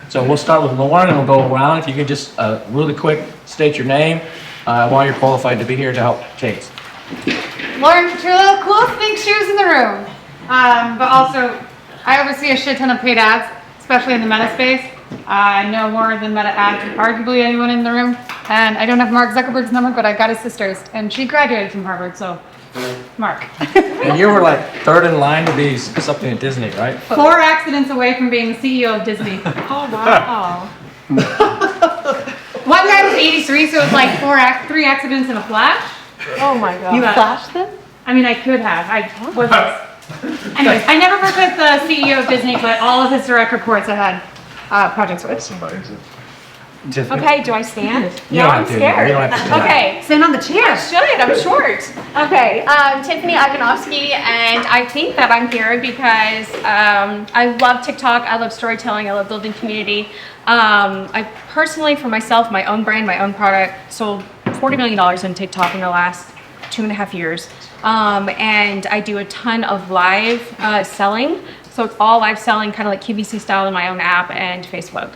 So we'll start with Lauren and we'll go around. If you could just really quick state your name, why you're qualified to be here to help Kate. Lauren Petrillo, coolest pink shoes in the room. But also, I oversee a shit ton of paid ads, especially in the meta space. I know more than meta ads than arguably anyone in the room. And I don't have Mark Zuckerberg's number, but I got his sister's. And she graduated from Harvard, so Mark. And you were like third in line to be something at Disney, right? 4 accidents away from being the CEO of Disney. Oh, wow. One guy was 83, so it was like 3 accidents in a flash. Oh my God. You flashed them? I mean, I could have. Anyways, I never worked with the CEO of Disney, but all of his direct reports I had projects with. Tiffany? Okay, do I stand? You don't have to. scared. You don't have to stand. Okay. Stand on the chair. I should. I'm short. Okay. Tiffany Ivanovsky, and I think that I'm here because I love TikTok. I love storytelling. I love building community. I personally, for myself, my own brand, my own product, sold $40 million in TikTok in the last 2.5 years. And I do a ton of live selling. So it's all live selling, kind of like QVC style in my own app and Facebook.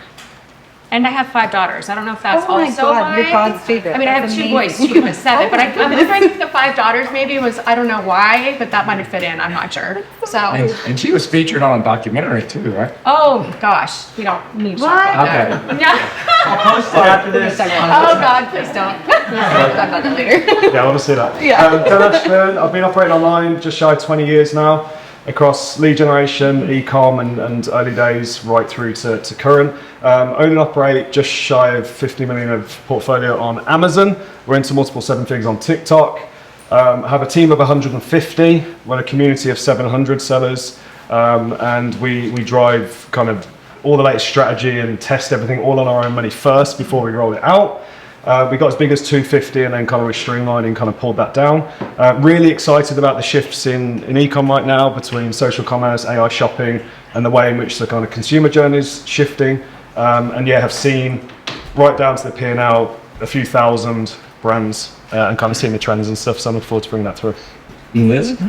And I have 5 daughters. I don't know if that's also why. You're God's favorite. I mean, I have 2 boys. She was 7, but I'm wondering if the 5 daughters maybe was, I don't know why, but that might have fit in. I'm not sure. So. And she was featured on a documentary too, right? Oh gosh, we don't need to talk about that. Okay. Yeah. I'll post it after this. Oh God, please don't. We'll talk about that later. Yeah, I want to see that. Yeah. I've been operating online just shy of 20 years now, across lead generation, e-com, and early days right through to current. Own and operate just shy of 50 million of portfolio on Amazon. We're into multiple 7 figures on TikTok. Have a team of 150. We're a community of 700 sellers, and we drive kind of all the latest strategy and test everything all on our own money first before we roll it out. We got as big as 250 and then kind of with streamlining kind of pulled that down. Really excited about the shifts in e-com right now between social commerce, AI shopping, and the way in which the kind of consumer journey is shifting. And yeah, have seen right down to the P&L a few thousand brands and kind of seeing the trends and stuff. So I'm looking forward to bringing that through. Liz?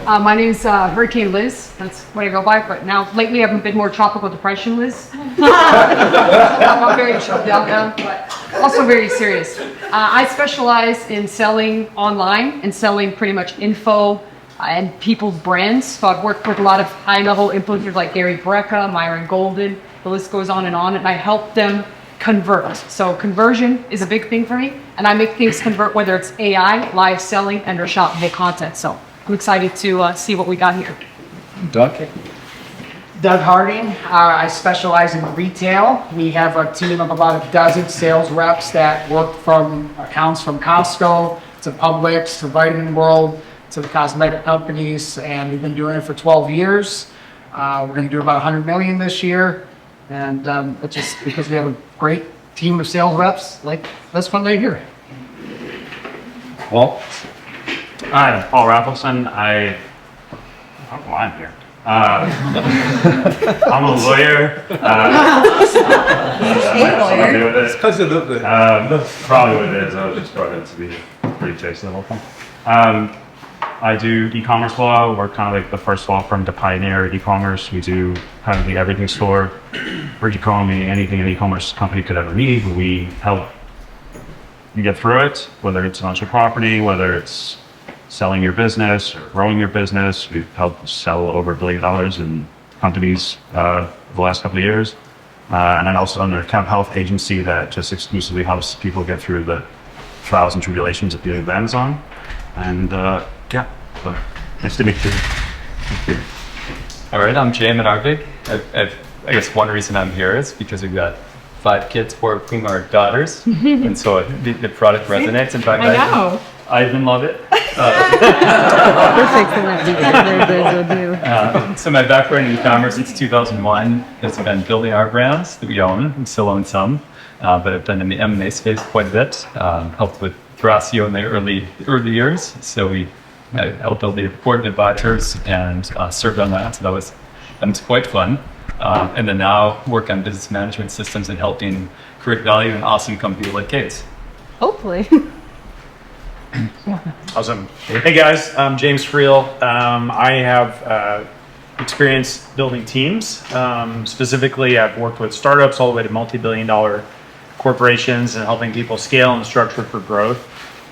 My name's Hurricane Liz. That's what I go by. But now, lately, I've been more tropical depression Liz. I'm very chilled out now, but also very serious. I specialize in selling online and selling pretty much info and people's brands. So I've worked with a lot of high-level influencers like Gary Brecka, Myron Golden. The list goes on, and I help them convert. So conversion is a big thing for me, and I make things convert, whether it's AI, live selling, and or shoppable content. So I'm excited to see what we got here. Doug? Doug Harding. I specialize in retail. We have a team of about a dozen sales reps that work from accounts from Costco to Publix to Vitamin World to the cosmetic companies, and we've been doing it for 12 years. We're going to do about 100 million this year, and it's just because we have a great team of sales reps like this one right here. Paul? Hi, I'm Paul Raffleson. I don't know why I'm here. I'm a lawyer. It's because of that's probably what it is. I was just brought in to be pretty chasing the whole thing. I do e-commerce law. We're kind of like the first law firm to pioneer e-commerce. We do kind of the everything store, bridge economy, anything an e-commerce company could ever need. We help you get through it, whether it's intellectual property, whether it's selling your business or growing your business. We've helped sell over $1 billion in companies the last couple of years. And then also under a health agency that just exclusively helps people get through the trials and tribulations of dealing with Amazon. And yeah, so nice to meet you. Thank you. All right, I'm Jay Menarvik. I guess one reason I'm here is because we've got 5 kids, 4 of whom are daughters. And so the product resonates. In fact, I even love it. So my background in e-commerce since 2001 has been building our brands that we own. We still own some, but I've done in the M&A space quite a bit. Helped with Thrasio in the early years. So we helped build the important advisors and served on that. So that was quite fun. And then now work on business management systems and helping create value in awesome companies like Kate's. Hopefully. Awesome. Hey guys, I'm James Friel. I have experience building teams. Specifically, I've worked with startups all the way to multi-billion-dollar corporations and helping people scale and structure for growth.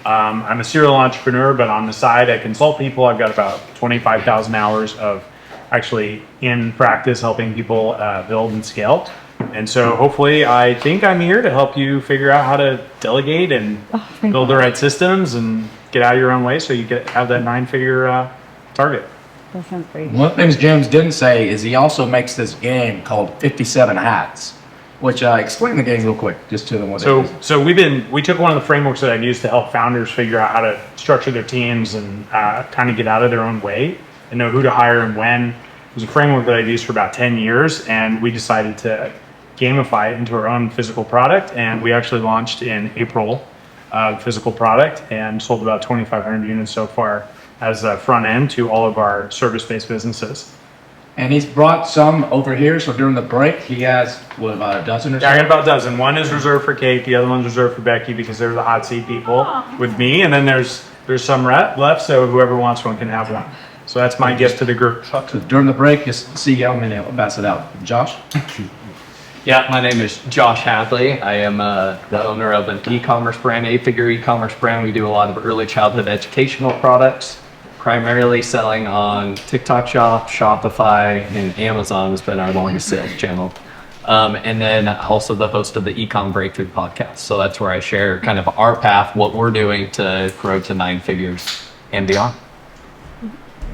I'm a serial entrepreneur, but on the side, I consult people. I've got about 25,000 hours of actually in practice helping people build and scale. And so hopefully I think I'm here to help you figure out how to delegate and build the right systems and get out of your own way so you have that 9-figure target. That sounds great. One of the things James didn't say is he also makes this game called 57 Hats, which explain the game real quick, just to them what it is. So we took one of the frameworks that I've used to help founders figure out how to structure their teams and kind of get out of their own way and know who to hire and when. It was a framework that I've used for about 10 years, and we decided to gamify it into our own physical product, and we actually launched in April physical product and sold about 2,500 units so far as a front end to all of our service-based businesses. And he's brought some over here, so during the break, he has, what, about a dozen or so? Yeah, I got about a dozen. One is reserved for Kate, the other one's reserved for Becky because they're the hot seat people with me, and then there's some left, so whoever wants one can have one. So that's my gift to the group. So during the break, just see how many, I'll pass it out. Josh? Yeah, my name is Josh Hadley. I am the owner of an e-commerce brand, 8-figure e-commerce brand. We do a lot of early childhood educational products, primarily selling on TikTok Shop, Shopify, and Amazon has been our longest sales channel. And then also the host of the Ecom Breakthrough podcast. So that's where I share kind of our path, what we're doing to grow to 9 figures and beyond.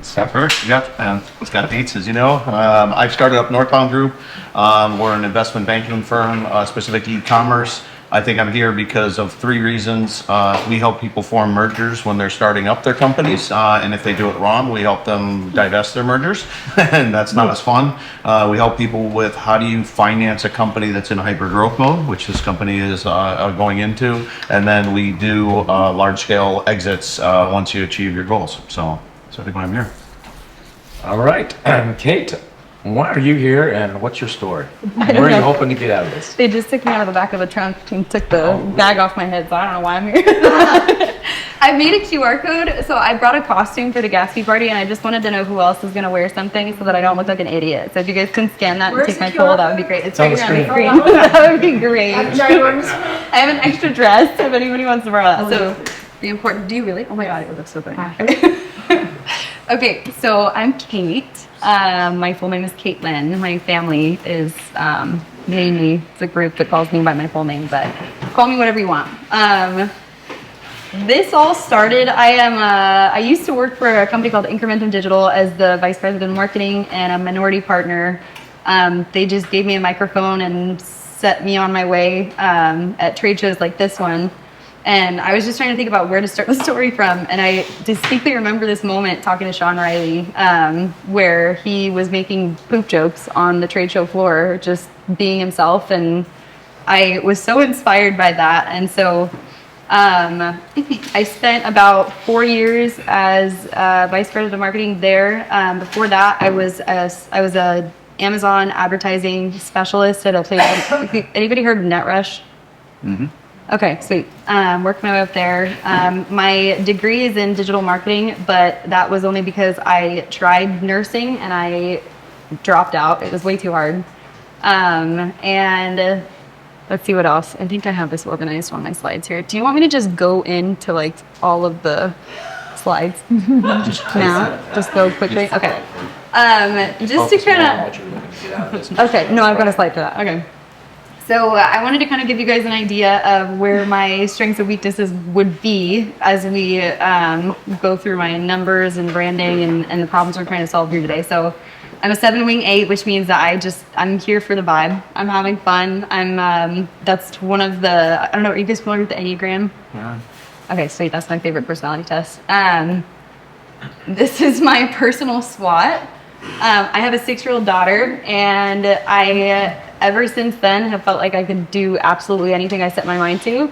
First, yeah, Scott Dietz, as you know. I've started up Northbound Group. We're an investment banking firm, specific to e-commerce. I think I'm here because of 3 reasons. We help people form mergers when they're starting up their companies, and if they do it wrong, we help them divest their mergers, and that's not as fun. We help people with how do you finance a company that's in hyper-growth mode, which this company is going into, and then we do large-scale exits once you achieve your goals. So I think I'm here. All right. Kate, why are you here and what's your story? Where are you hoping to get out of this? They just took me out of the back of the trunk and took the bag off my head, so I don't know why I'm here. I made a QR code, so I brought a costume for the Gatsby party, and I just wanted to know who else is going to wear something so that I don't look like an idiot. So if you guys can scan that and take my poll, that would be great. It's right here on the screen. That would be great. I have an extra dress if anybody wants to borrow that. So the important. Do you really? Oh my god, it looks so funny. Okay, so I'm Kate. My full name is Caitlin. My family is mainly the group that calls me by my full name, but call me whatever you want. This all started, I used to work for a company called Incrementum Digital as the vice president of marketing and a minority partner. They just gave me a microphone and set me on my way at trade shows like this one. And I was just trying to think about where to start the story from. And I distinctly remember this moment talking to Sean Riley, where he was making poop jokes on the trade show floor, just being himself. And I was so inspired by that. And so I spent about 4 years as vice president of marketing there. Before that, I was a Amazon advertising specialist at a place. Anybody heard of NetRush? Mm-hmm. Okay, sweet. Worked my way up there. My degree is in digital marketing, but that was only because I tried nursing and I dropped out. It was way too hard. And let's see what else. I think I have this organized on my slides here. Do you want me to just go into like all of the slides now? Just go quickly? Okay. Just to kind of... Okay, no, I've got a slide for that. Okay. So I wanted to kind of give you guys an idea of where my strengths and weaknesses would be as we go through my numbers and branding and the problems we're trying to solve here today. So I'm a 7-wing 8, which means that I'm here for the vibe. I'm having fun. That's one of the, I don't know, are you guys familiar with the Enneagram? Yeah. Okay, sweet. That's my favorite personality test. This is my personal SWOT. I have a 6-year-old daughter, and I ever since then have felt like I could do absolutely anything I set my mind to,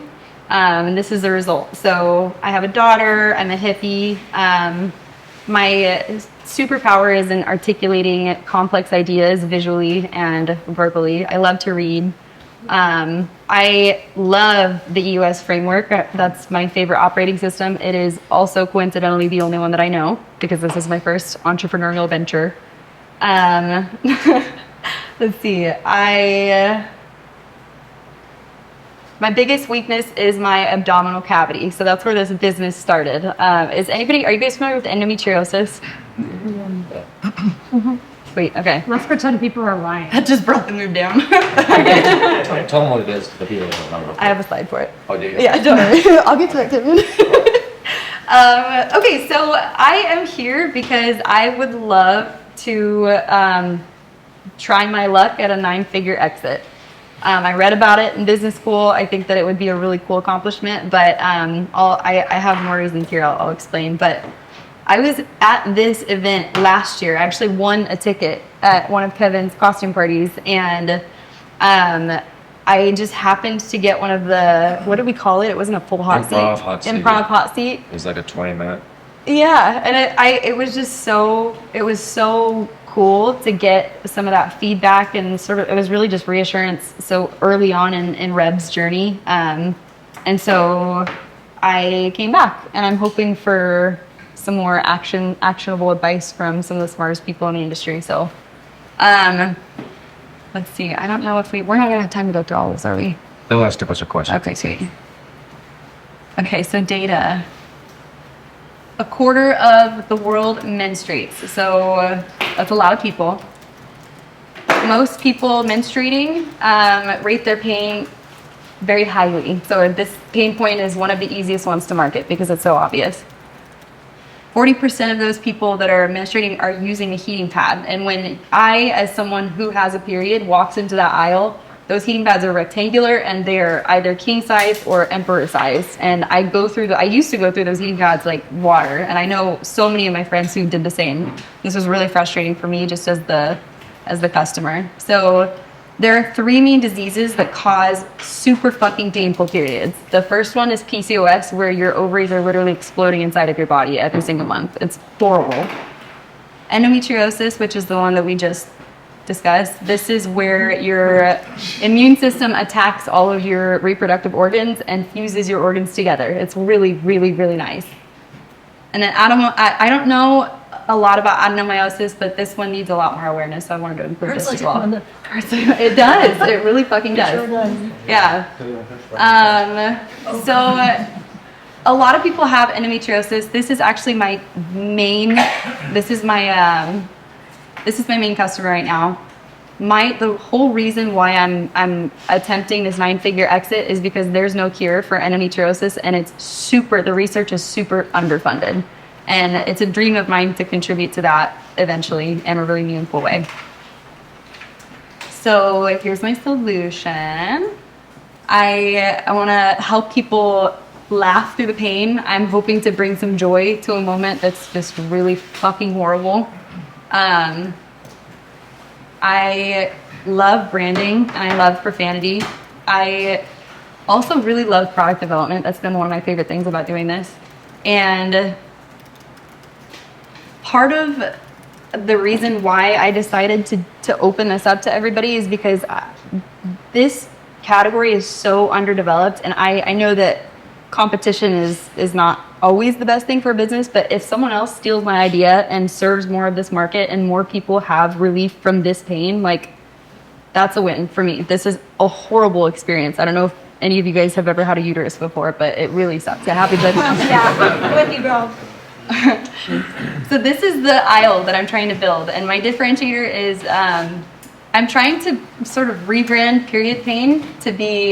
and this is the result. So I have a daughter. I'm a hippie. My superpower is in articulating complex ideas visually and verbally. I love to read. I love the EOS framework. That's my favorite operating system. It is also coincidentally the only one that I know because this is my first entrepreneurial venture. Let's see. My biggest weakness is my abdominal cavity. So that's where this business started. Are you guys familiar with endometriosis? Wait, okay. Let's pretend people are lying. That just brought the mood down. Tell them what it is. The people don't know. I have a slide for it. Oh, do you? Yeah, don't worry. I'll get to that, Kevin. Okay, so I am here because I would love to try my luck at a 9-figure exit. I read about it in business school. I think that it would be a really cool accomplishment, but I have more reasons here I'll explain. But I was at this event last year. I actually won a ticket at one of Kevin's costume parties, and I just happened to get one of the, what did we call it? It wasn't a full hot seat. Improv hot seat. It was like a 20-minute. Yeah, and it was just so, it was so cool to get some of that feedback, and sort of, it was really just reassurance so early on in Reb's journey. And so I came back, and I'm hoping for some more actionable advice from some of the smartest people in the industry. So let's see. I don't know if we're not gonna have time to go through all this, are we? They'll ask a bunch of questions. Okay, sweet. Okay, so data. A quarter of the world menstruates, so that's a lot of people. Most people menstruating rate their pain very highly. So this pain point is one of the easiest ones to market because it's so obvious. 40% of those people that are menstruating are using a heating pad. And when I, as someone who has a period, walks into that aisle, those heating pads are rectangular and they're either king size or emperor size. And I used to go through those heating pads like water. And I know so many of my friends who did the same. This was really frustrating for me just as the customer. So there are 3 main diseases that cause super fucking painful periods. The first one is PCOS, where your ovaries are literally exploding inside of your body every single month. It's horrible. Endometriosis, which is the one that we just discussed. This is where your immune system attacks all of your reproductive organs and fuses your organs together. It's really, really, really nice. And then I don't know a lot about adenomyosis, but this one needs a lot more awareness, so I wanted to include this as well. It does. It really fucking does. Sure does. Yeah. So a lot of people have endometriosis. This is actually my main. This is my main customer right now. The whole reason why I'm attempting this 9-figure exit is because there's no cure for endometriosis, and the research is super underfunded. And it's a dream of mine to contribute to that eventually in a really meaningful way. So here's my solution. I want to help people laugh through the pain. I'm hoping to bring some joy to a moment that's just really fucking horrible. I love branding and I love profanity. I also really love product development. That's been one of my favorite things about doing this. And part of the reason why I decided to open this up to everybody is because this category is so underdeveloped, and I know that competition is not always the best thing for a business, but if someone else steals my idea and serves more of this market and more people have relief from this pain, like, that's a win for me. This is a horrible experience. I don't know if any of you guys have ever had a uterus before, but it really sucks. Yeah, happy birthday. Yeah, with you, bro. So this is the aisle that I'm trying to build, and my differentiator is I'm trying to sort of rebrand period pain to be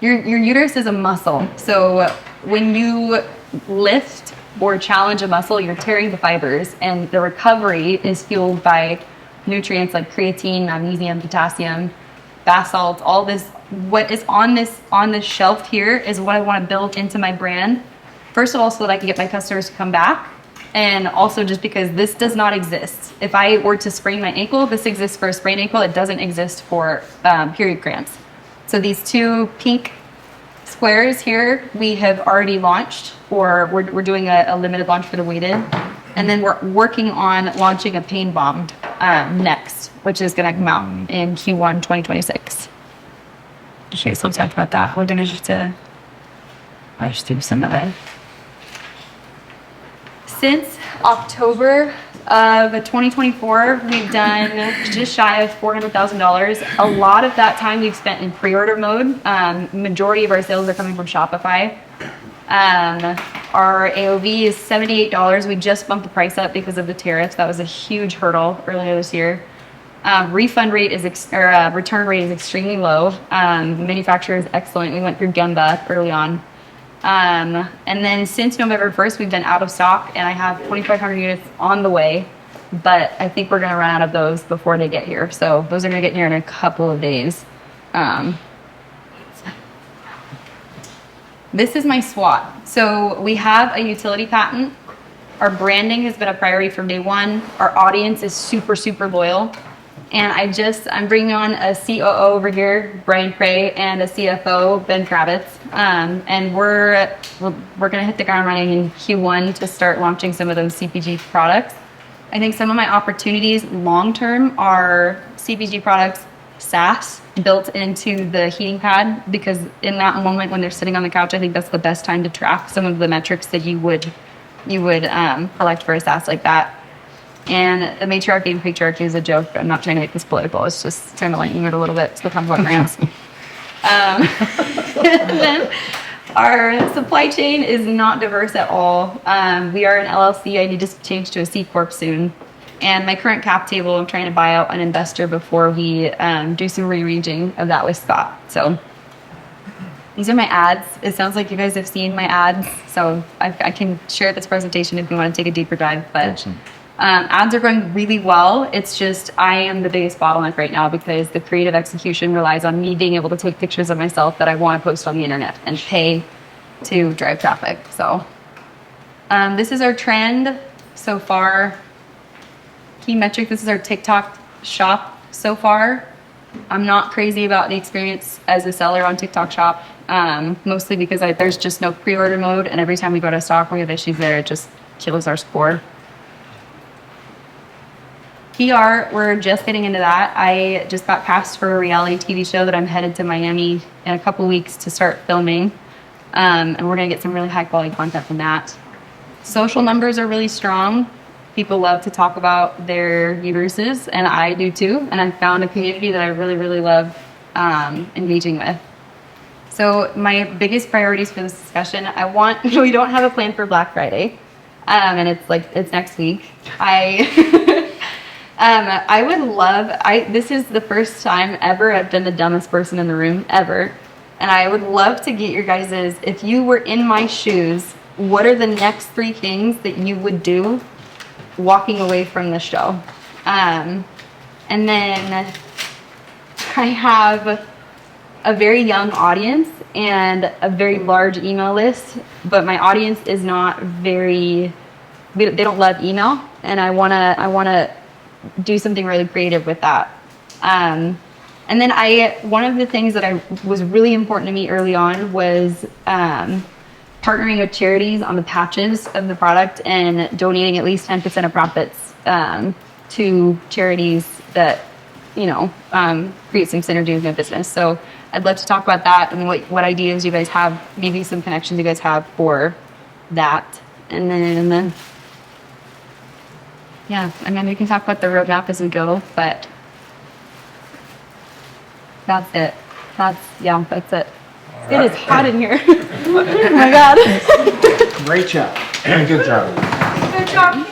your uterus is a muscle. So when you lift or challenge a muscle, you're tearing the fibers, and the recovery is fueled by nutrients like creatine, magnesium, potassium, basalt, all this. What is on this shelf here is what I want to build into my brand. First of all, so that I can get my customers to come back, and also just because this does not exist. If I were to sprain my ankle, this exists for a sprained ankle. It doesn't exist for period cramps. So these 2 pink squares here, we have already launched, or we're doing a limited launch for the weighted. And then we're working on launching a pain bomb next, which is gonna come out in Q1 2026. Okay, so let's talk about that. We're gonna just do some of it. Since October of 2024, we've done just shy of $400,000. A lot of that time we've spent in pre-order mode. Majority of our sales are coming from Shopify. Our AOV is $78. We just bumped the price up because of the tariffs. That was a huge hurdle earlier this year. Refund rate is return rate is extremely low. Manufacturer is excellent. We went through Gemba early on. And then since November 1st, we've been out of stock, and I have 2,500 units on the way, but I think we're going to run out of those before they get here. So those are going to get here in a couple of days. This is my SWOT. So we have a utility patent. Our branding has been a priority from day one. Our audience is super, super loyal. And I'm bringing on a COO over here, Bray, and a CFO, Ben Kravitz. And we're going to hit the ground running in Q1 to start launching some of those CPG products. I think some of my opportunities long-term are CPG products, SaaS, built into the heating pad, because in that moment when they're sitting on the couch, I think that's the best time to track some of the metrics that you would collect for a SaaS like that. And the matriarchy and patriarchy is a joke. I'm not trying to make this political. It's just trying to lighten it a little bit to talk about grants. Then our supply chain is not diverse at all. We are an LLC. I need to change to a C Corp soon. And my current cap table, I'm trying to buy out an investor before we do some rearranging of that with Scott. So these are my ads. It sounds like you guys have seen my ads. So I can share this presentation if you want to take a deeper dive. But awesome. Ads are going really well. It's just I am the biggest bottleneck right now because the creative execution relies on me being able to take pictures of myself that I want to post on the internet and pay to drive traffic. So this is our trend so far. Key metric, this is our TikTok shop so far. I'm not crazy about the experience as a seller on TikTok shop, mostly because there's just no pre-order mode, and every time we go to stock, we have issues there. It just kills our score. PR, we're just getting into that. I just got cast for a reality TV show that I'm headed to Miami in a couple weeks to start filming. And we're gonna get some really high quality content from that. Social numbers are really strong. People love to talk about their uteruses, and I do too. And I found a community that I really, really love engaging with. So my biggest priorities for this discussion, we don't have a plan for Black Friday. And it's next week. I would love, this is the first time ever I've been the dumbest person in the room, ever. And I would love to get your guys's, if you were in my shoes, what are the next 3 things that you would do walking away from the show? And then I have a very young audience and a very large email list, but my audience is not they don't love email, and I wanna do something really creative with that. And then one of the things that was really important to me early on was partnering with charities on the patches of the product and donating at least 10% of profits to charities that create some synergy with my business. So I'd love to talk about that and what ideas you guys have, maybe some connections you guys have for that. And then yeah, and then we can talk about the roadmap as we go, but that's it. That's it. It is hot in here. Oh my God. Great job. Good job. Good job.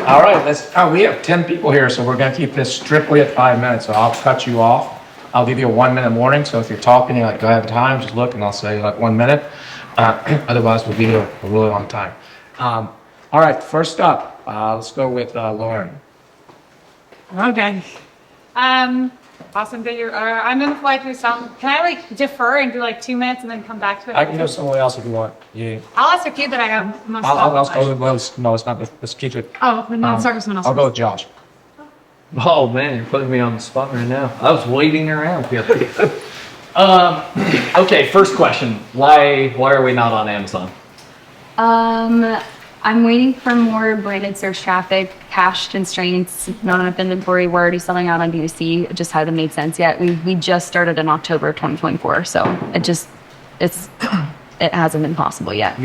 All right, we have 10 people here, so we're going to keep this strictly at 5 minutes. So I'll cut you off. I'll give you a 1-minute warning. So if you're talking, you're like, do I have time? Just look, and I'll say 1 minute. Otherwise, we'll be here a really long time. All right, first up, let's go with Lauren. Okay. Awesome that I'm gonna fly through some. Can I defer and do 2 minutes and then come back to it? I can go somewhere else if you want. Yeah. I'll ask a kid that I have most I'll go with Lois. No, it's not. Let's keep it. Oh, no, start with someone else. I'll go with Josh. Oh man, you're putting me on the spot right now. I was waiting around. Okay, first question. Why are we not on Amazon? I'm waiting for more branded search traffic, cash constraints, not enough inventory. We're already selling out on D2C. It just hasn't made sense yet. We just started in October 2024, so it hasn't been possible yet.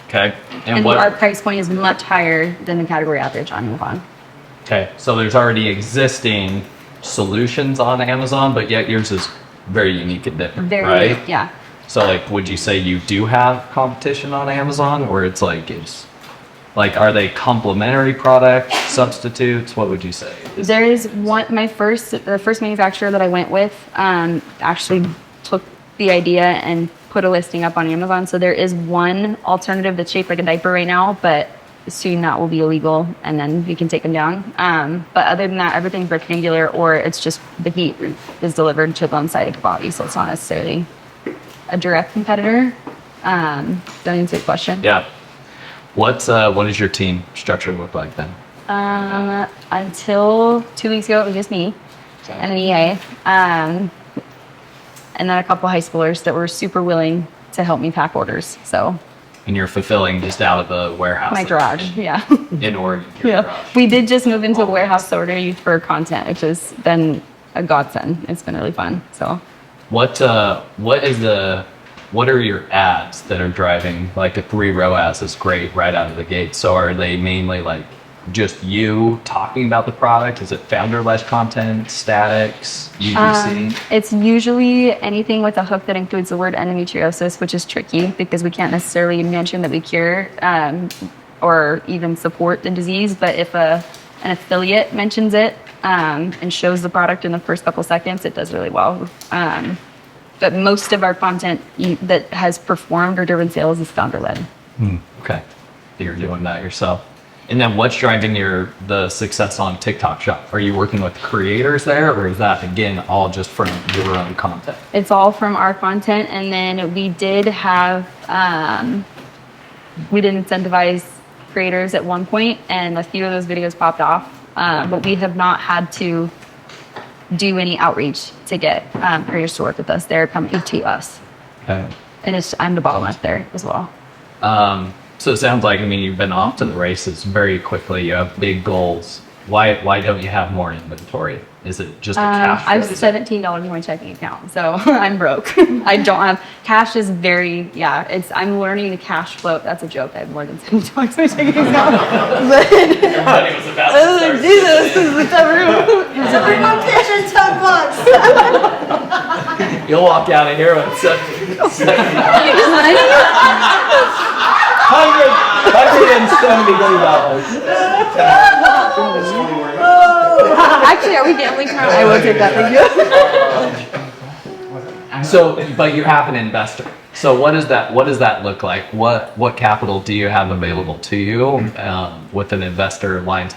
Okay. And our price point is much higher than the category average on Amazon. Okay, so there's already existing solutions on Amazon, but yet yours is very unique and different, Very, right? yeah. So like, would you say you do have competition on Amazon, or it's like, are they complementary products, substitutes? What would you say? There is one, the first manufacturer that I went with, actually took the idea and put a listing up on Amazon. So there is one alternative that's shaped like a diaper right now, but soon that will be illegal and then we can take them down. But other than that, everything's rectangular, or it's just the heat is delivered to one side of the body. So it's not necessarily a direct competitor. That answers your question. Yeah. What does your team structure look like then? Until 2 weeks ago, it was just me and an EA. And then a couple high schoolers that were super willing to help me pack orders. So. And you're fulfilling just out of the warehouse? My garage, yeah. In Oregon? Yeah. Garage. We did just move into a warehouse to order for content, which has been a godsend. It's been really fun. So. What are your ads that are driving, like a 3 ROAS is great right out of the gate. So are they mainly like just you talking about the product? Is it founder-led content, statics, UGC? It's usually anything with a hook that includes the word endometriosis, which is tricky because we can't necessarily mention that we cure or even support the disease. But if an affiliate mentions it and shows the product in the first couple seconds, it does really well. But most of our content that has performed or driven sales is founder-led. Okay. You're doing that yourself. And then what's driving the success on TikTok Shop? Are you working with creators there, or is that, again, all just from your own content? It's all from our content. And then we did have, we did incentivize creators at one point, and a few of those videos popped off. But we have not had to do any outreach to get creators to work with us. They're coming to us. Okay. And I'm the bottleneck there as well. So it sounds like, you've been off to the races very quickly. You have big goals. Why don't you have more inventory? Is it just a cash flow? I have $17 in my checking account, so I'm broke. I don't have cash. Is very I'm learning the cash flow. That's a joke. I have more than $17 in my checking account. Everybody was about to start Jesus, every month cash $10. You'll walk out of here with $170. Actually, are we gambling tomorrow? I will take that. Thank you. So, but you have an investor. So what does that look like? What capital do you have available to you with an investor aligned?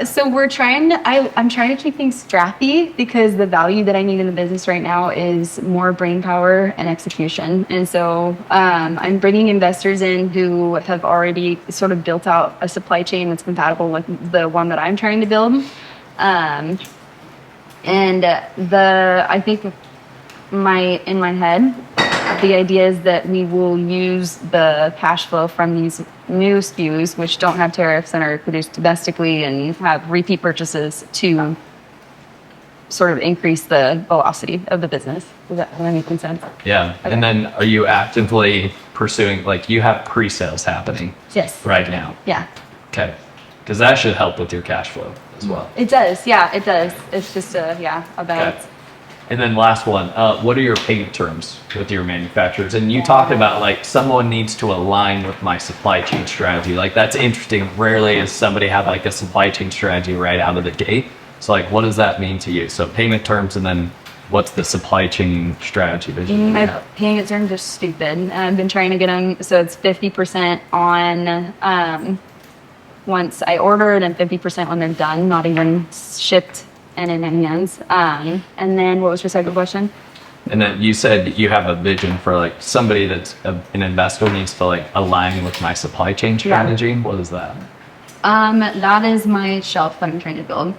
So I'm trying to keep things scrappy because the value that I need in the business right now is more brain power and execution. And so I'm bringing investors in who have already sort of built out a supply chain that's compatible with the one that I'm trying to build. I think in my head, the idea is that we will use the cash flow from these new SKUs, which don't have tariffs and are produced domestically and have repeat purchases, to sort of increase the velocity of the business. Does that make sense? Yeah. Okay. And then are you actively pursuing, like, you have pre-sales happening? Yes. Right now? Yeah. Okay. Because that should help with your cash flow as well. It does. Yeah, it does. It's just a balance. Okay. And then last one, what are your payment terms with your manufacturers? And you talked about, like, someone needs to align with my supply chain strategy. Like, that's interesting. Rarely does somebody have, like, a supply chain strategy right out of the gate. So, like, what does that mean to you? So payment terms, and then what's the supply chain strategy vision? My payment terms are stupid. I've been trying to get them, so it's 50% on once I order, and then 50% when they're done, not even shipped and in hands. And then what was your second question? And then you said you have a vision for, like, somebody that's an investor needs to, like, align with my supply chain strategy. Yeah. What is that? That is my shelf that I'm trying to build.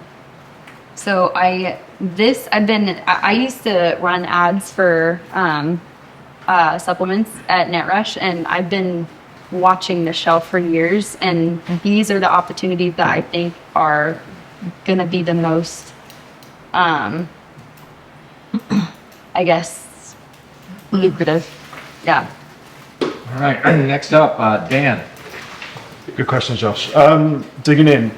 So I used to run ads for supplements at NetRush, and I've been watching the shelf for years, and these are the opportunities that I think are gonna be the most I guess lucrative. Yeah. All right. Next up, Dan. Good question, Josh. Digging in,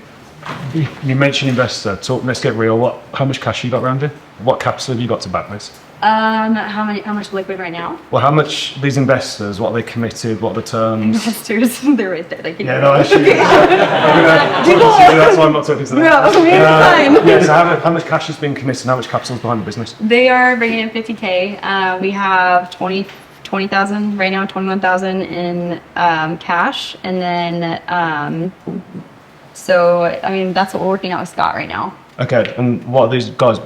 You mentioned investor. Let's get real. How much cash you got around here? What capital have you got to back this? How much liquid right now? Well, how much these investors? What are they committed? What are the terms? Investors, they're right there. They can Yeah, no, actually, that's why I'm not talking to them. No, we're fine. Yeah, so how much cash has been committed and how much capital is behind the business? They are bringing in 50K. We have 20,000 right now, 21,000 in cash, and then so I mean that's what we're working out with Scott right now. Okay, and what are these guys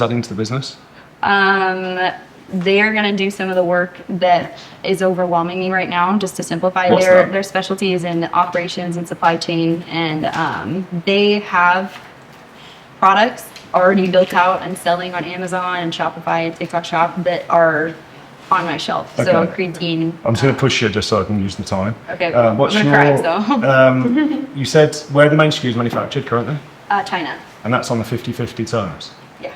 adding to the business? They are going to do some of the work that is overwhelming me right now, just to simplify. What's that? Their specialty is in operations and supply chain, and they have products already built out and selling on Amazon and Shopify and TikTok Shop that are on my shelf. So Okay. creatine. I'm just going to push you just so I can use the time. Okay, What's I'm your? gonna cry, so. You said where are the main SKUs manufactured currently, China. and that's on the 50/50 terms. Yeah.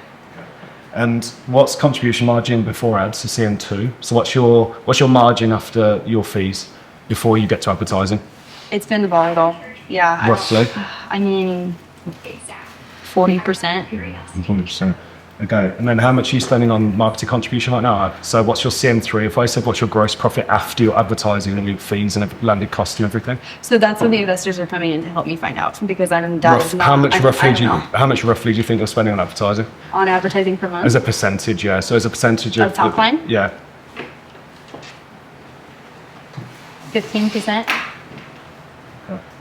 And what's contribution margin before ads to CM2? So what's your margin after your fees before you get to advertising? It's been the volleyball. Yeah. Roughly. I mean, 40%. 100%. Okay. And then how much are you spending on marketing contribution right now? So what's your CM3? If I said what's your gross profit after your advertising and your fees and landed costs and everything? So that's what the investors are coming in to help me find out, because I'm done. How much roughly do you think you're spending on advertising? On advertising per month? As a percentage, yeah. So as a percentage Of top line? Yeah. 15%.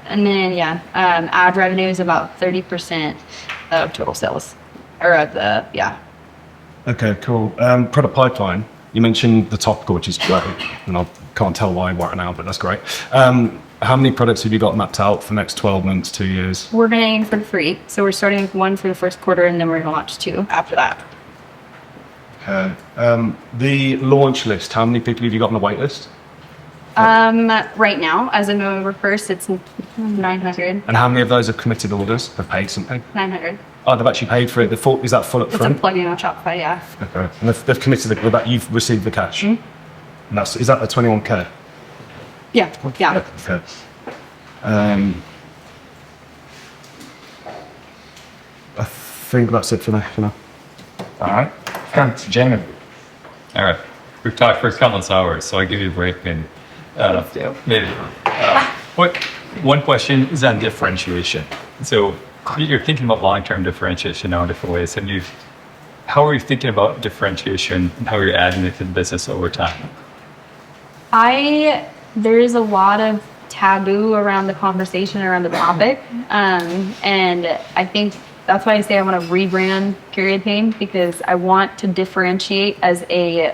And then, yeah, ad revenue is about 30% of total sales. Or of the, yeah. Okay, cool. Product pipeline. You mentioned the topical, which is great, and I can't tell why right now, but that's great. How many products have you got mapped out for the next 12 months, 2 years? We're going to aim for 3. So we're starting with 1 for the first quarter, and then we're going to launch 2 after that. Okay. The launch list, how many people have you got on the wait list? Right now, as of November 1st, it's 900. And how many of those have committed orders, have paid something? 900. Oh, they've actually paid for it. Is that full up It's a front? plugin on Shopify, yeah. Okay. And they've committed that you've received the cash? Mm-hmm. And is that the 21K? Yeah, yeah. Okay. I think that's it for now. All right. Come to Jamie. All right. We've talked for countless hours, so I'll give you a break and maybe. One question is on differentiation. So you're thinking about long-term differentiation now in different ways. And how are you thinking about differentiation and how you're adding it to the business over time? There is a lot of taboo around the conversation around the topic. And I think that's why I say I want to rebrand Period Pain, because I want to differentiate as a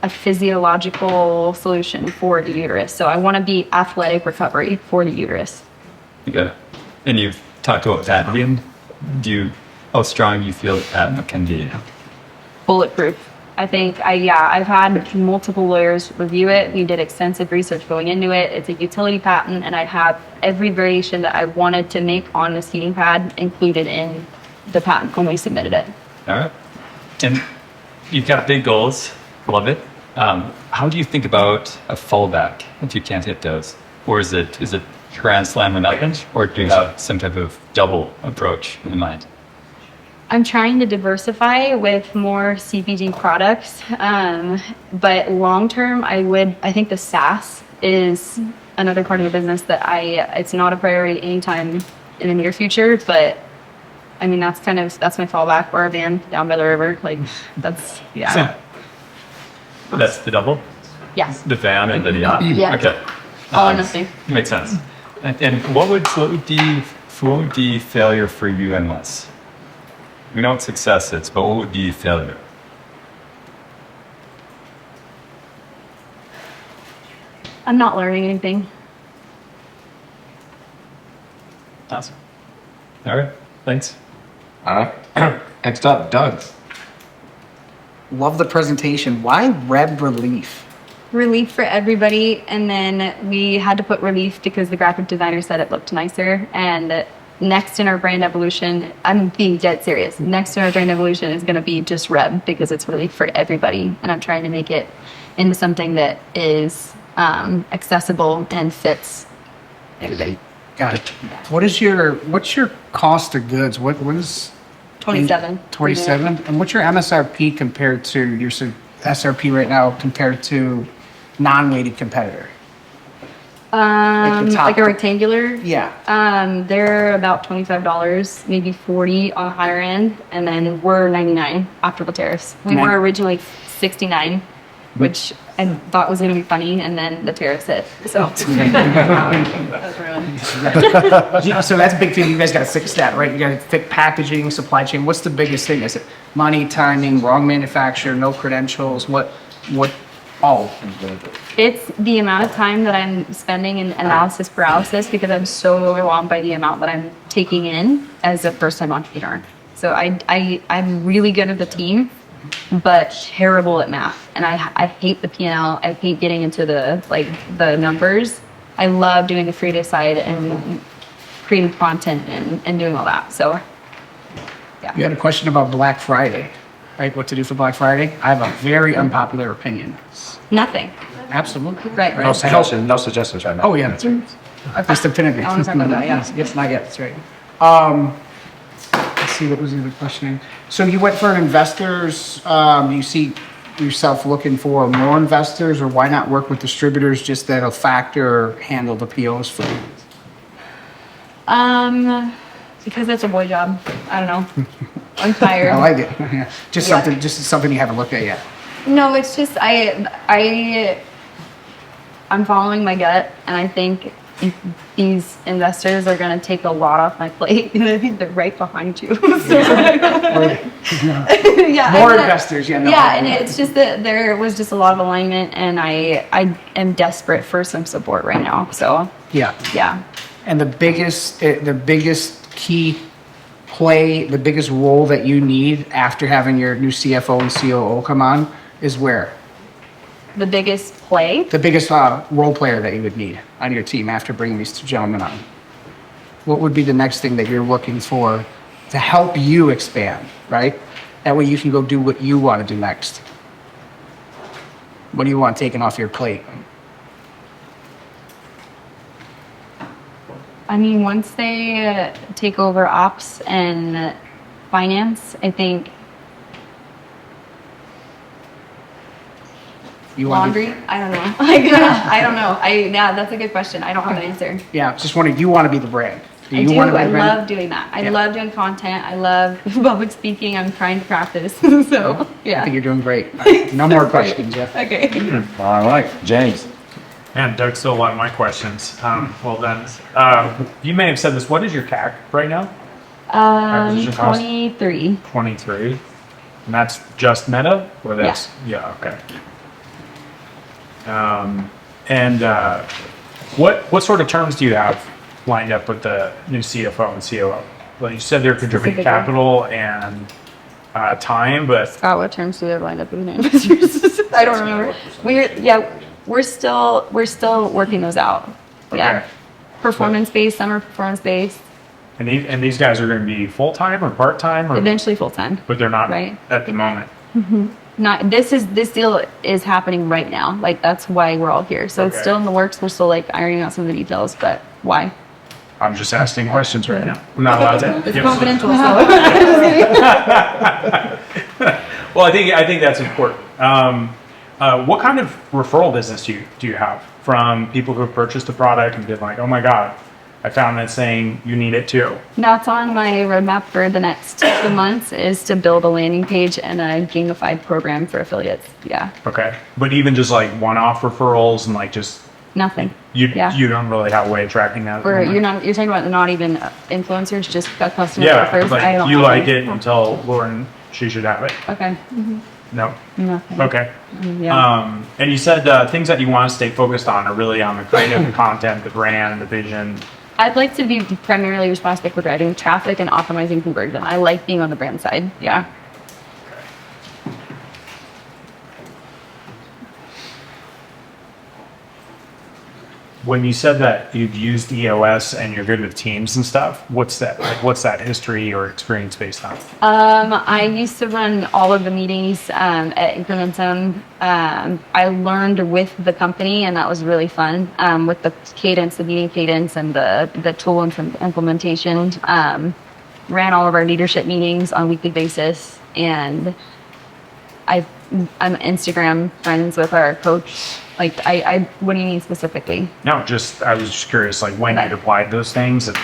physiological solution for the uterus. So I want to be athletic recovery for the uterus. Okay. And you've talked about patenting. How strong do you feel that patent can be? Bulletproof. I think I've had multiple lawyers review it. We did extensive research going into it. It's a utility patent, and I have every variation that I wanted to make on this heating pad included in the patent when we submitted it. All right. And you've got big goals. Love it. How do you think about a fallback if you can't hit those? Or is it grand slam or nothing? Or do you have some type of double approach in mind? I'm trying to diversify with more CPG products, but long term, I think the SaaS is another part of the business that it's not a priority anytime in the near future, but I mean, that's my fallback, or a van down by the river. Like that's, yeah. That's the double? Yes. The van and the yacht? Yeah. Okay. All or nothing. Makes sense. And what would be failure for you and less? We know what success is, but what would be failure? I'm not learning anything. Awesome. All right. Thanks. All right. Next up, Doug. Love the presentation. Why Reb Relief? Relief for everybody, and then we had to put relief because the graphic designer said it looked nicer. And next in our brand evolution, I'm being dead serious, next in our brand evolution is going to be just Reb, because it's relief for everybody, and I'm trying to make it into something that is accessible and fits everybody. Got it. What's your cost of goods? What is 27. 27? And what's your MSRP compared to your SRP right now compared to non-weighted competitor? Like top- a rectangular. Yeah. They're about $25, maybe 40 on the higher end, and then we're 99 after the tariffs. We were originally 69, which I thought was going to be funny, and then the tariffs hit. So So that's a big thing. You guys got to fix that, right? You got to fix packaging, supply chain. What's the biggest thing? Is it money, timing, wrong manufacturer, no credentials? What? All. it's the amount of time that I'm spending in analysis paralysis because I'm so overwhelmed by the amount that I'm taking in as a first-time entrepreneur. So I'm really good at the team, but terrible at math. And I hate the P&L. I hate getting into the numbers. I love doing the creative side and creating content and doing all that. So You had a question about Black Friday, right? What to do for Black Friday? I have a very unpopular opinion. nothing. Absolutely. Right. No suggestions right now. Oh, yeah, that's right. That's definitive. I wanna talk about that, yeah. Yes, not yet, that's right. Let's see, what was the other question? So you went for an investors, you see yourself looking for more investors, or why not work with distributors just that'll factor or handle the POs for you? Because that's a boy job. I don't know. I'm tired. I like it. Just something you haven't looked at yet. No, it's just I'm following my gut, and I think these investors are going to take a lot off my plate, and I think they're right behind you. So, yeah, More investors, yeah. No, yeah, and it's just that there was just a lot of alignment, and I am desperate for some support right now. So yeah. And the biggest key play, the biggest role that you need after having your new CFO and COO come on is where? the biggest play. The biggest role player that you would need on your team after bringing these two gentlemen on. What would be the next thing that you're looking for to help you expand, right? That way you can go do what you want to do next. What do you want taken off your plate? I mean, once they take over ops and finance, I think You want to laundry. I don't know. I don't know. Yeah, that's a good question. I don't have an answer. Yeah, just wondering, you want to be the brand. I do. want to be I the brand? love doing that. I Yeah. love doing content. I love public speaking. I'm trying to practice. So I think yeah. you're doing great. All right, no more questions, Jeff. Okay. All right, James. And Doug stole a lot of my questions. Well done. You may have said this. What is your CAC right now? Acquisition cost? 23. 23. And that's just Meta? Or that's, yeah, okay. What sort of terms do you have lined up with the new CFO and COO? Well, you said they're contributing Specifically? capital and time, but Scott, what terms do we have lined up with the investors? I don't remember. We're still working those out. Yeah. Okay. Performance based, some are performance based, and these guys are going to be full time or part time, or eventually full time. but they're not Right. at the moment. Not this deal is happening right now. Like that's why we're all here. So it's Okay. still in the works. We're still like ironing out some of the details, but why? I'm just asking questions right now. I'm not allowed to. It's give- confidential. So. Well, I think that's important. What kind of referral business do you have from people who have purchased the product and been like, oh my god, I found it saying you need it too? That's on my roadmap for the next 2 months is to build a landing page and a gamified program for affiliates. Yeah, Okay, but even just like one-off referrals and like just nothing. you Yeah. don't really have a way of tracking that. Or you're talking about not even influencers, just customer Yeah, refers. I like don't you have like any. it and tell Lauren she should have it. Okay. No. Nothing. Okay. Yeah. And you said things that you want to stay focused on are really on the creative, the content, the brand, the vision. I'd like to be primarily responsible for driving traffic and optimizing conversion. I like being on the brand side. Yeah. when you said that you've used EOS and you're good with teams and stuff, what's that? Like, what's that history or experience based on? I used to run all of the meetings at Incrementum. I learned with the company, and that was really fun with the cadence, the meeting cadence, and the tool implementation. Ran all of our leadership meetings on a weekly basis, and I'm Instagram friends with our coach. Like, what do you mean specifically? No, I was just curious, like when you'd applied those things and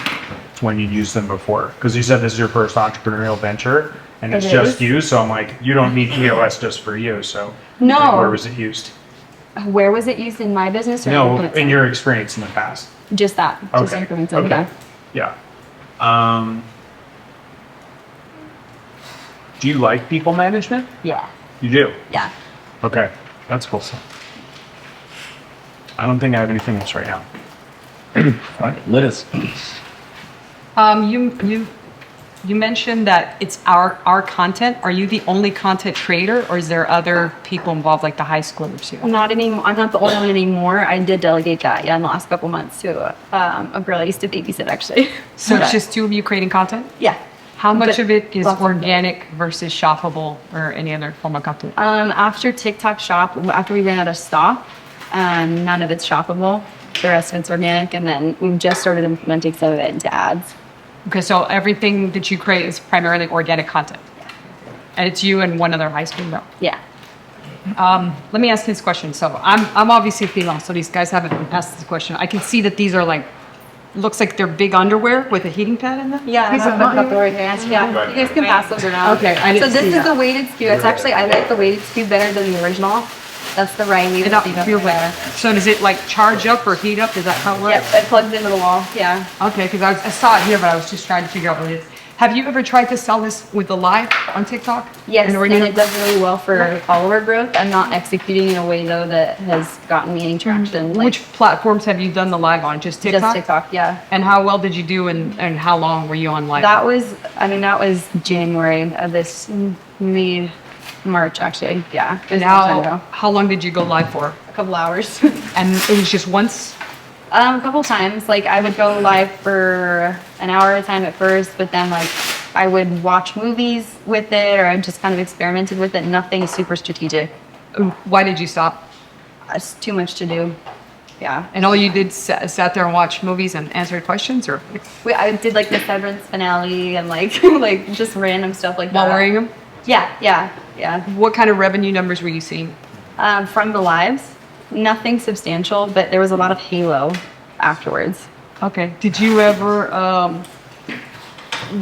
when you used them before. Because you said this is your first entrepreneurial venture and it's just you. So I'm like, you don't need EOS just for you. So No. like, where was it used? Where was it used in my business? Or No, in your experience in the past. Just that. Just Okay. Incrementum, Okay. yeah. Yeah. Do you like people management? Yeah. You do? Yeah. Okay. That's cool. I don't think I have anything else right now. Liz. You mentioned that it's our content. Are you the only content creator, or is there other people involved, like the high schoolers here? Not anymore. I'm not the only one anymore. I did delegate that, in the last couple months to a girl I used to babysit, actually. So it's just two of you creating content? Yeah. How much But of it is lots of organic versus shoppable or any other form of content? After TikTok Shop, after we ran out of stock, none of it's shoppable. The rest of it's organic, and then we've just started implementing some of it into ads. Okay, so everything that you create is primarily organic content. And it's you and one other high school girl. Yeah. Let me ask this question. So I'm obviously female, so these guys haven't asked this question. I can see that these are like, looks like they're big underwear with a heating pad in them. Yeah, these are the right hands. Yeah, you guys can pass those around. Okay, I So didn't this see is that. the weighted SKU. It's actually, I like the weighted SKU better than the original. That's the right weighted SKU. So does it like charge up or heat up? Is that how it works? Yep, it plugs into the wall. Yeah. Okay, because I saw it here, but I was just trying to figure out what it is. Have you ever tried to sell this with the live on TikTok? Yes, And and it does really well for follower growth. I'm not executing in a way though that has gotten me any traction. Which platforms have you done the live on? Just TikTok? Just TikTok, yeah. And how well did you do, and how long were you on live? That was January of this, maybe March actually. Yeah. It was And some time ago. how long did you go live for? A couple hours. And it was just once? A couple times. Like I would go live for an hour at a time at first, but then like I would watch movies with it, or I just kind of experimented with it. Nothing super strategic. Why did you stop? It's too much to do. Yeah. And all you did sat there and watch movies and answered questions, or I did like the Severance finale and like like just random stuff like while that. wearing them? Yeah. What kind of revenue numbers were you seeing? From the lives, nothing substantial, but there was a lot of halo afterwards. Okay. Did you ever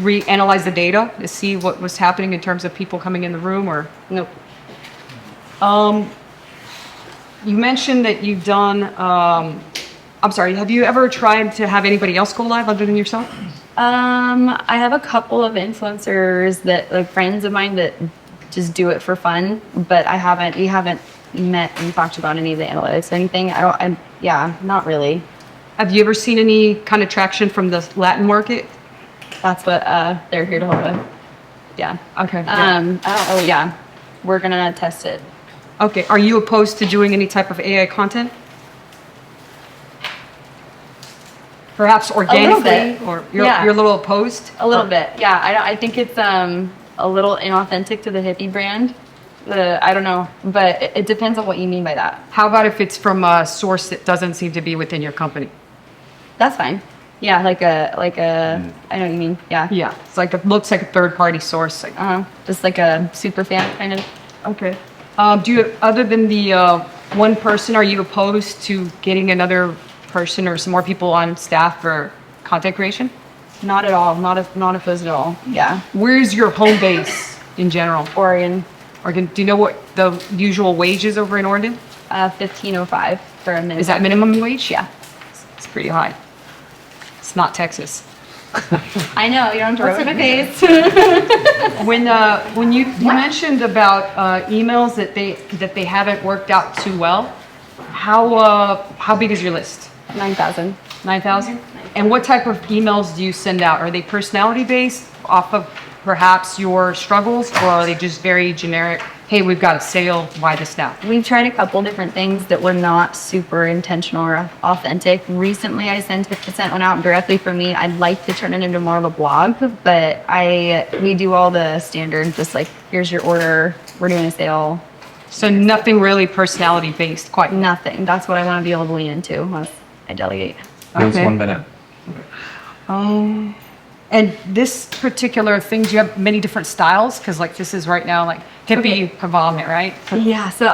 reanalyze the data to see what was happening in terms of people coming in the room, or? Nope. You mentioned that you've done, I'm sorry, have you ever tried to have anybody else go live other than yourself? I have a couple of influencers that like friends of mine that just do it for fun, but we haven't met and talked about any of the analytics or anything. Not really. Have you ever seen any kind of traction from the Latin market? That's what they're here to hold with. Yeah. Okay. Yeah. We're gonna test it. Okay. Are you opposed to doing any type of AI content? Perhaps organically, bit. or you're Yeah. a little opposed? A little bit. Yeah. I think it's a little inauthentic to the hippie brand. I don't know, but it depends on what you mean by that. How about if it's from a source that doesn't seem to be within your company? That's fine. Yeah, like a. I know what you mean. Yeah. Yeah. It's like it looks like a third-party source. Like, Just like a super fan kind of. okay. Do you, other than the one person, are you opposed to getting another person or some more people on staff for content creation? Not at all. Not opposed at all. Yeah. Where's your home base in general? Oregon. Oregon. Do you know what the usual wage is over in Oregon? $15.05 for a minute. Is that minimum wage? Yeah. It's pretty high. It's not Texas. I know, you don't have to rub it in my face. When you mentioned about emails that they haven't worked out too well, how big is your list? 9,000. 9,000? And what type of emails do you send out? Are they personality based, off of perhaps your struggles, or are they just very generic? Hey, we've got a sale, buy this now. We've tried a couple different things that were not super intentional or authentic. Recently, I sent 50% one out directly for me. I'd like to turn it into more of a blog, but we do all the standard, just like, here's your order, we're doing a sale. So nothing really personality based, quite. Nothing. That's what I want to be able to lean into once I delegate. That's 1 minute. And this particular thing, do you have many different styles? Because like this is right now like hippie vomit, right? Yeah, so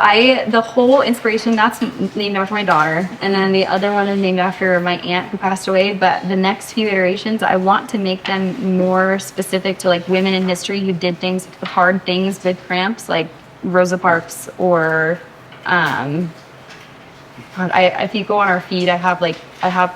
the whole inspiration, that's named after my daughter. And then the other one is named after my aunt who passed away. But the next few iterations, I want to make them more specific to like women in history who did things, hard things with cramps, like Rosa Parks or if you go on our feed, I have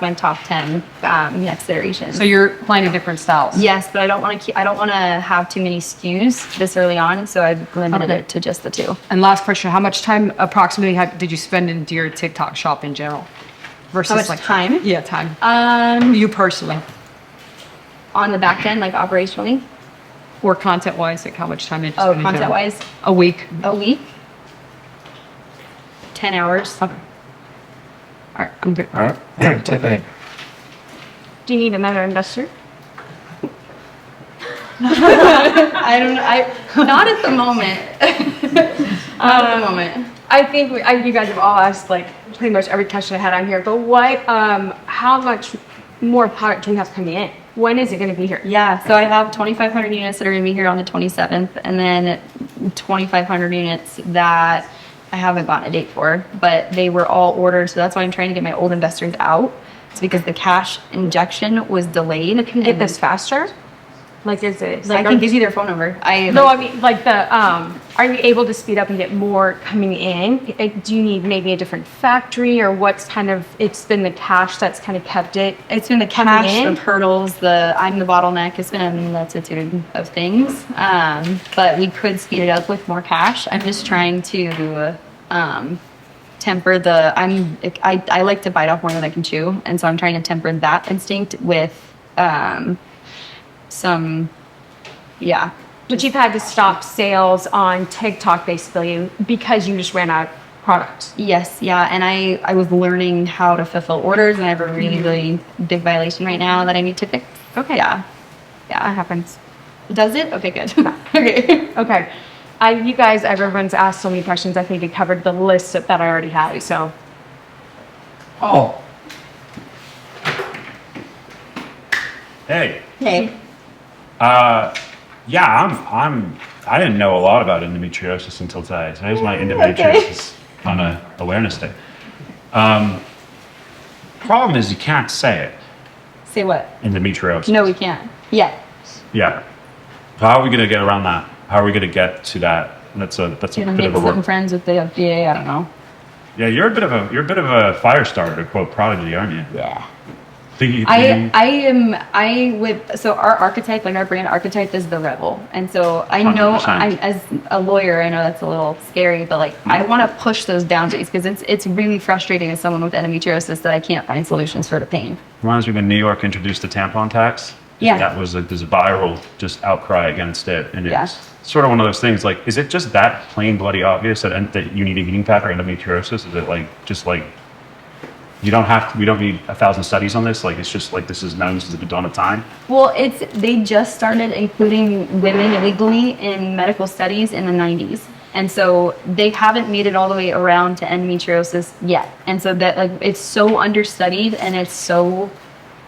my top 10 next iteration. So you're planning different styles. Yes, but I don't want to have too many SKUs this early on, so I've limited it to just the 2. And last question, how much time approximately did you spend into your TikTok shop in general? Versus How much time? Yeah, time. You personally. On the back end, like operationally? Or content wise, like how much time did you spend in content general? wise? A week. 10 hours. Okay. All right, I'm good. All right, Tiffany. Do you need another investor? Not at the moment. Not at the moment. I think you guys have all asked like pretty much every question I had on here, but how much more product do we have coming in? When is it going to be here? Yeah, so I have 2,500 units that are going to be here on the 27th, and then 2,500 units that I haven't gotten a date for, but they were all ordered, so that's why I'm trying to get my old investors out. It's because the cash injection was delayed. Can you get this faster? Like, is it? I can give you their phone number. I mean, like are you able to speed up and get more coming in? Do you need maybe a different factory, or what's it's been the cash that's kind of kept it? It's been the cash, the hurdles, I'm the bottleneck. It's been a multitude of things. But we could speed it up with more cash. I'm just trying to temper I like to bite off more than I can chew. And so I'm trying to temper that instinct with But you've had to stop sales on TikTok basically because you just ran out of product. Yes, yeah, and I was learning how to fulfill orders, and I have a really, really big violation right now that I need to fix. Okay. Yeah, That happens. Does it? Okay, good. Okay. You guys, everyone's asked so many questions. I think it covered the list that I already had. So. Oh, Hey. Hey. I didn't know a lot about endometriosis until today. Today's my endometriosis kind of awareness day. Problem is you can't say it. Say what? Endometriosis. No, we can't. Yeah. Yeah. How are we going to get around that? How are we going to get to that? That's a bit You're of gonna a make work. some friends with the FDA. I don't know. Yeah, you're a bit of a fire starter, to quote Prodigy, aren't you? Yeah. So our archetype, like our brand archetype, is the rebel, and so I know 100%. as a lawyer, I know that's a little scary, but like I want to push those boundaries because it's really frustrating as someone with endometriosis that I can't find solutions for the pain. Reminds me when New York introduced the tampon tax. Yeah. That was there's a viral just outcry against it, and it's Yeah. sort of one of those things. Like, is it just that plain bloody obvious that you need a heating pad for endometriosis? Is it like we don't need 1,000 studies on this? Like, it's just like this is known since the dawn of time. Well, they just started including women illegally in medical studies in the 90s. And so they haven't made it all the way around to endometriosis yet. And so that it's so understudied and it's so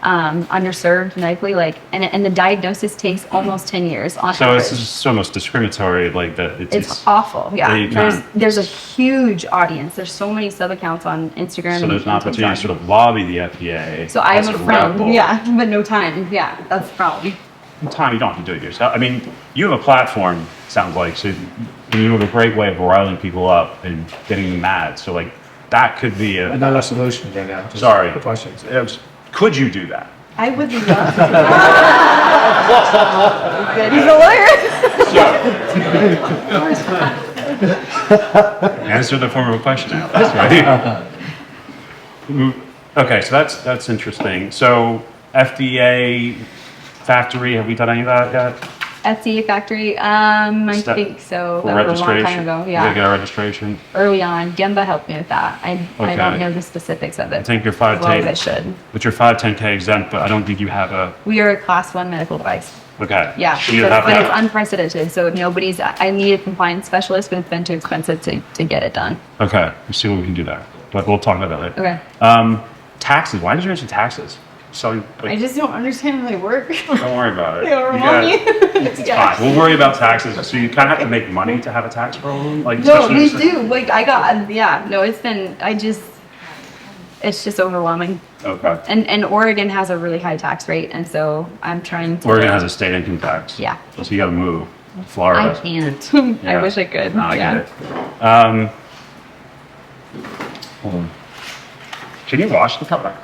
underserved medically, and the diagnosis takes almost 10 years on So average. it's just almost discriminatory, like that. It's awful. Yeah, Yeah, there's a huge audience. There's so many sub accounts on Instagram. So there's an and opportunity to TikTok. sort of lobby the FDA. So I am as a friend. rebel. Yeah, but no time. Yeah, that's the problem. Time, you don't have to do it yourself. I mean, you have a platform, sounds like, so you have a great way of riling people up and getting them mad. So like that could be another solution right now. Just Sorry. the questions. Could you do that? I would love to. He's a lawyer. Answer the form of a question now. That's right. Okay, so that's interesting. So FDA factory, have we done any of that yet? FDA factory. I Step- think so. For That was a long registration? time ago. You gotta Yeah. get a registration. Early on, Gemba helped me with that. I Okay. don't know the specifics of it. I think your as well as I 510, should. but you're 510K exempt, but I don't think you have a, We are a class 1 medical device. okay. Yeah, So you so- have but it's that. unprecedented. So nobody's. I need a compliance specialist, but it's been too expensive to get it done. Okay, we'll see what we can do there. But we'll talk about that later. Okay. Taxes. Why did you mention taxes? So I just don't understand how they work. don't worry about it. They overwhelm you. It's fine. We'll worry about taxes. So you kind of have to make money to have a tax problem. Like No, especially we in this- do. Like I got. Yeah. No, it's been. It's just overwhelming. Okay. And Oregon has a really high tax rate, and so I'm trying to. Oregon has a state income tax. Yeah. So you got to move. Florida. I can't. Yeah. I wish I could. No, I yeah. get it. Hold on. Can you wash the cover?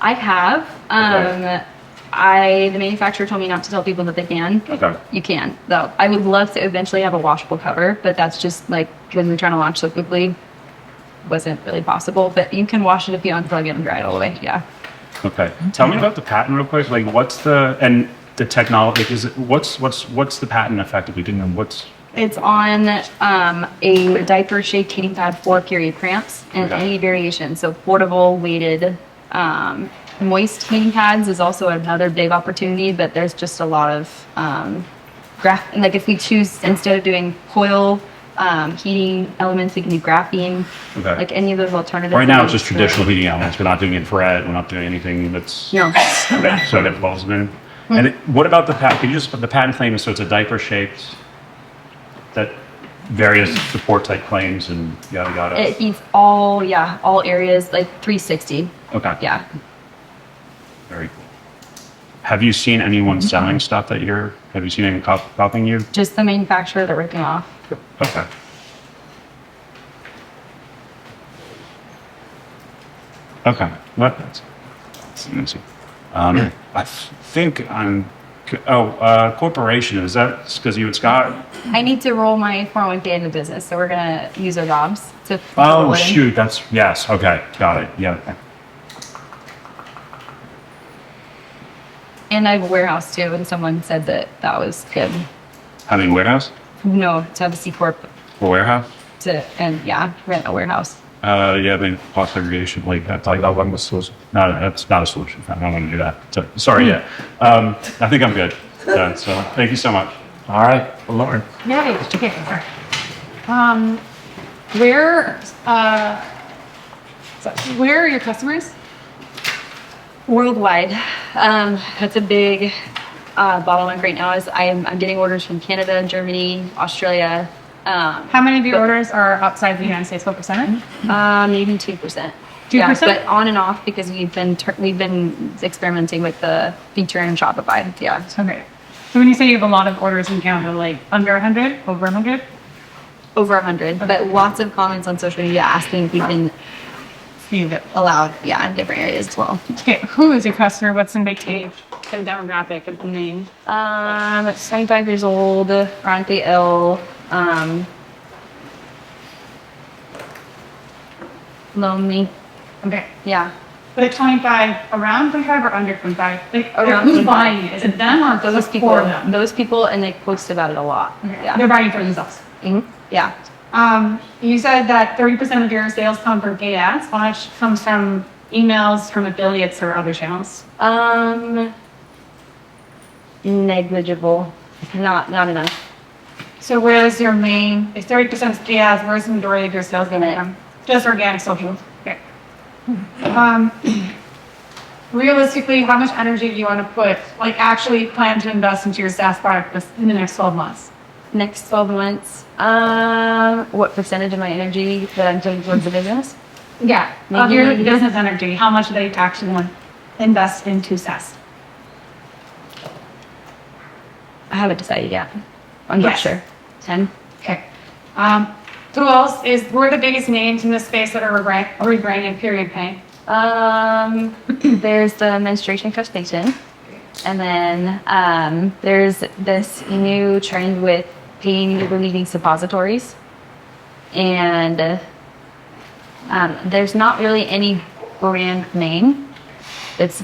I have. The manufacturer told me not to tell people that they can. Okay. You can, though. I would love to eventually have a washable cover, but that's just like because we're trying to launch so quickly, wasn't really possible. But you can wash it if you unplug it and dry it all the way. Yeah. Okay. Tell me about the patent real quick. Like, what's the technology? Is it what's the patent effectively doing? And what's It's on a diaper-shaped heating pad for period cramps and Okay. any variation. So portable, weighted, moist heating pads is also another big opportunity, but there's just a lot of like if we choose, instead of doing coil heating elements, we can do graphene, Okay. like any of those alternatives. right now? It's just traditional heating elements. We're not doing infrared. We're not doing anything that's No. so that falls in. And what about the patent? Can you just the patent claim is so it's a diaper shaped that various support type claims and yada yada. It heats all areas, like 360. Okay. Yeah. Very cool. Have you seen anyone selling stuff that have you seen anyone copying you? Just the manufacturer they're ripping off. Okay. Okay. What? Let me see. I think I'm. Corporation. Is that because you and Scott? I need to roll my 401k into business, so we're gonna use our jobs to. Oh roll it in. shoot! That's yes. Okay, got it. Yeah. And I have a warehouse too, and someone said that was good. Having a warehouse No, to have a C corp or warehouse? rent a warehouse. Yeah, I mean, cost segregation, like that's like that one was solution. No, that's not a solution. I don't want to do that. So, sorry, yeah. I think I'm good. Yeah, so thank you so much. All right, Lauren. Yay, okay. Where are your customers? Worldwide, that's a big bottleneck right now. Is I'm getting orders from Canada, Germany, Australia. How many of your orders are outside the United States? What percentage? Maybe 2%. 2%? Yeah, but on and off because we've been experimenting with the feature in Shopify. Yeah. Okay. So when you say you have a lot of orders in Canada, like under 100, over 100? Over 100, but lots of comments on social media asking if we can allowed, in different areas as well. Okay, who is your customer? What's the big age and demographic of the name? 75 years old, aren't they ill? Lonely. Okay. Yeah. Like 25, around 25 or under 25? Like, Around who's 25. buying it? Is it them or Those people, for them? and they post about it a lot. Yeah. They're buying for themselves. Yeah. You said that 30% of your sales come from paid ads. How much comes from emails, from affiliates, or other channels? Negligible. Not enough. So where is your main, if 30% is paid ads, where's the majority of your sales going from? Just organic social. Okay. Realistically, how much energy do you want to put, like actually plan to invest into your SaaS product in the next 12 months? Next 12 months. What percentage of my energy that I'm putting towards the business? Yeah. Of your business energy, how much do they actually want to invest into SaaS? I haven't decided yet. I'm not sure. 10. Okay. Who else is, we're the biggest names in this space that are rebranding period pain. There's the menstruation crustacean. And then there's this new trend with pain relieving suppositories. And there's not really any brand name that's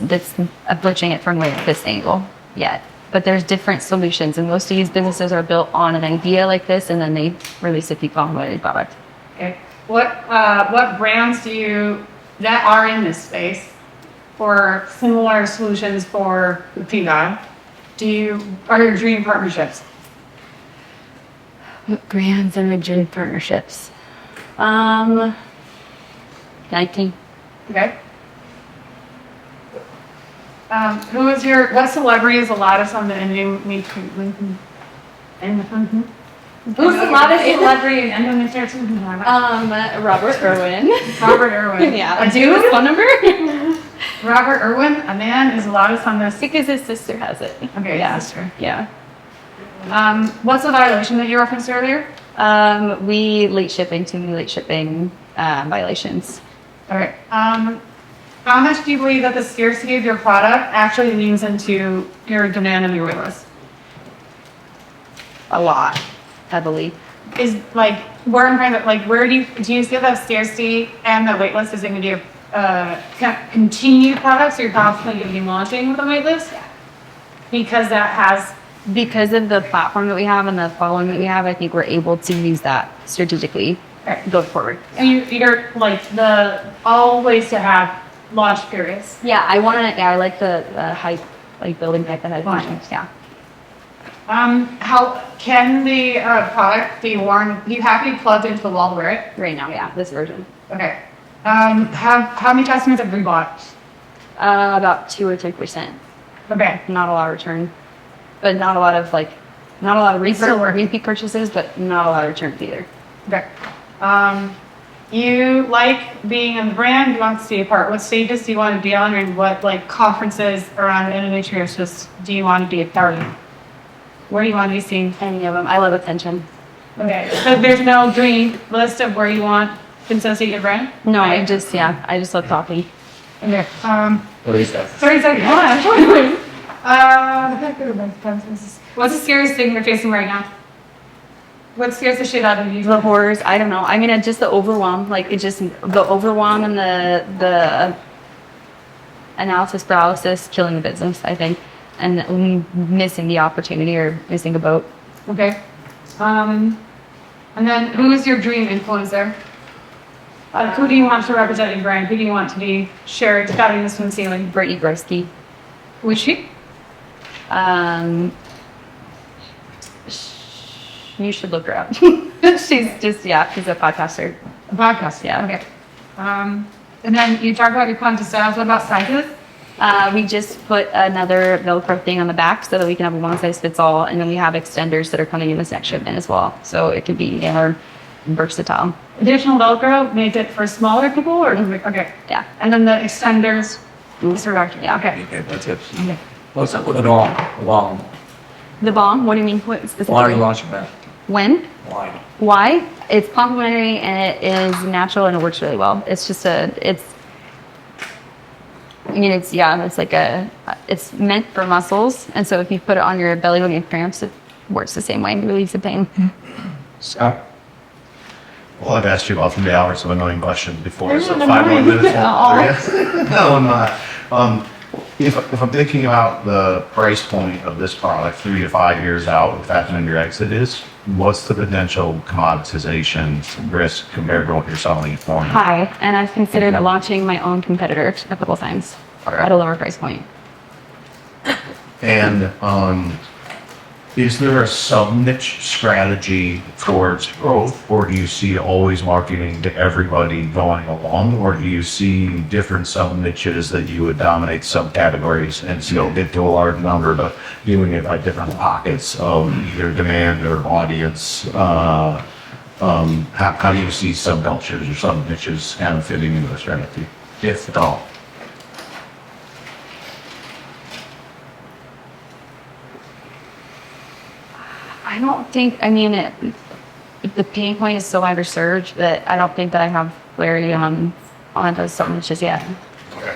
approaching it from this angle yet. but there's different solutions, and most of these businesses are built on an idea like this, and then they release a deconvoluted product. Okay. What brands do you that are in this space for similar solutions for the PCOS? Are your dream partnerships? What brands and rigid partnerships? 19. Okay. What celebrity is the loudest on the endometriosis? Who's the loudest celebrity in endometriosis? Robert Irwin. Robert Irwin. Yeah. A Do you have his phone number? Robert Irwin, a man, is the loudest on this. Because his sister has it. Okay, Yeah. his sister. Yeah. What's the violation that you referenced earlier? We late shipping violations. All right. How much do you believe that the scarcity of your product actually leans into your demand and your wait list? A lot. Heavily. Is like where do you see that scarcity and the wait list is going to be continued products, so you're constantly going to be launching with a wait list? Because of the platform that we have and the following that we have, I think we're able to use that strategically going forward. And you're like always to have launch periods. Yeah, I like the hype, like building hype that I've mentioned. Yeah. How can the product be worn? Do you have to be plugged into the wall to wear it? Right now, yeah, this version. Okay. How many customers have rebought? About 2 or 3%. Okay. Not a lot of return, but not a lot of repeat purchases, but not a lot of returns either. Okay. You like being in the brand, you want to stay apart. What stages do you want to be on, and what conferences around endometriosis do you want to be a part of? Where do you want to be seen? Any of them. I love attention. Okay. So there's no dream list of where you want to associate your brand? No, I just love talking. Okay. 30 seconds. 30 seconds. What's the scariest thing you're facing right now? What scares the shit out of you? The horrors, I don't know. I mean, just the overwhelm, the overwhelm and the analysis paralysis killing the business, I think, and missing the opportunity or missing a boat. Okay. And then who is your dream influencer? Who do you want to represent your brand? Who do you want to be sharing this from the ceiling? Brittany Grosky. Who is she? You should look her up. she's a podcaster. A podcast. Yeah. Okay. And then you talked about your content styles. What about sizes? We just put another Velcro thing on the back so that we can have a one size fits all, and then we have extenders that are coming in this next shipment as well, so it can be more versatile. Additional Velcro made it for smaller people, or okay. Yeah. And then the extenders. Yeah. Okay. Okay, that's it. What's up with it all? Long. The bomb. What do you mean? What specifically? Why are you launching that? When? Why? Why? It's complementary and it is natural and it works really well. It's meant for muscles, and so if you put it on your belly when you have cramps, it works the same way and relieves the pain. So, Well, I've asked you about 3 hours of annoying questions before, so 5 more minutes. No, I'm not. If I'm thinking about the price point of this product 3 to 5 years out, if that's when your exit is, what's the potential commoditization risk compared to what you're selling it for? High, and I've considered launching my own competitor a couple times at a lower price point. And is there a sub-niche strategy towards growth, or do you see always marketing to everybody going along, or do you see different sub-niches that you would dominate subcategories and still get to a large number, but doing it by different pockets of either demand or audience? How do you see subcultures or sub-niches kind of fitting into the strategy, if at all? I don't think, the pain point is so underserved that I don't think that I have clarity on those subniches yet. Okay.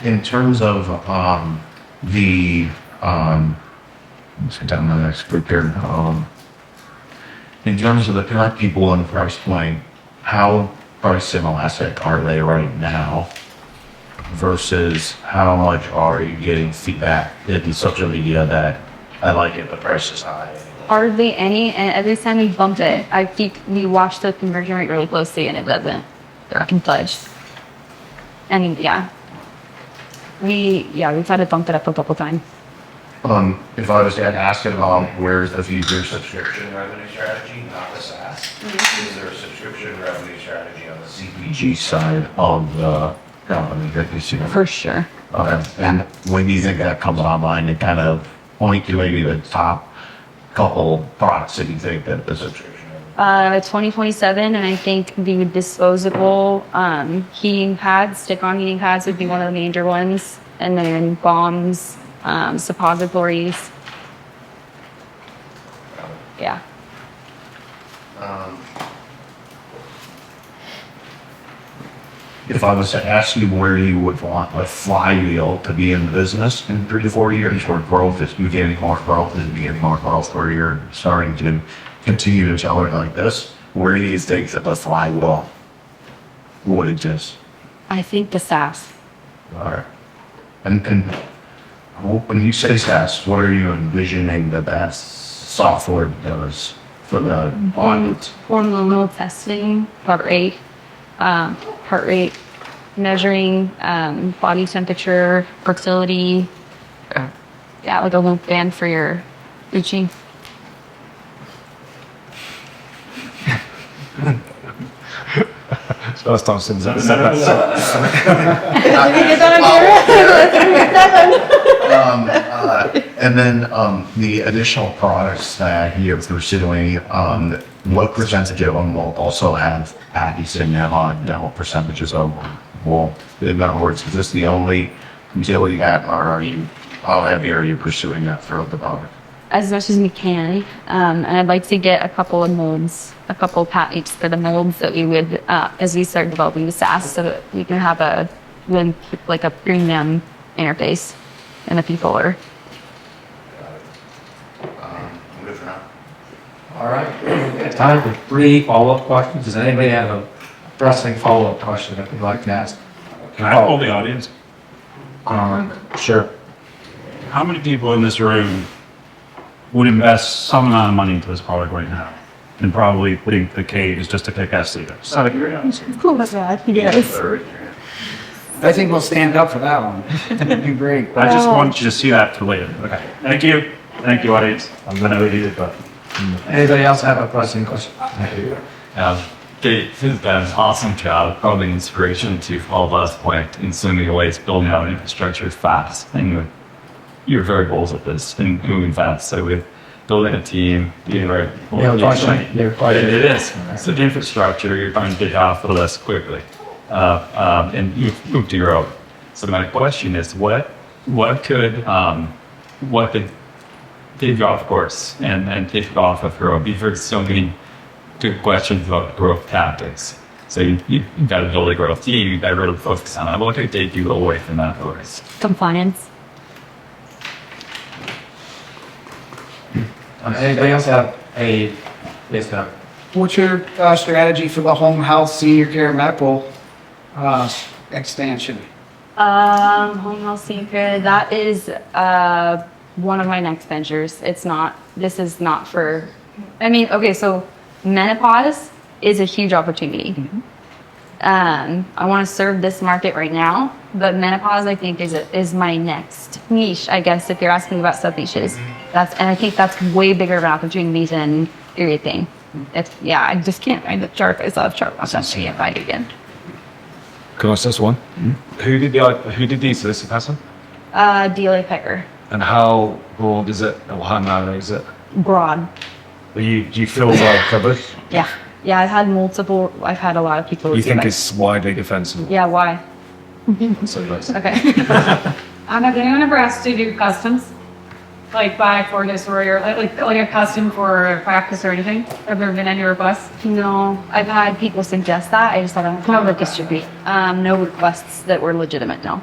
In terms of let's get down to the next group here. In terms of the current people in the price point, how price inelastic are they right now? versus how much are you getting feedback in social media that I like it, the price is high? Hardly any, and every time we bump it, we watch the conversion rate really closely, and it doesn't. They're fucking fudged. And yeah, we've had to bump it up a couple times. If I was to ask about where's the future subscription revenue strategy, not the SaaS, is there a subscription revenue strategy on the CPG side of the company that you see? For sure. Okay, and when do you think that comes online and kind of point to maybe the top couple products that you think that the subscription? 2027, and I think the disposable heating pads, stick-on heating pads would be one of the major ones, and then bombs, suppositories. Yeah. If I was to ask you where you would want a flywheel to be in the business in 3 to 4 years, where growth is getting more growth, where you're starting to continue to tell it like this, where do you think that the flywheel would exist? I think the SaaS. All right. And when you say SaaS, what are you envisioning the best software does for the audience? Hormonal testing, heart rate measuring, body temperature, fertility. Yeah, like a loop band for your Gucci. First time since that. And then the additional products that you're pursuing, what percentage of them will also have patties in them and what percentages of them will? In other words, is this the only utility app, or how heavy are you pursuing that throughout the product? As much as we can, and I'd like to get a couple of molds, a couple of patents for the molds that we would, as we start developing the SaaS, so that we can have a premium interface and a controller. All right, we have time for 3 follow-up questions. Does anybody have a pressing follow-up question that they'd like to ask? Can I poll the audience? Sure. How many people in this room would invest some amount of money into this product right now? And probably think the cave is just a kick-ass leader. It's not a great answer. Oh my God, yes. I think we'll stand up for that one. That'd be great. I just want you to see that for later. Okay. Thank you. Thank you, audience. I'm going to eat it, but. Anybody else have a pressing question? Kate has done an awesome job, probably inspiration to all of us point in so many ways, building out infrastructure fast. And you're very bold at this and moving fast. So with building a team, being very it is. So the infrastructure, you're trying to get off the list quickly. And you've moved to your own. So my question is, what could take you off course and take you off of growth? We've heard so many good questions about growth tactics. So you've got to build a growth team, you've got to really focus on that. What could take you away from that course? Compliance. Anybody else have a, yes, no? What's your strategy for the home health, senior care, medical expansion? Home health senior care, that is one of my next ventures. This is not for, okay, so menopause is a huge opportunity. I want to serve this market right now, but menopause, I think, is my next niche, I guess, if you're asking about sub niches. And I think that's way bigger of an opportunity than everything. I just can't find the chart. I saw the chart once, I can't find it again. Can I ask this one? Who did the solicit pattern? DLA Pecker. And how broad is it, or how narrow is it? Broad. Do you feel well covered? Yeah. Yeah, I've had a lot of people. You think it's widely defensible? Yeah, why? So that's Okay. Has anyone ever asked to do customs? Like buy for this or like a custom for a practice or anything? Have there been any requests? No, I've had people suggest that. I just haven't come to distribute. No requests that were legitimate, no.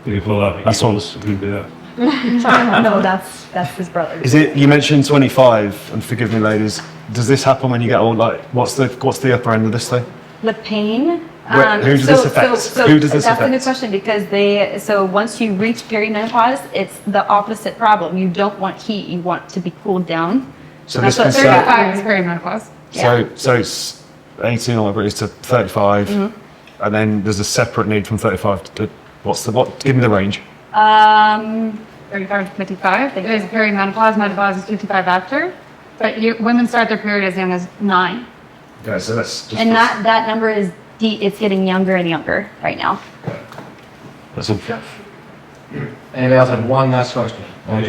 You pull up. That's all this do that. No, that's his brother. Is it? You mentioned 25, and forgive me, ladies. Does this happen when you get old? Like, what's the upper end of this thing? The pain, Who does this affect? Who does this That's a good affect? question because so once you reach perimenopause, it's the opposite problem. You don't want heat, you want to be cooled down. So That's this what can they're start- It's perimenopause. So it's 18 on average to 35, and then there's a separate need from 35 to give me the range. 35 to 55. It is perimenopause. Menopause is 55 after. But women start their period as young as 9. Okay, so that's just And that number is it's getting younger and younger right now. that's a, Anybody else have one last question? What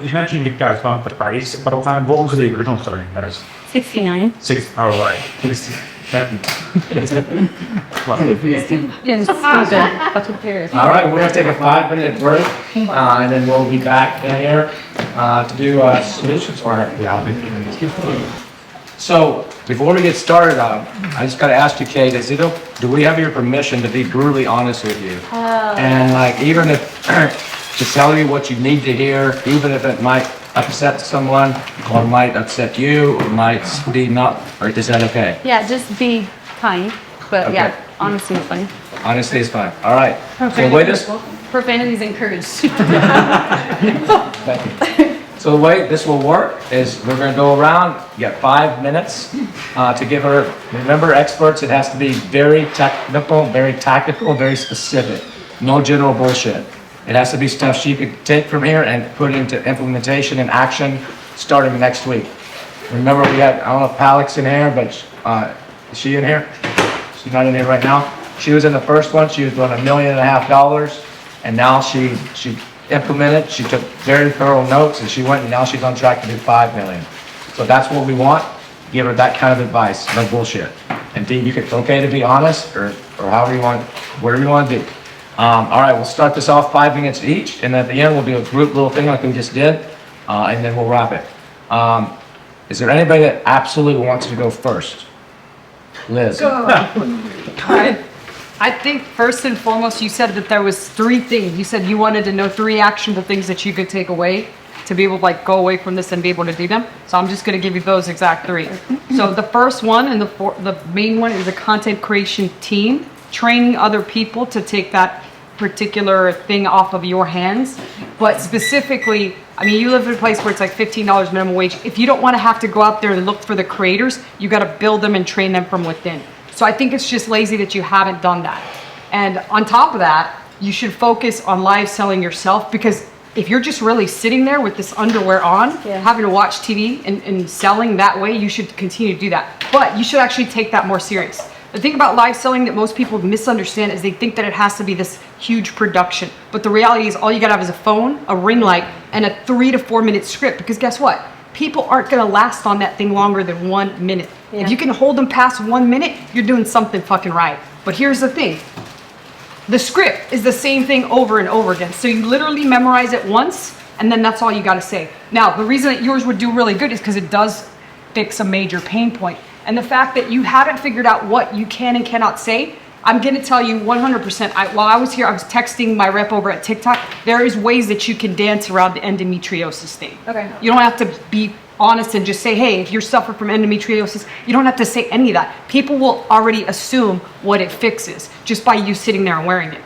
you mentioned you guys found the price, but what was the original starting price? 69. Right. Yes, that's what period. All right, we're gonna take a 5-minute break, and then we'll be back in here to do solutions for her. So before we get started, I just gotta ask you, Kate, do we have your permission to be brutally honest with you? And like, even if to tell you what you need to hear, even if it might upset someone, or might upset you, or might be not, or is that okay? Yeah, just be kind. But Okay. yeah, honestly, it's fine. Honestly, it's fine. All right. So the way this, Profanity is encouraged. so the way this will work is we're going to go around. You got 5 minutes to give her. Remember, experts. It has to be very technical, very tactical, very specific. No general bullshit. It has to be stuff she could take from here and put into implementation and action starting next week. Remember, we had, I don't know if Palik's in here, but is she in here? She's not in here right now. She was in the first one. She was doing $1.5 million, and now she implemented. She took very thorough notes, and she went, and now she's on track to do $5 million. So that's what we want. Give her that kind of advice, no bullshit. And Dee, it's okay to be honest, or however you want, whatever you want to do. All right, we'll start this off 5 minutes each, and at the end we'll do a group little thing like we just did, and then we'll wrap it. Is there anybody that absolutely wants to go first? Liz. I think first and foremost, you said that there was 3 things. You said you wanted to know 3 actionable things that you could take away to be able to like go away from this and be able to do them. So I'm just going to give you those exact 3. So the first one and the main one is a content creation team, training other people to take that particular thing off of your hands. But specifically, I mean, you live in a place where it's like $15 minimum wage. If you don't want to have to go out there and look for the creators, you got to build them and train them from within. So I think it's just lazy that you haven't done that. And on top of that, you should focus on live selling yourself, because if you're just really sitting there with this underwear on, having to watch TV and selling that way, you should continue to do that. But you should actually take that more serious. The thing about live selling that most people misunderstand is they think that it has to be this huge production. But the reality is all you gotta have is a phone, a ring light, and a 3 to 4 minute script. Because guess what? People aren't gonna last on that thing longer than 1 minute. If you can hold them past 1 minute, you're doing something fucking right. But here's the thing. The script is the same thing over and over again. So you literally memorize it once, and then that's all you gotta say. Now, the reason that yours would do really good is because it does fix a major pain point. And the fact that you haven't figured out what you can and cannot say, I'm going to tell you 100%. While I was here, I was texting my rep over at TikTok. There is ways that you can dance around the endometriosis thing. Okay. You don't have to be honest and just say, hey, if you're suffering from endometriosis, you don't have to say any of that. People will already assume what it fixes just by you sitting there and wearing it.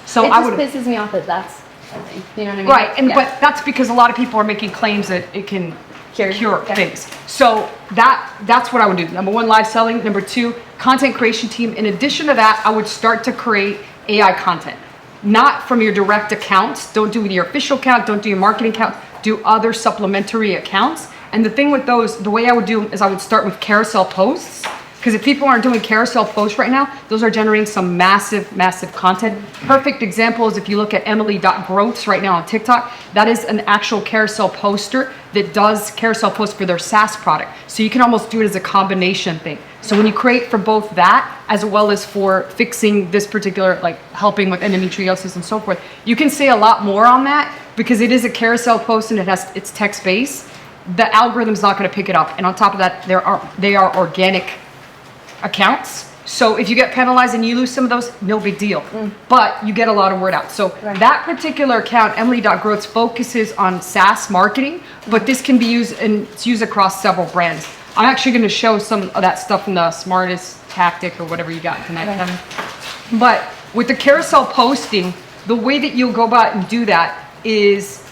So It I just would. pisses me off that that's a thing. You know what I mean? Right, and Yeah. but that's because a lot of people are making claims that it can cure Okay. things. So that's what I would do. Number 1, live selling. Number 2, content creation team. In addition to that, I would start to create AI content. Not from your direct accounts. Don't do your official account. Don't do your marketing account. Do other supplementary accounts. And the thing with those, the way I would do them is I would start with carousel posts. Because if people aren't doing carousel posts right now, those are generating some massive, massive content. Perfect example is if you look at Emily.growths right now on TikTok, that is an actual carousel poster that does carousel posts for their SaaS product. So you can almost do it as a combination thing. So when you create for both that, as well as for fixing this particular, like helping with endometriosis and so forth, you can say a lot more on that because it is a carousel post and it's text-based. The algorithm's not gonna pick it up. And on top of that, they are organic accounts. So if you get penalized and you lose some of those, no big deal. But you get a lot of word out. So that particular account, Emily.growths, focuses on SaaS marketing, but this can be used and it's used across several brands. I'm actually going to show some of that stuff in the smartest tactic or whatever you got tonight, Kevin. But with the carousel posting, the way that you'll go about and do that is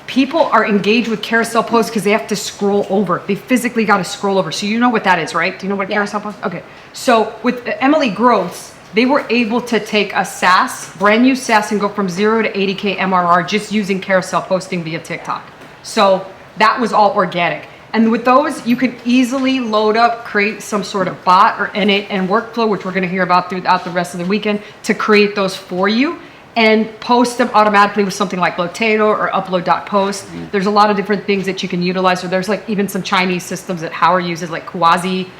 people are engaged with carousel posts because they have to scroll over. They physically got to scroll over. So you know what that is, right? Do you know what carousel post? Okay. So with Emily Gross, they were able to take a SaaS, brand new SaaS, and go from 0 to 80K MRR just using carousel posting via TikTok. So that was all organic. And with those, you can easily load up, create some sort of bot or innate and workflow, which we're going to hear about throughout the rest of the weekend, to create those for you and post them automatically with something like Lotato or upload.post. There's a lot of different things that you can utilize. So there's like even some Chinese systems that Howard uses, like Quasi.ai,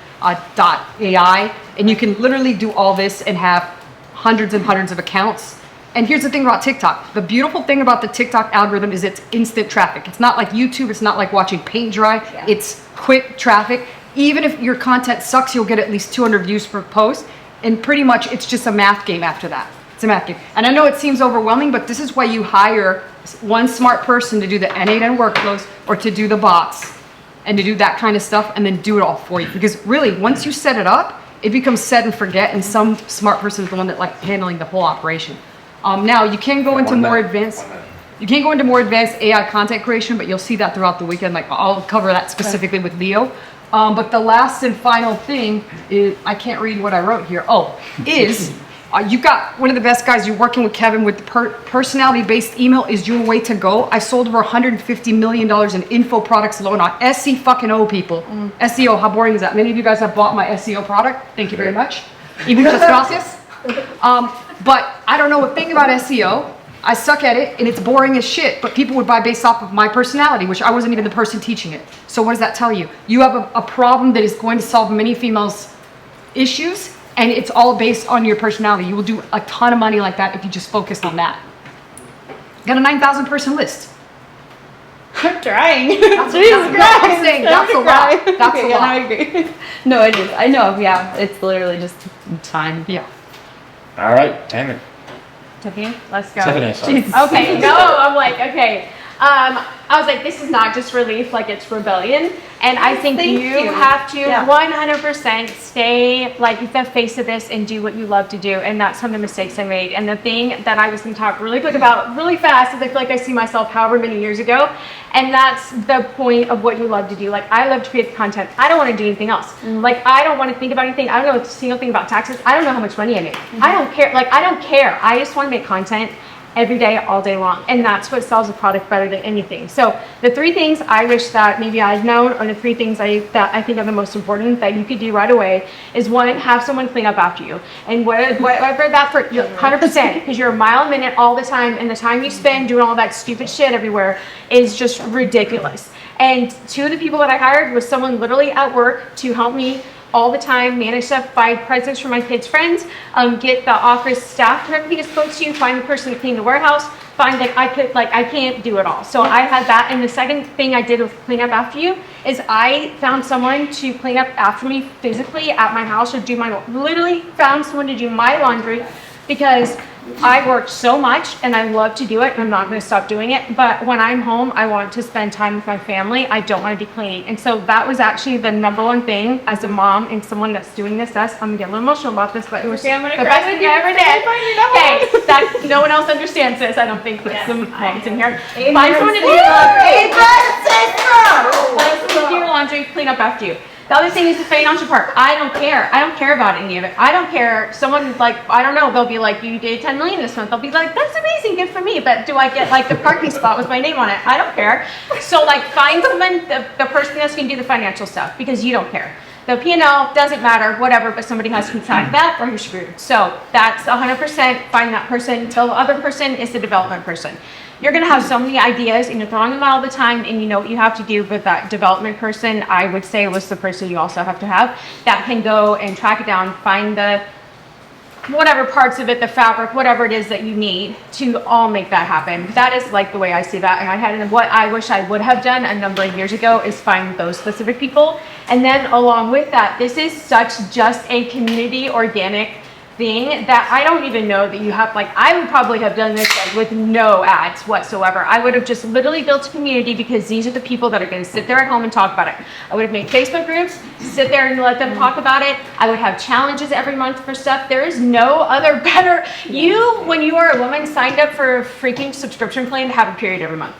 and you can literally do all this and have hundreds and hundreds of accounts. And here's the thing about TikTok. The beautiful thing about the TikTok algorithm is it's instant traffic. It's not like YouTube. It's not like watching paint dry. Yeah. It's quick traffic. Even if your content sucks, you'll get at least 200 views per post. And pretty much it's just a math game after that. It's a math game. And I know it seems overwhelming, but this is why you hire one smart person to do the N8N workflows or to do the bots and to do that kind of stuff and then do it all for you. Because really, once you set it up, it becomes set and forget, and some smart person is the one that like handling the whole operation. Now you can go into more advanced. You can go into more advanced AI content creation, but you'll see that throughout the weekend. Like I'll cover that specifically with Leo. But the last and final thing is, I can't read what I wrote here. You've got one of the best guys. You're working with Kevin with the personality-based email is your way to go. I sold over $150 million in info products alone on SEO people. SEO, how boring is that? Many of you guys have bought my SEO product. Thank you very much. Y muchas gracias. But I don't know a thing about SEO. I suck at it and it's boring as shit, but people would buy based off of my personality, which I wasn't even the person teaching it. So what does that tell you? You have a problem that is going to solve many females' issues, and it's all based on your personality. You will do a ton of money like that if you just focus on that. Got a 9,000 person list. I'm trying. That's a lot. That's a lot. That's a lot. I agree. No, I do. I know. Yeah, it's literally just time. Yeah. All right, Tammy. Tiffany, let's go. Tiffany, sorry. Okay, no, I'm like, okay. I was like, this is not just relief, like it's rebellion. And I think you have to 100% stay like the face of this and do what you love to do. And that's some of the mistakes I made. And the thing that I was going to talk really quick about really fast is I feel like I see myself however many years ago. And that's the point of what you love to do. Like I love to create content. I don't want to do anything else. Like I don't want to think about anything. I don't know a single thing about taxes. I don't know how much money I make. I don't care. Like I don't care. I just want to make content every day, all day long. And that's what sells a product better than anything. So the 3 things I wish that maybe I'd known, or the 3 things that I think are the most important that you could do right away is 1, have someone clean up after you. And whatever that for 100%, because you're a mile a minute all the time, and the time you spend doing all that stupid shit everywhere is just ridiculous. And 2 of the people that I hired was someone literally at work to help me all the time, manage stuff, buy presents for my kids' friends, get the office staff to everything is supposed to, find the person to clean the warehouse, find that I can't do it all. So I had that. And the second thing I did with clean up after you is I found someone to clean up after me physically at my house, or literally found someone to do my laundry, because I work so much and I love to do it, and I'm not going to stop doing it. But when I'm home, I want to spend time with my family. I don't want to be cleaning. And so that was actually the #1 thing as a mom and someone that's doing this. I'm going to get a little emotional about this, but it was the best thing I ever did. Okay, that no one else understands this. I don't think there's some moms in here. Find someone to do your laundry, clean up after you. The other thing is the financial part. I don't care. I don't care about any of it. I don't care. Someone like, I don't know, they'll be like, you did 10 million this month. They'll be like, that's amazing, good for me. But do I get like the parking spot with my name on it? I don't care. So like find someone, the person that's going to do the financial stuff, because you don't care. The P&L doesn't matter, whatever, but somebody has to decide that or you're screwed. So that's 100% find that person. The other person is the development person. You're going to have so many ideas and you're throwing them out all the time, and you know what you have to do. But that development person, I would say, was the person you also have to have that can go and track it down, find the whatever parts of it, the fabric, whatever it is that you need to all make that happen. That is like the way I see that. And what I wish I would have done a number of years ago is find those specific people. And then along with that, this is such just a community organic thing that I don't even know that you have. Like, I would probably have done this like with no ads whatsoever. I would have just literally built a community because these are the people that are going to sit there at home and talk about it. I would have made Facebook groups, sit there and let them talk about it. I would have challenges every month for stuff. There is no other better. You, when you are a woman, signed up for a freaking subscription plan to have a period every month.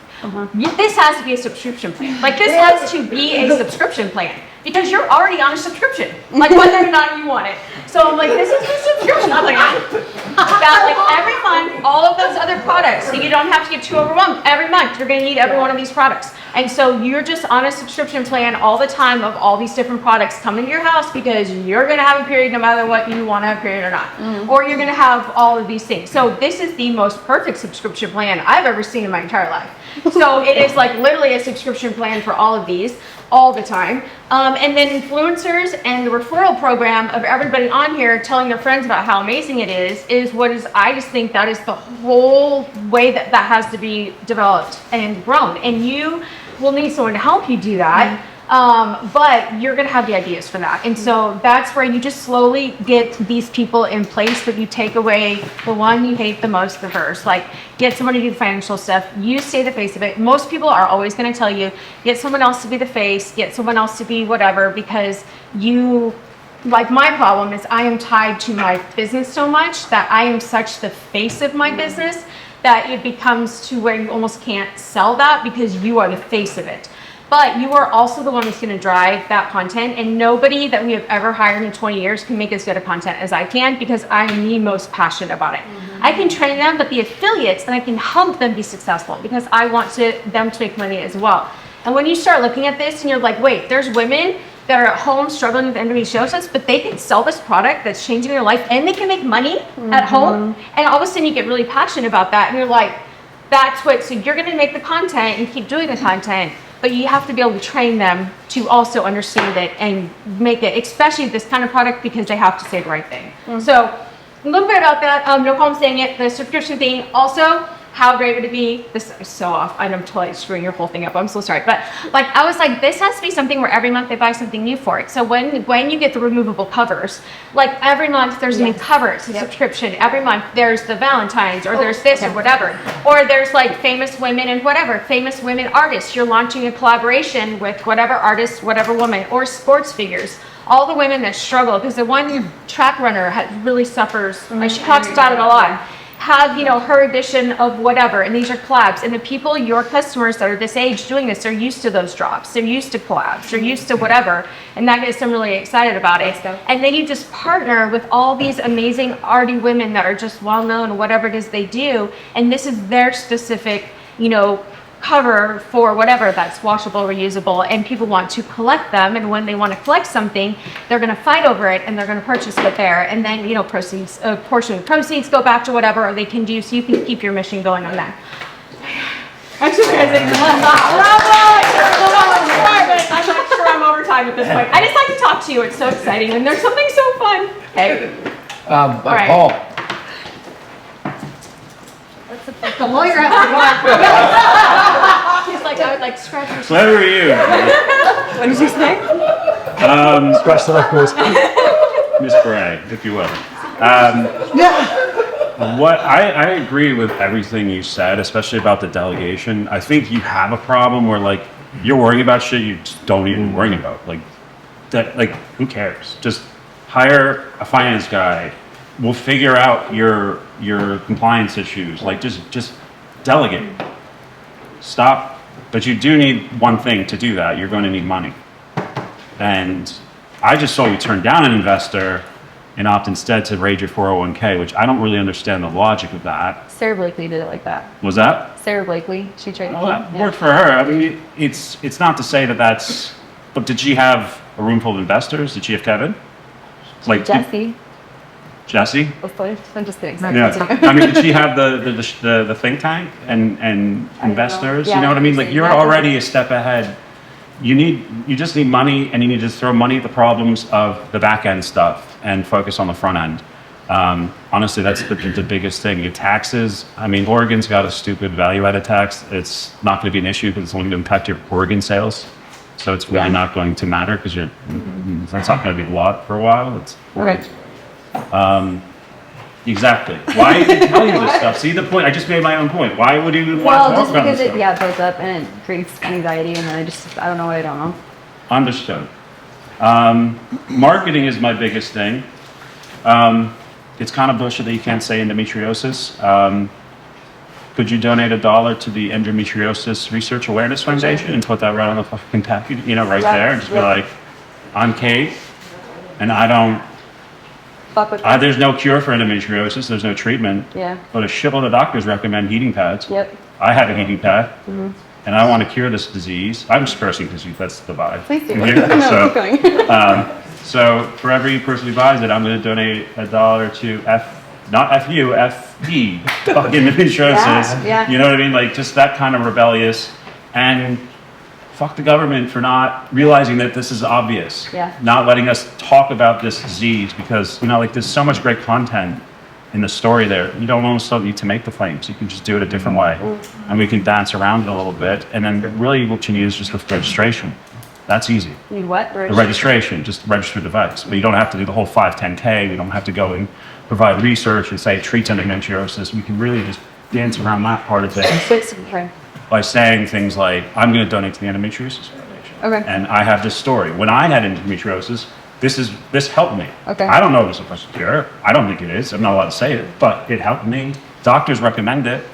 This has to be a subscription plan. Like, this has to be a subscription plan because you're already on a subscription, like whether or not you want it. So I'm like, this is a subscription. I'm like, that, like every month, all of those other products, so you don't have to get too overwhelmed. Every month, you're going to need every one of these products. And so you're just on a subscription plan all the time of all these different products coming to your house because you're going to have a period no matter what you want to have a period or not. Or you're going to have all of these things. So this is the most perfect subscription plan I've ever seen in my entire life. So it is like literally a subscription plan for all of these all the time. And then influencers and the referral program of everybody on here telling their friends about how amazing it is what is, I just think that is the whole way that has to be developed and grown. And you will need someone to help you do that. But you're going to have the ideas for that. And so that's where you just slowly get these people in place, but you take away the one you hate the most, the first. Like, get someone to do the financial stuff. You stay the face of it. Most people are always going to tell you, get someone else to be the face, get someone else to be whatever, because you, like, my problem is I am tied to my business so much that I am such the face of my business that it becomes to where you almost can't sell that because you are the face of it. But you are also the one that's going to drive that content, and nobody that we have ever hired in 20 years can make as good a content as I can because I'm the most passionate about it. I can train them, but the affiliates, and I can help them be successful because I want them to make money as well. And when you start looking at this and you're like, wait, there's women that are at home struggling with endometriosis, but they can sell this product that's changing their life and they can make money at home. And all of a sudden you get really passionate about that and you're like, that's what, so you're going to make the content and keep doing the content. But you have to be able to train them to also understand it and make it, especially this kind of product, because they have to say the right thing. So a little bit about that. No problem saying it. The subscription thing. Also, how great would it be? This is so off. I'm totally screwing your whole thing up. I'm so sorry. But like, I was like, this has to be something where every month they buy something new for it. So when you get the removable covers, like every month there's a new cover. It's a subscription. Every month there's the Valentine's or there's this or whatever. Or there's like famous women and whatever. Famous women artists. You're launching a collaboration with whatever artist, whatever woman. Or sports figures. All the women that struggle, because the one track runner really suffers. She talks about it a lot. Have, you know, her edition of whatever, and these are collabs. And the people, your customers that are this age doing this, they're used to those drops. They're used to collabs. They're used to whatever. And that gets them really excited about it. And then you just partner with all these amazing arty women that are just well known, whatever it is they do. And this is their specific, you know, cover for whatever that's washable, reusable, and people want to collect them. And when they want to collect something, they're going to fight over it and they're going to purchase it there. And then, you know, proceeds, a portion of the proceeds go back to whatever they can do, so you can keep your mission going on that. I'm sure I'm not sure I'm over time at this point. I just like to talk to you. It's so exciting and there's something so fun. Okay. Right. Paul. The lawyer has to He's like, I would like scratch your Clever you. What did you say? Scratch the records. Miss Bray, if you will. What I agree with everything you said, especially about the delegation. I think you have a problem where like you're worrying about shit you just don't even worry about. Like that, like who cares? Just hire a finance guy. We'll figure out your compliance issues. Like just delegate. Stop. But you do need one thing to do that. You're going to need money. And I just saw you turn down an investor and opt instead to raid your 401k, which I don't really understand the logic of that. Sarah Blakely did it like that. Was that? Sarah Blakely, she tried. Well, that worked for her. I mean, it's not to say that that's. But did she have a room full of investors? Did she have Kevin? Like Jesse. Jesse? Of course. I'm just kidding. Yeah. I mean, did she have the think tank and investors? Yeah, you know what I mean? I Like see. you're Yeah. already a step ahead. You just need money, and you need to throw money at the problems of the back end stuff and focus on the front end. Honestly, that's the biggest thing. Your taxes. I mean, Oregon's got a stupid value-added tax. It's not going to be an issue because it's only going to impact your Oregon sales. So it's really not going to matter because that's not going to be a lot for a while. It's Okay. Exactly. Why did he tell you this stuff? See the point? I just made my own point. Why would he want Well, to talk just about because this it stuff? builds up and it creates anxiety, and then I don't know what I don't know. Understood. Marketing is my biggest thing. It's kind of bullshit that you can't say endometriosis. Could you donate $1 to the Endometriosis Research Awareness Foundation and put that right on the fucking package, right there, and just be like, I'm Kate, and I don't. Fuck with that. There's no cure for endometriosis. There's no treatment. Yeah. But a shitload of doctors recommend heating pads. Yep. I have a heating pad, and I want to cure this disease. I'm just cursing because that's the vibe. Please do. Yeah, No, keep going. So for every person who buys it, I'm going to donate $1 to not FU, FE, fucking endometriosis. Yeah. You know what I mean? Like just that kind of rebellious, and fuck the government for not realizing that this is obvious. Yeah. Not letting us talk about this disease because there's so much great content in the story there. You don't almost need to make the claims. You can just do it a different way, and we can dance around it a little bit, and then really what you need is just the registration. That's easy. You need what? The registration, just register the device. But you don't have to do the whole 510K. We don't have to go and provide research and say it treats endometriosis. We can really just dance around that part of it Okay. by saying things like, I'm going to donate to the Endometriosis Foundation. Okay. And I have this story. When I had endometriosis, this helped me. Okay. I don't know if it's supposed to cure. I don't think it is. I'm not allowed to say it, but it helped me. Doctors recommend it.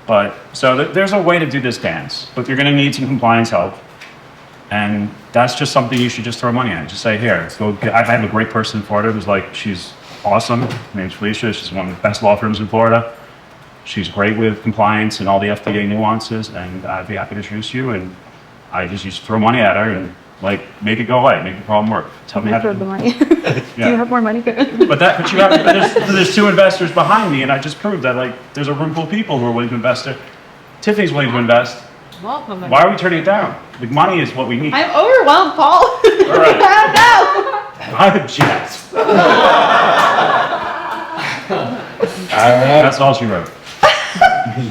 But so there's a way to do this dance, but you're going to need some compliance help. And that's just something you should just throw money at. Just say, here, let's go. I have a great person in Florida who's like, she's awesome. Her name's Felicia. She's one of the best law firms in Florida. She's great with compliance and all the FDA nuances, and I'd be happy to introduce you. And I just used to throw money at her and make it go away, make the problem work. Tell me how to Throw the money. Yeah. Do you have more money? But there's two investors behind me, and I just proved that there's a room full of people who are willing to invest. Tiffany's willing to invest. Why are we turning it down? Money is what we need. I'm overwhelmed, Paul. All right. I I object. All right, That's all she wrote.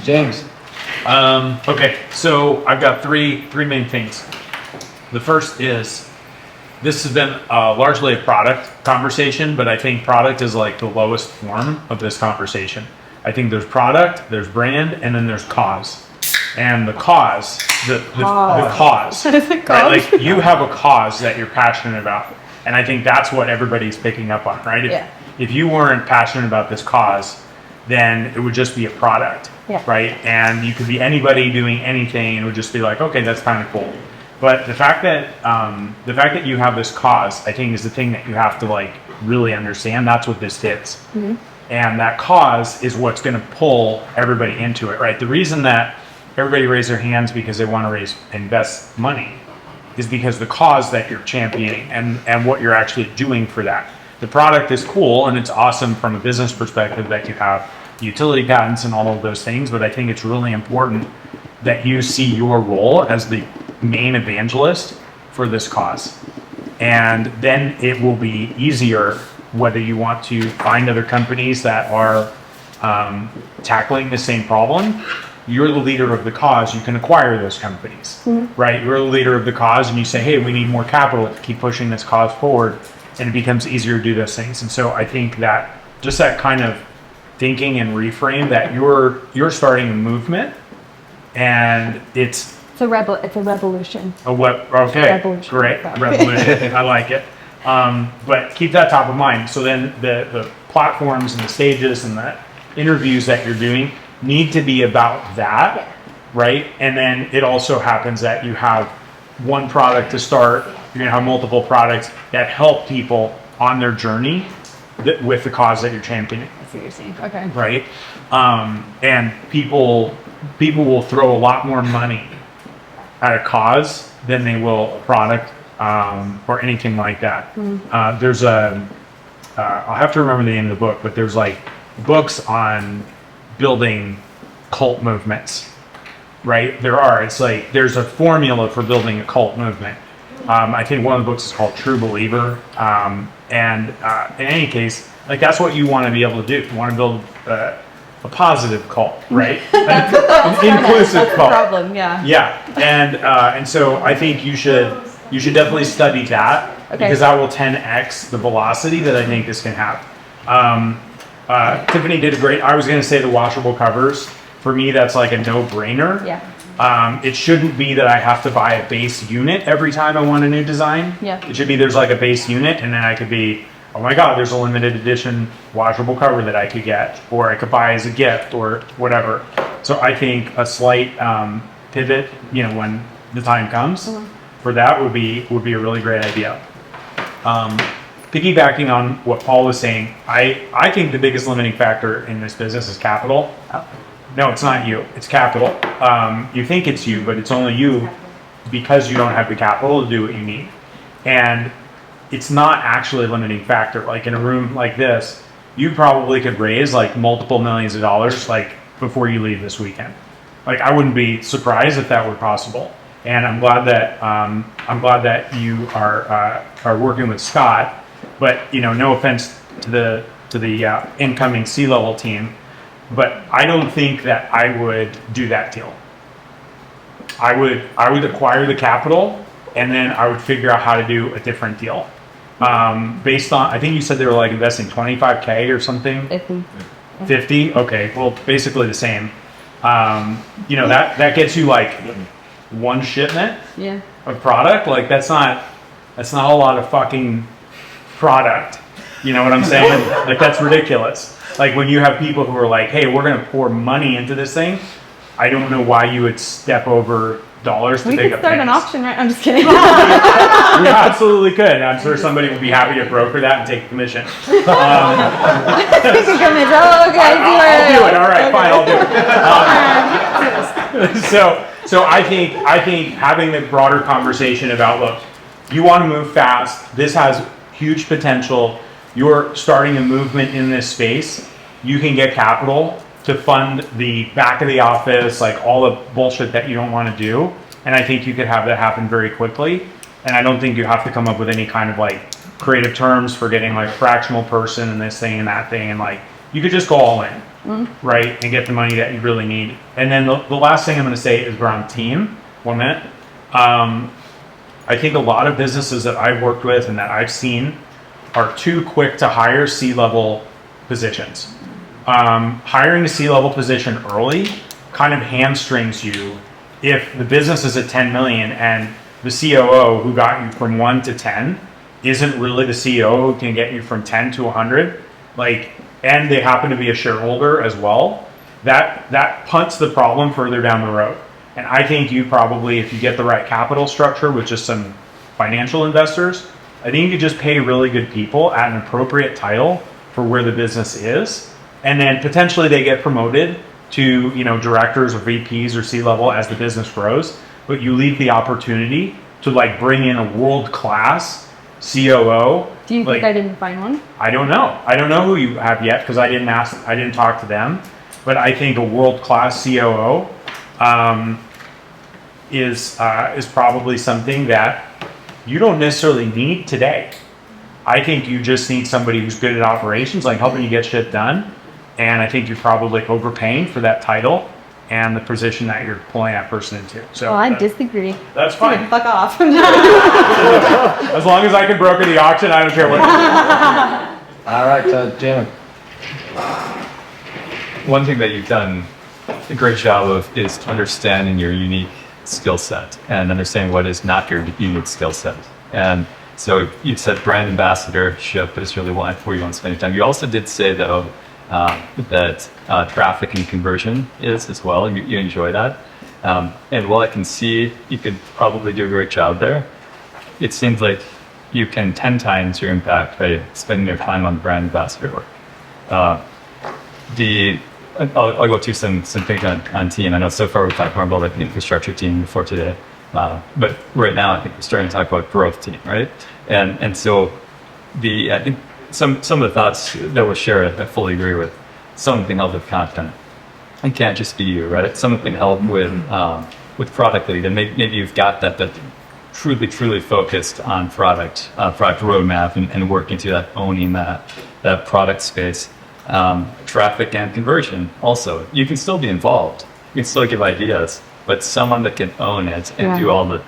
James. Okay, so I've got three main things. The first is, this has been largely a product conversation, but I think product is like the lowest form of this conversation. I think there's product, there's brand, and then there's cause. And the cause, the cause, What is it right? called? Like you have a cause that you're passionate about, and I think that's what everybody's picking up on, right? Yeah. If you weren't passionate about this cause, then it would just be a product, Yeah. right? And you could be anybody doing anything, and it would just be like, okay, that's kind of cool. But the fact that you have this cause, I think, is the thing that you have to really understand. That's what this is. Mm-hmm. And that cause is what's going to pull everybody into it, right? The reason that everybody raise their hands because they want to invest money is because the cause that you're championing and what you're actually doing for that. The product is cool and it's awesome from a business perspective that you have utility patents and all of those things, but I think it's really important that you see your role as the main evangelist for this cause. And then it will be easier whether you want to find other companies that are tackling the same problem. You're the leader of the cause, you can acquire those companies, right? You're the leader of the cause and you say, hey, we need more capital to keep pushing this cause forward, and it becomes easier to do those things. And so I think that just that kind of thinking and reframe that you're starting a movement, and it's It's a revolution. okay, Revolution. great, revolution, I like it. But keep that top of mind. So then the platforms and the stages and the interviews that you're doing need to be about that, right? And then it also happens that you have one product to start. You're gonna have multiple products that help people on their journey with the cause that you're championing. I see what you're saying. Okay. Right? And people will throw a lot more money at a cause than they will a product or anything like that. There's I'll have to remember the name of the book, but there's books on building cult movements, right? There's a formula for building a cult movement. I think one of the books is called True Believer. And in any case, that's what you want to be able to do. You want to build a positive cult, right? An inclusive That's cult. the problem, yeah. Yeah, and so I think you should definitely study that, Okay. because that will 10x the velocity that I think this can have. Tiffany did a great, I was gonna say the washable covers. For me, that's like a no-brainer. Yeah. It shouldn't be that I have to buy a base unit every time I want a new design. Yeah. It should be there's like a base unit, and then I could be, oh my God, there's a limited edition washable cover that I could get, or I could buy as a gift or whatever. So I think a slight pivot, you know, when the time comes for that would be a really great idea. Piggybacking on what Paul was saying, I think the biggest limiting factor in this business is capital. No, it's not you, it's capital. You think it's you, but it's only you because you don't have the capital to do what you need. And it's not actually a limiting factor. Like in a room like this, you probably could raise like multiple millions of dollars like before you leave this weekend. Like I wouldn't be surprised if that were possible. And I'm glad that you are working with Scott. But you know, no offense to the incoming C-level team, but I don't think that I would do that deal. I would acquire the capital, and then I would figure out how to do a different deal. Based on, I think you said they were like investing 25K or something. 50. Okay, well, basically the same. You know, that gets you like one shipment of product. Like that's not a lot of fucking product. You know what I'm saying? Like that's ridiculous. Like when you have people who are like, hey, we're gonna pour money into this thing, I don't know why you would step over dollars to We take could a start an penny. auction, right? I'm just kidding. You absolutely could. I'm sure somebody would be happy to broker that and take commission. Oh, okay. I'll do it. All right, fine. I'll do it. So I think having the broader conversation about, look, you want to move fast. This has huge potential. You're starting a movement in this space. You can get capital to fund the back of the office, like all the bullshit that you don't want to do. And I think you could have that happen very quickly. And I don't think you have to come up with any kind of like creative terms for getting like fractional person and this thing and that thing. And like, you could just go all in, right? And get the money that you really need. And then the last thing I'm going to say is around team. 1 minute. I think a lot of businesses that I've worked with and that I've seen are too quick to hire C-level positions. Hiring a C-level position early kind of hamstrings you if the business is at 10 million and the COO who got you from 1 to 10 isn't really the CEO who can get you from 10 to 100, like, and they happen to be a shareholder as well, that punts the problem further down the road. And I think you probably, if you get the right capital structure with just some financial investors, I think you could just pay really good people at an appropriate title for where the business is. And then potentially they get promoted to, you know, directors or VPs or C-level as the business grows. But you leave the opportunity to like bring in a world-class COO. Do you think I didn't find one? I don't know. I don't know who you have yet because I didn't talk to them. But I think a world-class COO is probably something that you don't necessarily need today. I think you just need somebody who's good at operations, like helping you get shit done. And I think you're probably overpaying for that title and the position that you're pulling that person into. So I disagree. That's fine. Fuck off. As long as I can broker the auction, I don't care what. All right, Jim. One thing that you've done a great job of is understanding your unique skill set and understanding what is not your unique skill set. And so you said brand ambassadorship is really where you want to spend your time. You also did say, though, that traffic and conversion is as well. You enjoy that. And while I can see you could probably do a great job there, it seems like you can 10 times your impact by spending your time on brand ambassador work. I'll go to some things on team. I know so far we've talked more about the infrastructure team before today. But right now I think we're starting to talk about growth team, right? And so I think some of the thoughts that we'll share, I fully agree with. Some can help with content. It can't just be you, right? Some can help with product lead, and maybe you've got that truly focused on product roadmap and working to that, owning that product space. Traffic and conversion also. You can still be involved. You can still give ideas, but someone that can own it and do all the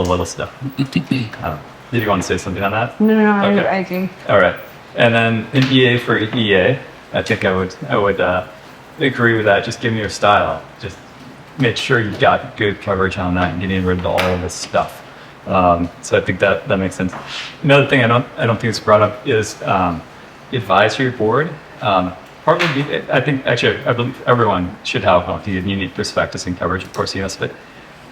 little stuff. Did you want to say something on that? No, Okay. I agree. All right. And then an EA for EA. I think I would agree with that. Just give me your style. Just make sure you've got good coverage on that and getting rid of all of this stuff. So I think that makes sense. Another thing I don't think is brought up is the advisory board. Partly, I think actually I believe everyone should have one. You need prospectus and coverage, of course, yes, but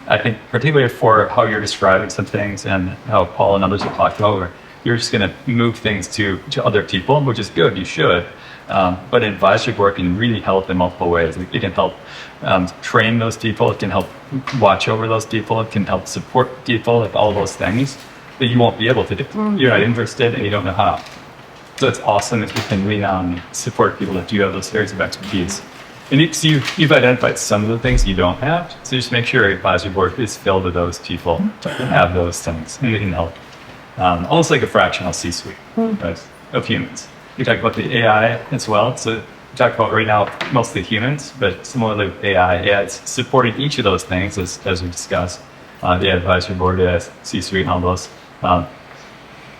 I think particularly for how you're describing some things and how Paul and others have talked about, where you're just going to move things to other people, which is good. You should. But an advisory board can really help in multiple ways. It can help train those people. It can help watch over those people. It can help support people, like all those things that you won't be able to do. You're not interested and you don't know how. So it's awesome if you can lean on and support people that do have those areas of expertise. And you've identified some of the things you don't have. So just make sure your advisory board is filled with those people that have those things. And they can help. Almost like a fractional C-suite, right, of humans. We talked about the AI as well. So we talked about right now mostly humans, but similarly with AI. AI is supporting each of those things as we discussed. The advisory board, the C-suite, and all those.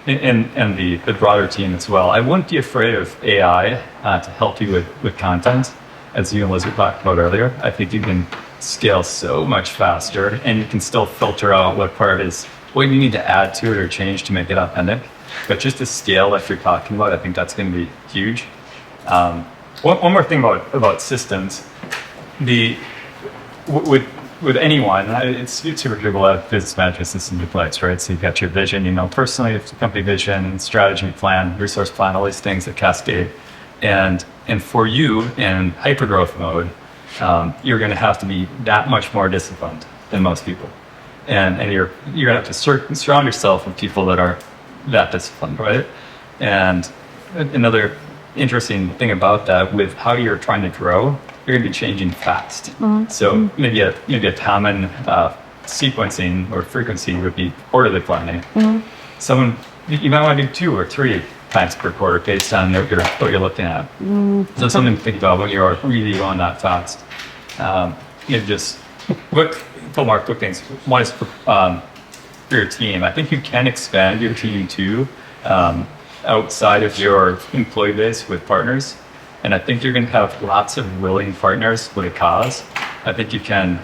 And the broader team as well. I wouldn't be afraid of AI to help you with content, as you and Elizabeth talked about earlier. I think you can scale so much faster, and you can still filter out what part is what you need to add to it or change to make it authentic. But just the scale that you're talking about, I think that's going to be huge. One more thing about systems. With anyone, it's super critical to have business management systems in place, right? So you've got your vision, personally, it's company vision, strategy plan, resource plan, all these things that cascade. And for you in hypergrowth mode, you're going to have to be that much more disciplined than most people. And you're going to have to surround yourself with people that are that disciplined, right? And another interesting thing about that, with how you're trying to grow, you're going to be changing fast. So maybe a common sequencing or frequency would be quarterly planning. Someone you might want to do 2 or 3 times per quarter based on what you're looking at. So something to think about when you're really going that fast. Just couple more quick things. One is for your team. I think you can expand your team too outside of your employee base with partners. And I think you're going to have lots of willing partners with a cause. I think you can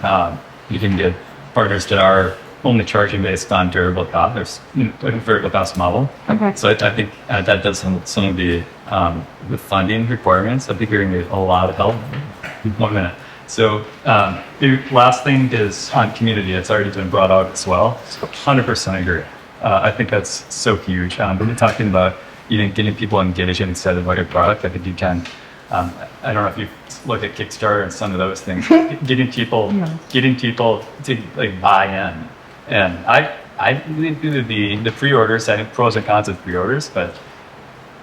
get partners that are only charging based on durable cost. There's a variable cost model. Okay. So I think that does some of the funding requirements. I think you're going to get a lot of help. 1 minute. So the last thing is on community. It's already been brought out as well. 100% agree. I think that's so huge. When you're talking about getting people engaged and excited about your product, I think you can. I don't know if you look at Kickstarter and some of those things. getting people to buy in. And I do the pre-orders. I have pros and cons of pre-orders, but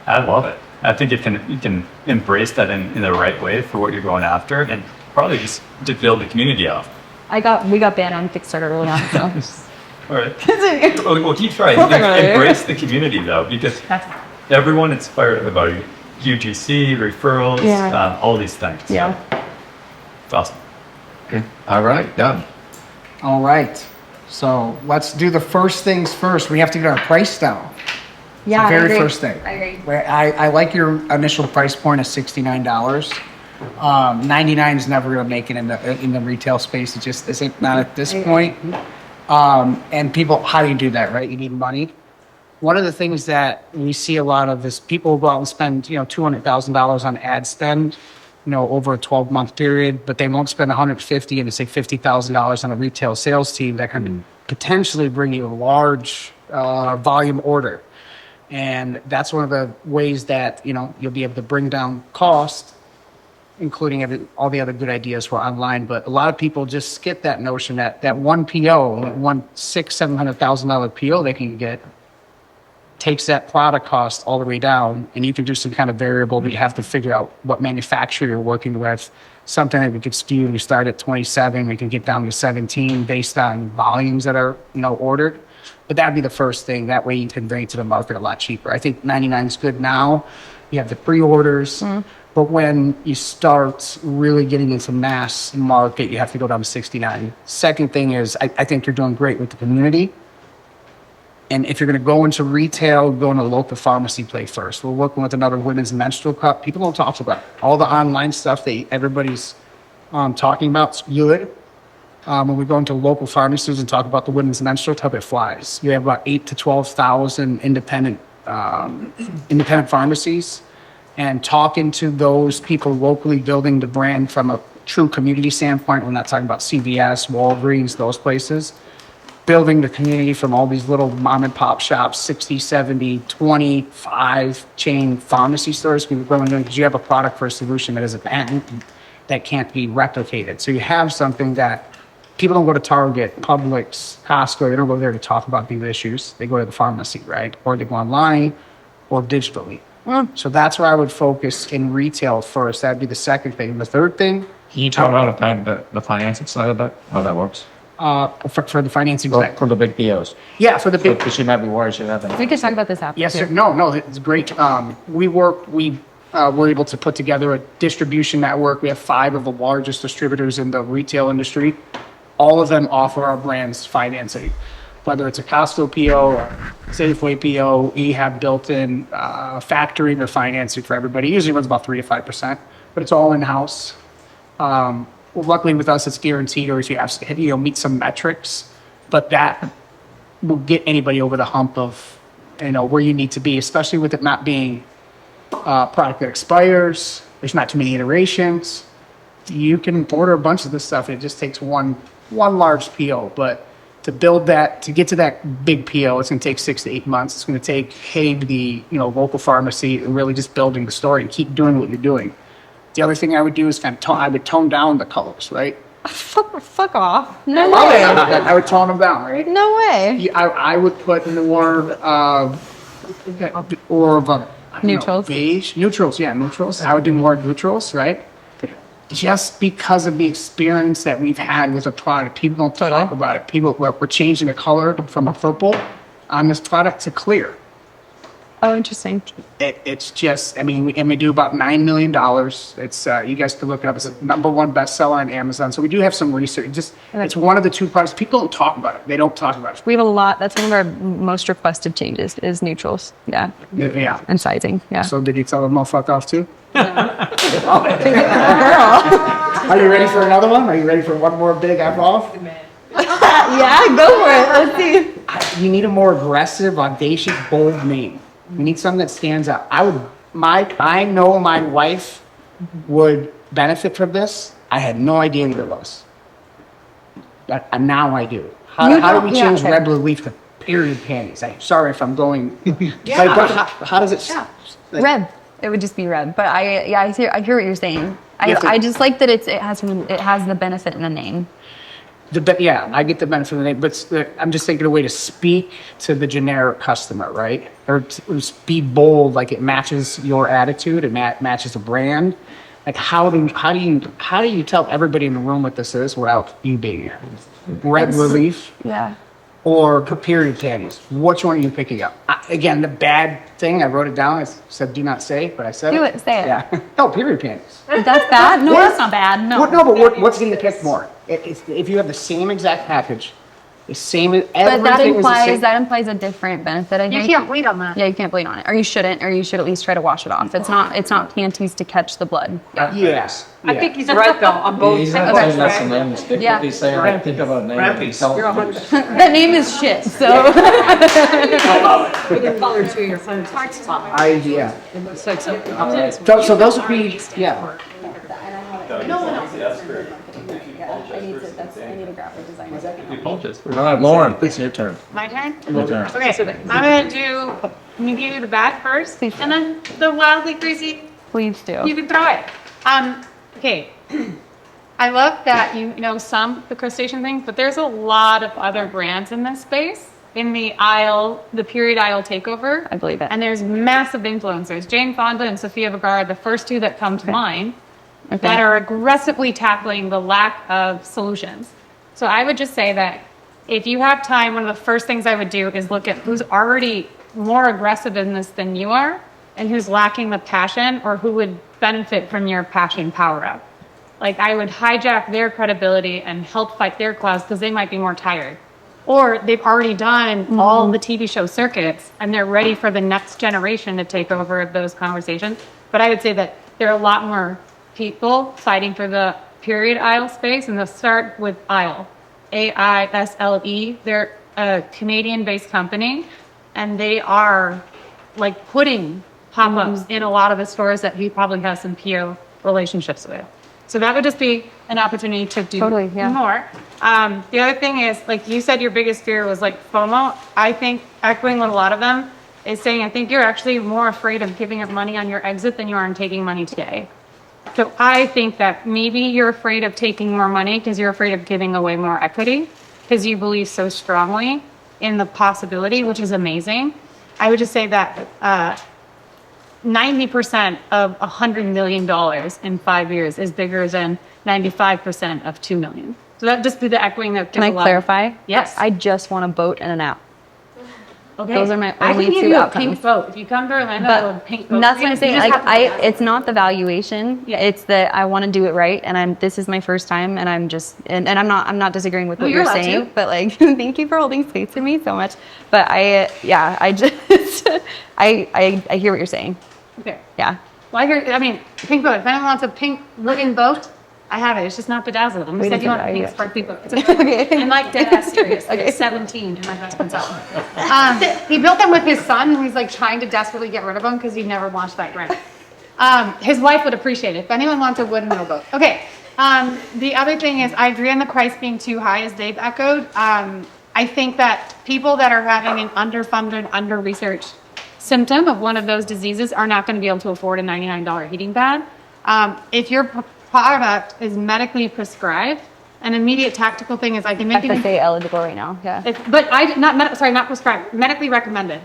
I love it. I think you can embrace that in the right way for what you're going after, and probably just to build the community up. We got banned on Kickstarter early on, so. All right. Well, keep trying. Embrace the community though, because everyone inspired about you. UGC, referrals, all these things. Yeah. It's awesome. Okay. All right, done. All right. So let's do the first things first. We have to get our price down. Yeah, the very first thing. I agree. I like your initial price point of $69. $99 is never going to make it in the retail space. It just isn't, not at this point. And people, how do you do that, right? You need money. One of the things that we see a lot of is people go out and spend, $200,000 on ad spend, over a 12-month period, but they won't spend $150,000 and say $50,000 on a retail sales team that can potentially bring you a large volume order. And that's one of the ways that, you'll be able to bring down cost, including all the other good ideas for online. But a lot of people just skip that notion that one PO, one $600,000-$700,000 PO they can get, takes that product cost all the way down, and you can do some kind of variable, but you have to figure out what manufacturer you're working with. Something that we could skew, we start at 27, we can get down to 17 based on volumes that are, ordered. But that'd be the first thing. That way you can bring it to the market a lot cheaper. I think 99 is good now. You have the pre-orders, but when you start really getting into mass market, you have to go down to 69. Second thing is, I think you're doing great with the community. And if you're going to go into retail, go into a local pharmacy play first. We're working with another women's menstrual cup. People don't talk about it. All the online stuff that everybody's talking about is good. When we go into local pharmacies and talk about the women's menstrual cup, it flies. You have about 8 to 12,000 independent pharmacies, and talking to those people locally, building the brand from a true community standpoint. We're not talking about CVS, Walgreens, those places. Building the community from all these little mom and pop shops, 60, 70, 25 chain pharmacy stores. Because you have a product for a solution that is a patent that can't be replicated. So you have something that people don't go to Target, Publix, Costco. They don't go there to talk about these issues. They go to the pharmacy, right? Or they go online or digitally. So that's where I would focus in retail first. That'd be the second thing. And the third thing. Can you talk about the financing side of that, how that works? For the financing For, side. for the big POs. Yeah, for the big. Because you might be worried you have We could talk about this after. Yes, sir. No, it's great. We were able to put together a distribution network. We have 5 of the largest distributors in the retail industry. All of them offer our brands financing, whether it's a Costco PO or Safeway PO. We have built-in factoring or financing for everybody. Usually runs about 3 to 5%, but it's all in-house. Luckily with us, it's guaranteed, or if you have, meet some metrics, but that will get anybody over the hump of, where you need to be, especially with it not being a product that expires. There's not too many iterations. You can order a bunch of this stuff. It just takes one large PO, but to build that, to get to that big PO, it's going to take 6 to 8 months. It's going to take hitting the local pharmacy and really just building the story and keep doing what you're doing. The other thing I would do is I would tone down the colors, right? Fuck off. No way. I would tone them down, right? No way. I would put more of a Neutrals. Beige. Neutrals, yeah, neutrals. I would do more neutrals, right? Just because of the experience that we've had with a product. People don't talk about it. We're changing the color from a purple on this product to clear. Oh, interesting. It's just, we do about $9 million. It's, you guys can look it up. It's a #1 bestseller on Amazon. So we do have some research. It's one of the 2 products. People don't talk about it. They don't talk about it. We have a lot. That's one of our most requested changes is neutrals. Yeah. Yeah. And sizing. Yeah. So did you tell them all fuck off too? Girl. Are you ready for another one? Are you ready for one more big F off? Yeah, go for it. Let's see. You need a more aggressive, audacious, bold name. You need something that stands out. I know my wife would benefit from this. I had no idea what it was. But now I do. How do we change red blue leaf to period panties? Sorry if I'm going. How does it? Red. It would just be red. But I hear what you're saying. I just like that it has the benefit in the name. I get the benefit of the name, but I'm just thinking a way to speak to the generic customer, right? Or to be bold, like it matches your attitude, it matches the brand. Like how do you tell everybody in the room what this is without you being here? Red relief, Yeah. or period panties? Which one are you picking up? Again, the bad thing, I wrote it down. I said do not say, but I said Do it. Say it. Yeah. No, period panties. That's bad? No, that's not bad. No. But what's getting picked more? If you have the same exact package, the same, But that implies a different benefit, I think. You can't bleed on that. Yeah, you can't bleed on it. Or you shouldn't, or you should at least try to wash it off. It's not panties to catch the blood. Yes. I think he's right though on both. He's not saying that's the name. Stick Yeah. with these saying, I think about a name. The name is shit, so. With the color too, your phone's hard to tell. Yeah. It's like something. So those would be, yeah. I need a graphic designer. All right, Lauren, it's your turn. My turn? Your turn. Okay, I'm gonna give you the bad first, and then the wildly crazy, Please do. you can throw it. Okay. I love that you know some the crustacean thing, but there's a lot of other brands in this space. In the aisle, the period aisle takeover. I believe it. And there's massive influencers. Jane Fonda and Sofia Vergara, the first 2 that come to mind, that are aggressively tackling the lack of solutions. So I would just say that if you have time, one of the first things I would do is look at who's already more aggressive in this than you are and who's lacking the passion or who would benefit from your passion power up. Like I would hijack their credibility and help fight their cause because they might be more tired. or they've already done all the TV show circuits and they're ready for the next generation to take over those conversations. But I would say that there are a lot more people fighting for the period aisle space, and they'll start with aisle, AISLE. They're a Canadian-based company, and they are like putting pop-ups in a lot of the stores that he probably has some PO relationships with. So that would just be an opportunity to do more. The other thing is, like you said, your biggest fear was like FOMO. I think echoing what a lot of them is saying, I think you're actually more afraid of giving up money on your exit than you are on taking money today. So I think that maybe you're afraid of taking more money because you're afraid of giving away more equity because you believe so strongly in the possibility, which is amazing. I would just say that 90% of $100 million in 5 years is bigger than 95% of $2 million. So that just be the echoing that. Can I clarify? Yes. I just want a boat and an app. Okay. Those are my I only can give two you a outcomes. pink boat. If you come to Orlando, a pink boat. That's what I'm saying. You just Like, have to- it's not the valuation. Yeah. It's that I want to do it right, and this is my first time, and I'm just and I'm not disagreeing with what you're you're allowed saying, to. but like, thank you for holding space for me so much. But I just I hear what you're saying. Okay. Yeah. Well, pink boat. If anyone wants a pink looking boat, I have it. It's just not bedazzled. I'm We said didn't you want a put it pink out sparkly boat. Okay. I'm like dead ass serious. Okay. Okay. 17 and my husband's out. He built them with his son, and he's like trying to desperately get rid of them because he never launched that brand. His wife would appreciate it. If anyone wants a wooden boat. Okay. The other thing is, I agree on the price being too high, as they've echoed. I think that people that are having an underfunded, under-researched symptom of one of those diseases are not going to be able to afford a $99 heating pad. If your product is medically prescribed, an immediate tactical thing is I can make it. FSA eligible right now. Yeah. Not prescribed, medically recommended.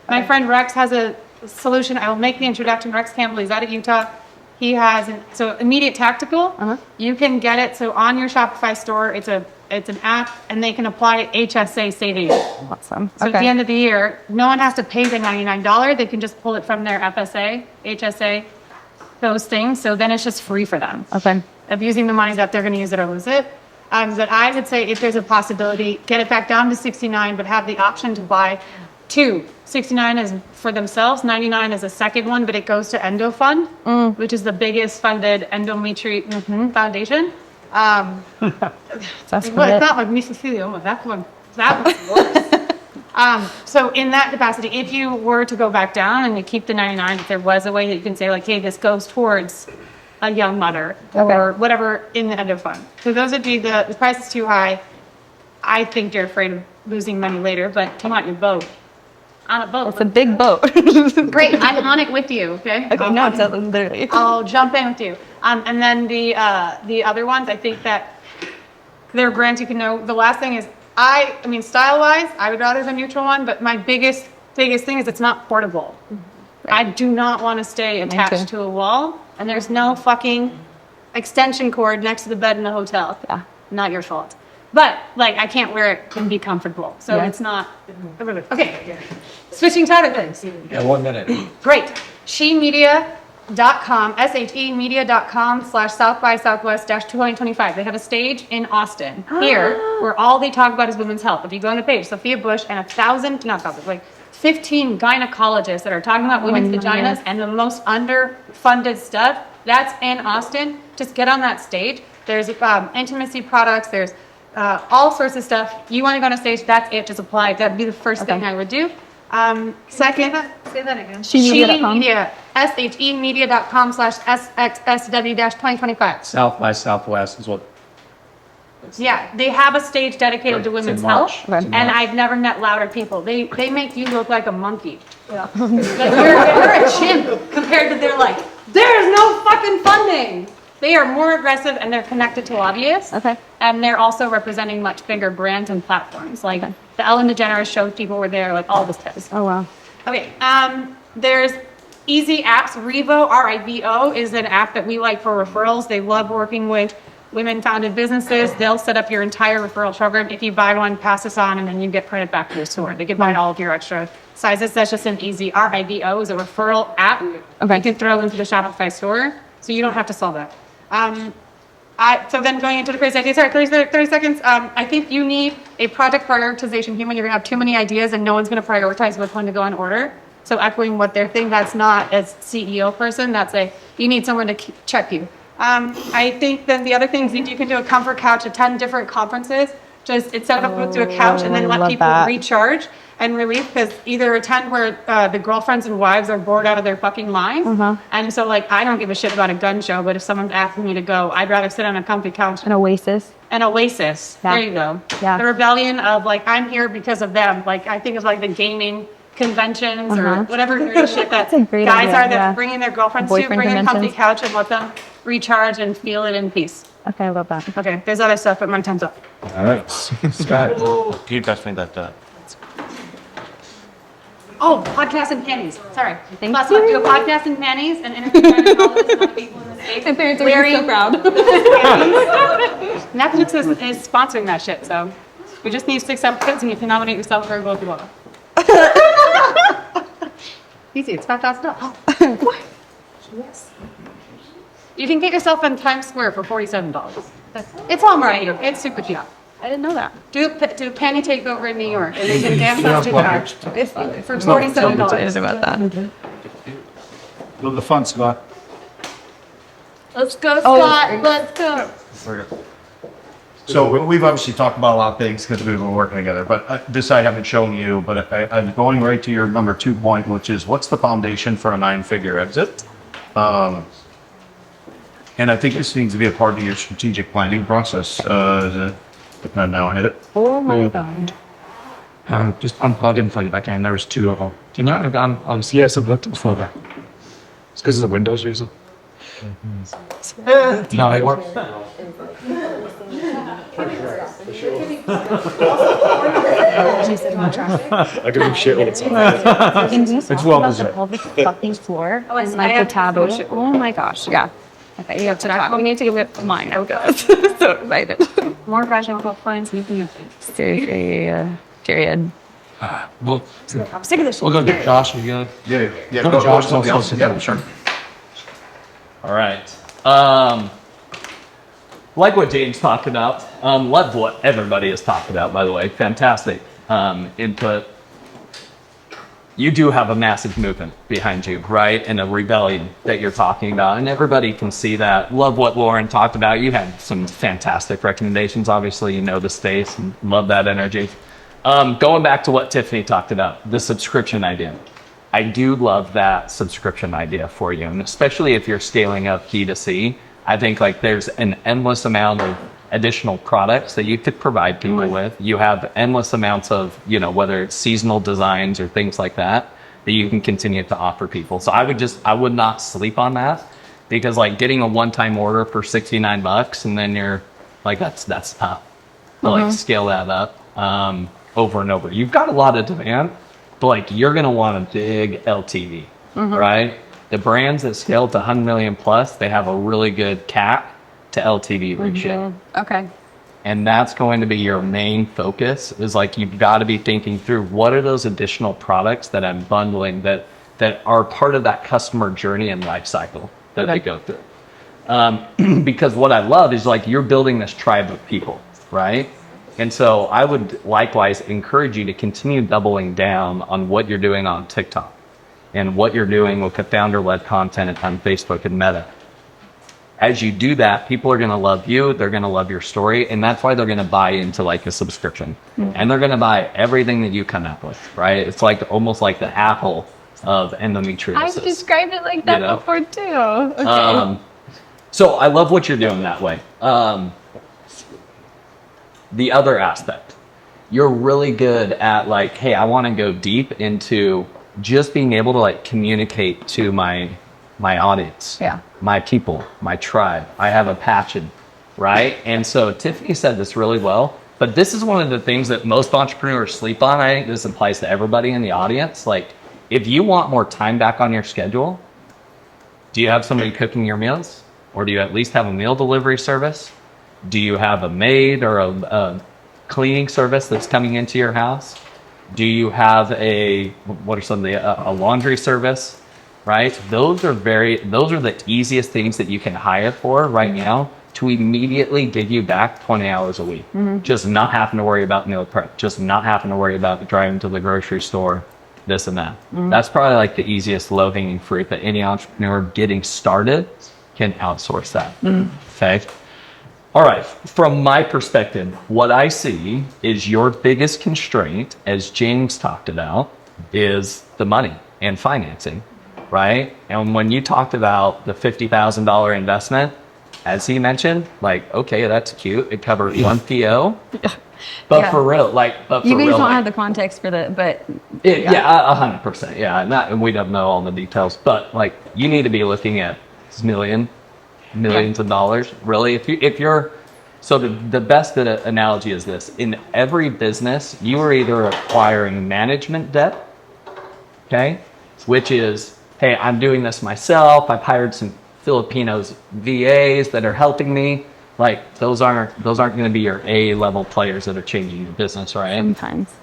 My friend Rex has a solution. I will make the introduction. Rex Campbell, he's out of Utah. He has so immediate tactical. You can get it. So on your Shopify store, it's an app, and they can apply HSA savings. Awesome. So at the end of the year, no one has to pay the $99. They can just pull it from their FSA, HSA, those things. So then it's just free for them. Okay. Of using the money that they're going to use it or lose it. But I would say if there's a possibility, get it back down to 69, but have the option to buy two. 69 is for themselves, 99 is a second one, but it goes to EndoFund, which is the biggest funded endometriosis foundation. That's It's not like mesothelioma. That one's worse. So in that capacity, if you were to go back down and you keep the 99, if there was a way that you can say like, hey, this goes towards a young mother or whatever in the endo fund. So those would be the price is too high. I think you're afraid of losing money later, but come on your boat. On a boat. It's a big boat. Great. I'm on it with you. Okay. Okay. No, it's literally. I'll jump in with you. And then the other ones, I think that they're brands you can know. The last thing is, I mean, style-wise, I would rather the neutral one, but my biggest thing is it's not portable. Right. I do not want to stay attached to a wall, and there's no fucking extension cord next to the bed in a hotel. Yeah. Not your fault. But, like, I can't wear it and be comfortable. So it's not. Okay. Switching to other things. Yeah, 1 minute. Great. SheMedia.com, SHEmedia.com/South by Southwest-2025. They have a stage in Austin here where all they talk about is women's health. If you go on the page, Sophia Bush and 15 gynecologists that are talking about women's vaginas and the most underfunded stuff. That's in Austin. Just get on that stage. There's intimacy products. There's all sorts of stuff. You want to go on a stage, that's it. Just apply. That'd be the first thing I would do. Second, say that again. SheMedia.com. SHEmedia.com/SXSW-2025. South by Southwest is what. Yeah, they have a stage dedicated to women's March. health, It's in and March. I've never met louder people. They make you look like a monkey. Yeah. Like you're a chimp compared to their like. There's no fucking funding. They are more aggressive and they're connected to lobbyists. Okay. And they're also representing much bigger brands and platforms. Like the Ellen DeGeneres show people were there, like all this stuff. Oh wow. Okay. There's easy apps. Rivo, RIVO, is an app that we like for referrals. They love working with women-founded businesses. They'll set up your entire referral program. If you buy one, pass this on, and then you get printed back to your store. They can buy all of your extra sizes. That's just an easy. RIVO is a referral app. Okay. You can throw into the Shopify store, so you don't have to solve that. So then going into the crazy idea, sorry, 30 seconds. I think you need a project prioritization human. You're gonna have too many ideas and no one's gonna prioritize which one to go in order. So echoing what they're thinking, that's not a CEO person, you need someone to check you. I think then the other things, you can do a comfort couch, attend different conferences, just it's set up to a couch and then let people recharge and relief, because either attend where the girlfriends and wives are bored out of their fucking minds. And so like, I don't give a shit about a gun show, but if someone's asking me to go, I'd rather sit on a comfy couch. An oasis. An oasis. Yeah. There you go. Yeah. The rebellion of like, I'm here because of them. Like, I think of like the gaming conventions or whatever nerdy shit that That's a great guys idea, are that yeah. bringing their girlfriends to, Boyfriend bring a comfy conventions. couch and let them recharge and feel it in peace. Okay, I love that. Okay, there's other stuff, but my time's up. All right. Scott. Can you pass me that? Oh, podcast and panties. Sorry. Thank Last you. one, do a podcast and panties and interview all this other people in the space. My parents are gonna be so proud. Netflix is sponsoring that shit, so we just need 6 episodes and you can nominate yourself for a Globe Award. Easy, it's $5,000. What? Yes. You can get yourself in Times Square for $47. It's all right. It's super cheap. I didn't know that. Do a panty takeover in New York, and they can dance on TikTok for $47. About that. Build the fun, Scott. Let's go, Scott. Let's go. So we've obviously talked about a lot of things because we've been working together, but this I haven't shown you, but I'm going right to your number 2 point, which is what's the foundation for a 9-figure exit? And I think this needs to be a part of your strategic planning process. Now I hit it. Oh my god. Just unplug and plug it back in. There was 2 of them. Do you not have gone on? Yes, I've looked before that. It's because of the Windows user. No, it works. I can do shit all the time. It's well deserved. All the fucking floor and like the taboo. Oh my gosh. Yeah. Okay, you have to talk. We need to give it mine. Oh god. So excited. More vaginal points. Seriously, period. Well, I'm sick of this shit. we'll go get Josh. You good? Yeah. Go to Josh. Somebody else. Yeah, sure. All right. Like what James talked about, love what everybody has talked about, by the way. Fantastic input. You do have a massive movement behind you, right? And a rebellion that you're talking about. And everybody can see that. Love what Lauren talked about. You had some fantastic recommendations. Obviously, you know the space and love that energy. Going back to what Tiffany talked about, the subscription idea. I do love that subscription idea for you. And especially if you're scaling up D2C, I think like there's an endless amount of additional products that you could provide people with. You have endless amounts of, whether it's seasonal designs or things like that you can continue to offer people. So I would not sleep on that, because like getting a one-time order for $69 and then you're like, that's tough to like scale that up over and over. You've got a lot of demand, but like you're going to want a big LTV, right? The brands that scale to 100 million plus, they have a really good CAC to LTV ratio. Okay. And that's going to be your main focus, is like you've got to be thinking through what are those additional products that I'm bundling that are part of that customer journey and life cycle that they go through. Because what I love is like you're building this tribe of people, right? And so I would likewise encourage you to continue doubling down on what you're doing on TikTok and what you're doing with the founder-led content on Facebook and Meta. As you do that, people are going to love you. They're going to love your story. And that's why they're going to buy into like a subscription. And they're going to buy everything that you come up with, right? It's like almost like the Apple of endometriosis. I've described it like that before too. Okay. So I love what you're doing that way. The other aspect, you're really good at like, hey, I want to go deep into just being able to like communicate to my audience, my people, my tribe. I have a passion, right? And so Tiffany said this really well, but this is one of the things that most entrepreneurs sleep on. I think this applies to everybody in the audience. Like, if you want more time back on your schedule, do you have somebody cooking your meals? Or do you at least have a meal delivery service? Do you have a maid or a cleaning service that's coming into your house? Do you have a laundry service, right? Those are the easiest things that you can hire for right now to immediately give you back 20 hours a week. Just not having to worry about meal prep, just not having to worry about driving to the grocery store, this and that. That's probably like the easiest low-hanging fruit that any entrepreneur getting started can outsource that. Okay. All right. From my perspective, what I see is your biggest constraint, as James talked about, is the money and financing, right? And when you talked about the $50,000 investment, as he mentioned, like, okay, that's cute. It covers one PO. But for real, You guys don't have the context for the, but 100%. Yeah, we don't know all the details, but like, you need to be looking at millions of dollars. Really, if you're, so the best analogy is this: in every business, you are either acquiring management debt, okay, which is, hey, I'm doing this myself. I've hired some Filipinos VAs that are helping me. Like, those aren't going to be your A-level players that are changing your business, right? sometimes.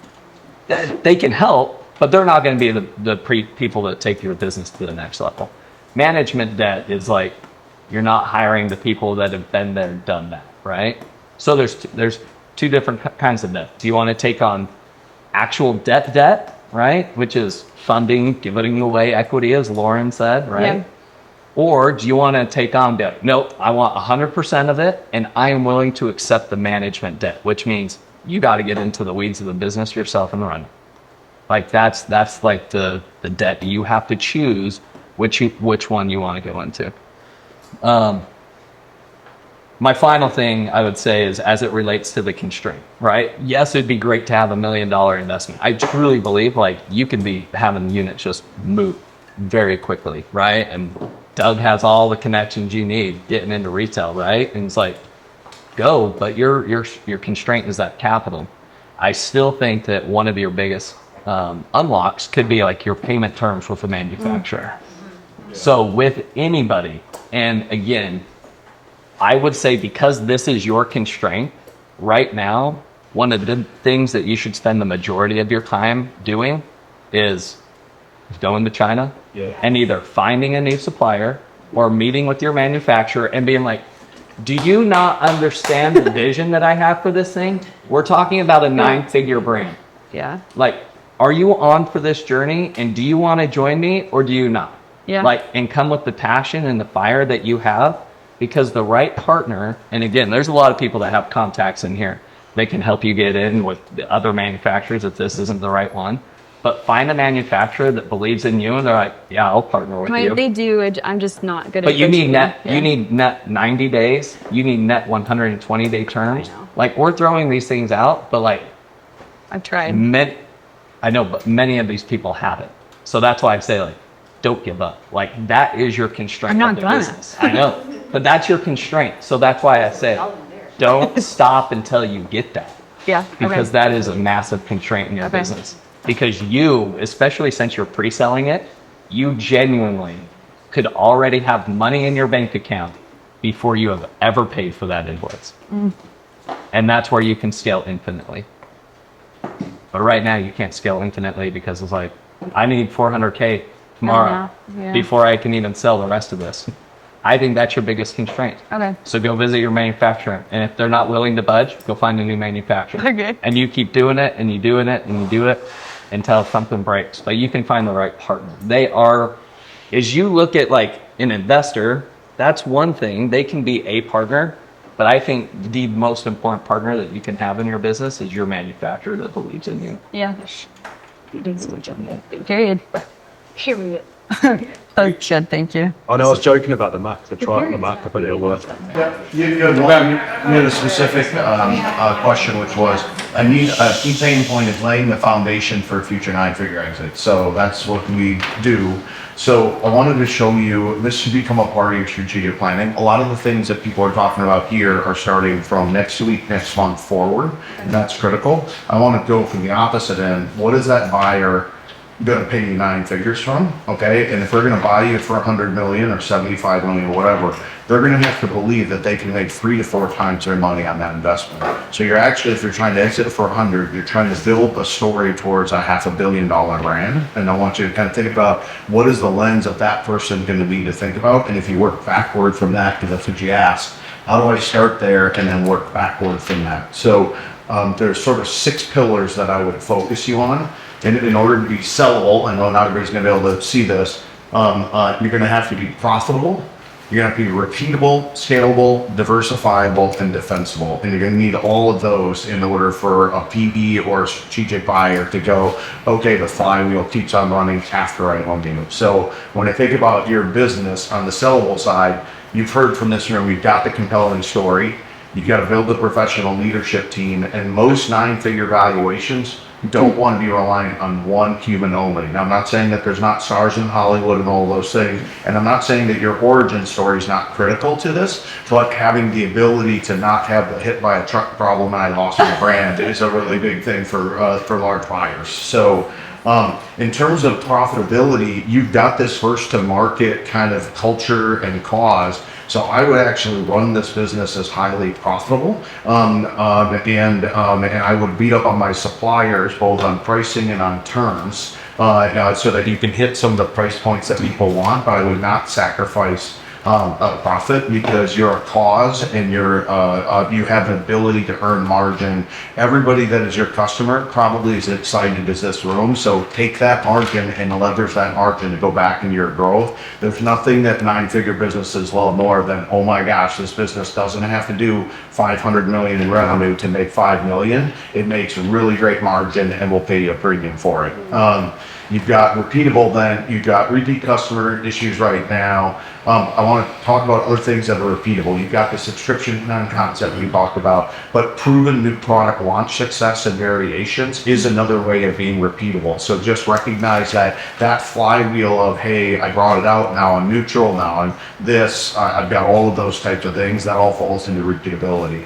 They can help, but they're not going to be the people that take your business to the next level. Management debt is like, you're not hiring the people that have been there and done that, right? So there's two different kinds of debt. Do you want to take on actual debt, right? Which is funding, giving away equity, as Lauren said, right? Yeah. Or do you want to take on debt? Nope, I want 100% of it, and I am willing to accept the management debt, which means you got to get into the weeds of the business yourself and run it. Like, that's like the debt. You have to choose which one you want to go into. My final thing I would say is, as it relates to the constraint, right? Yes, it'd be great to have $1 million investment. I truly believe, like, you can be having units just move very quickly, right? And Doug has all the connections you need getting into retail, right? And it's like, go, but your constraint is that capital. I still think that one of your biggest unlocks could be like your payment terms with the manufacturer. So with anybody, and again, I would say, because this is your constraint right now, one of the things that you should spend the majority of your time doing is going to China and either finding a new supplier or meeting with your manufacturer and being like, do you not understand the vision that I have for this thing? We're talking about a 9-figure brand. Yeah. Like, are you on for this journey, and do you want to join me or do you not? Yeah. Like, and come with the passion and the fire that you have, because the right partner, and again, there's a lot of people that have contacts in here. They can help you get in with the other manufacturers if this isn't the right one. But find a manufacturer that believes in you and they're like, yeah, I'll partner with you. They do. I'm just not good at it. But you need net 90 days. You need net 120-day terms. Like, we're throwing these things out, but like, I've tried. I know, but many of these people have it. So that's why I say, like, don't give up. Like, that is your constraint. I'm not of the gonna. business. I know, but that's your constraint. So that's why I say, don't stop until you get that. Yeah. Because that is a massive constraint in your business. Because you, especially since you're pre-selling it, you genuinely could already have money in your bank account before you have ever paid for that invoice. And that's where you can scale infinitely. But right now you can't scale infinitely because it's like, I need 400K tomorrow before I can even sell the rest of this. I think that's your biggest constraint. Okay. So go visit your manufacturer, and if they're not willing to budge, go find a new manufacturer. Okay. And you keep doing it, and you doing it, and you do it until something breaks. But you can find the right partner. They are, as you look at like an investor, that's one thing. They can be a partner, but I think the most important partner that you can have in your business is your manufacturer that believes in you. Yeah. Period. Period. Oh, good, thank you. I know I was joking about the Mac. I tried on the Mac, but it'll work. You had a specific question, which was a key pain point is laying the foundation for future 9-figure exits. So that's what we do. So I wanted to show you, this should become a part of your strategic planning. A lot of the things that people are talking about here are starting from next week, next month forward, and that's critical. I want to go from the opposite end. What is that buyer going to pay you 9 figures from? Okay, and if they're going to buy you for 100 million or 75 million or whatever, they're going to have to believe that they can make 3 to 4 times their money on that investment. So you're actually, if you're trying to exit for 100, you're trying to build a story towards a $500 million brand. And I want you to kind of think about what is the lens of that person going to be to think about. And if you work backward from that, because that's what you asked, how do I start there and then work backward from that? So there's sort of 6 pillars that I would focus you on. And in order to be sellable, I know not everybody's going to be able to see this, you're going to have to be profitable. You're going to have to be repeatable, scalable, diversifiable, and defensible. And you're going to need all of those in order for a PE or a strategic buyer to go, okay, the flywheel keeps on running after I own you. So when I think about your business on the sellable side, you've heard from this room, you've got the compelling story. You've got to build a professional leadership team, and most 9-figure valuations don't want to be reliant on one human only. Now, I'm not saying that there's not stars in Hollywood and all those things, and I'm not saying that your origin story is not critical to this, but having the ability to not have the hit by a truck problem and I lost my brand is a really big thing for large buyers. So in terms of profitability, you've got this first to market kind of culture and cause. So I would actually run this business as highly profitable, and I would beat up on my suppliers both on pricing and on terms, so that you can hit some of the price points that people want. But I would not sacrifice profit, because you're a cause and you have an ability to earn margin. Everybody that is your customer probably is excited as this room, so take that margin and leverage that margin to go back into your growth. There's nothing that 9-figure businesses love more than, oh my gosh, this business doesn't have to do 500 million in revenue to make 5 million. It makes a really great margin and we'll pay you a premium for it. You've got repeatable, then you've got repeat customer issues right now. I want to talk about other things that are repeatable. You've got the subscription concept we talked about, but proven new product launch success and variations is another way of being repeatable. So just recognize that flywheel of, hey, I brought it out, now I'm neutral, now I'm this, I've got all of those types of things, that all falls into repeatability.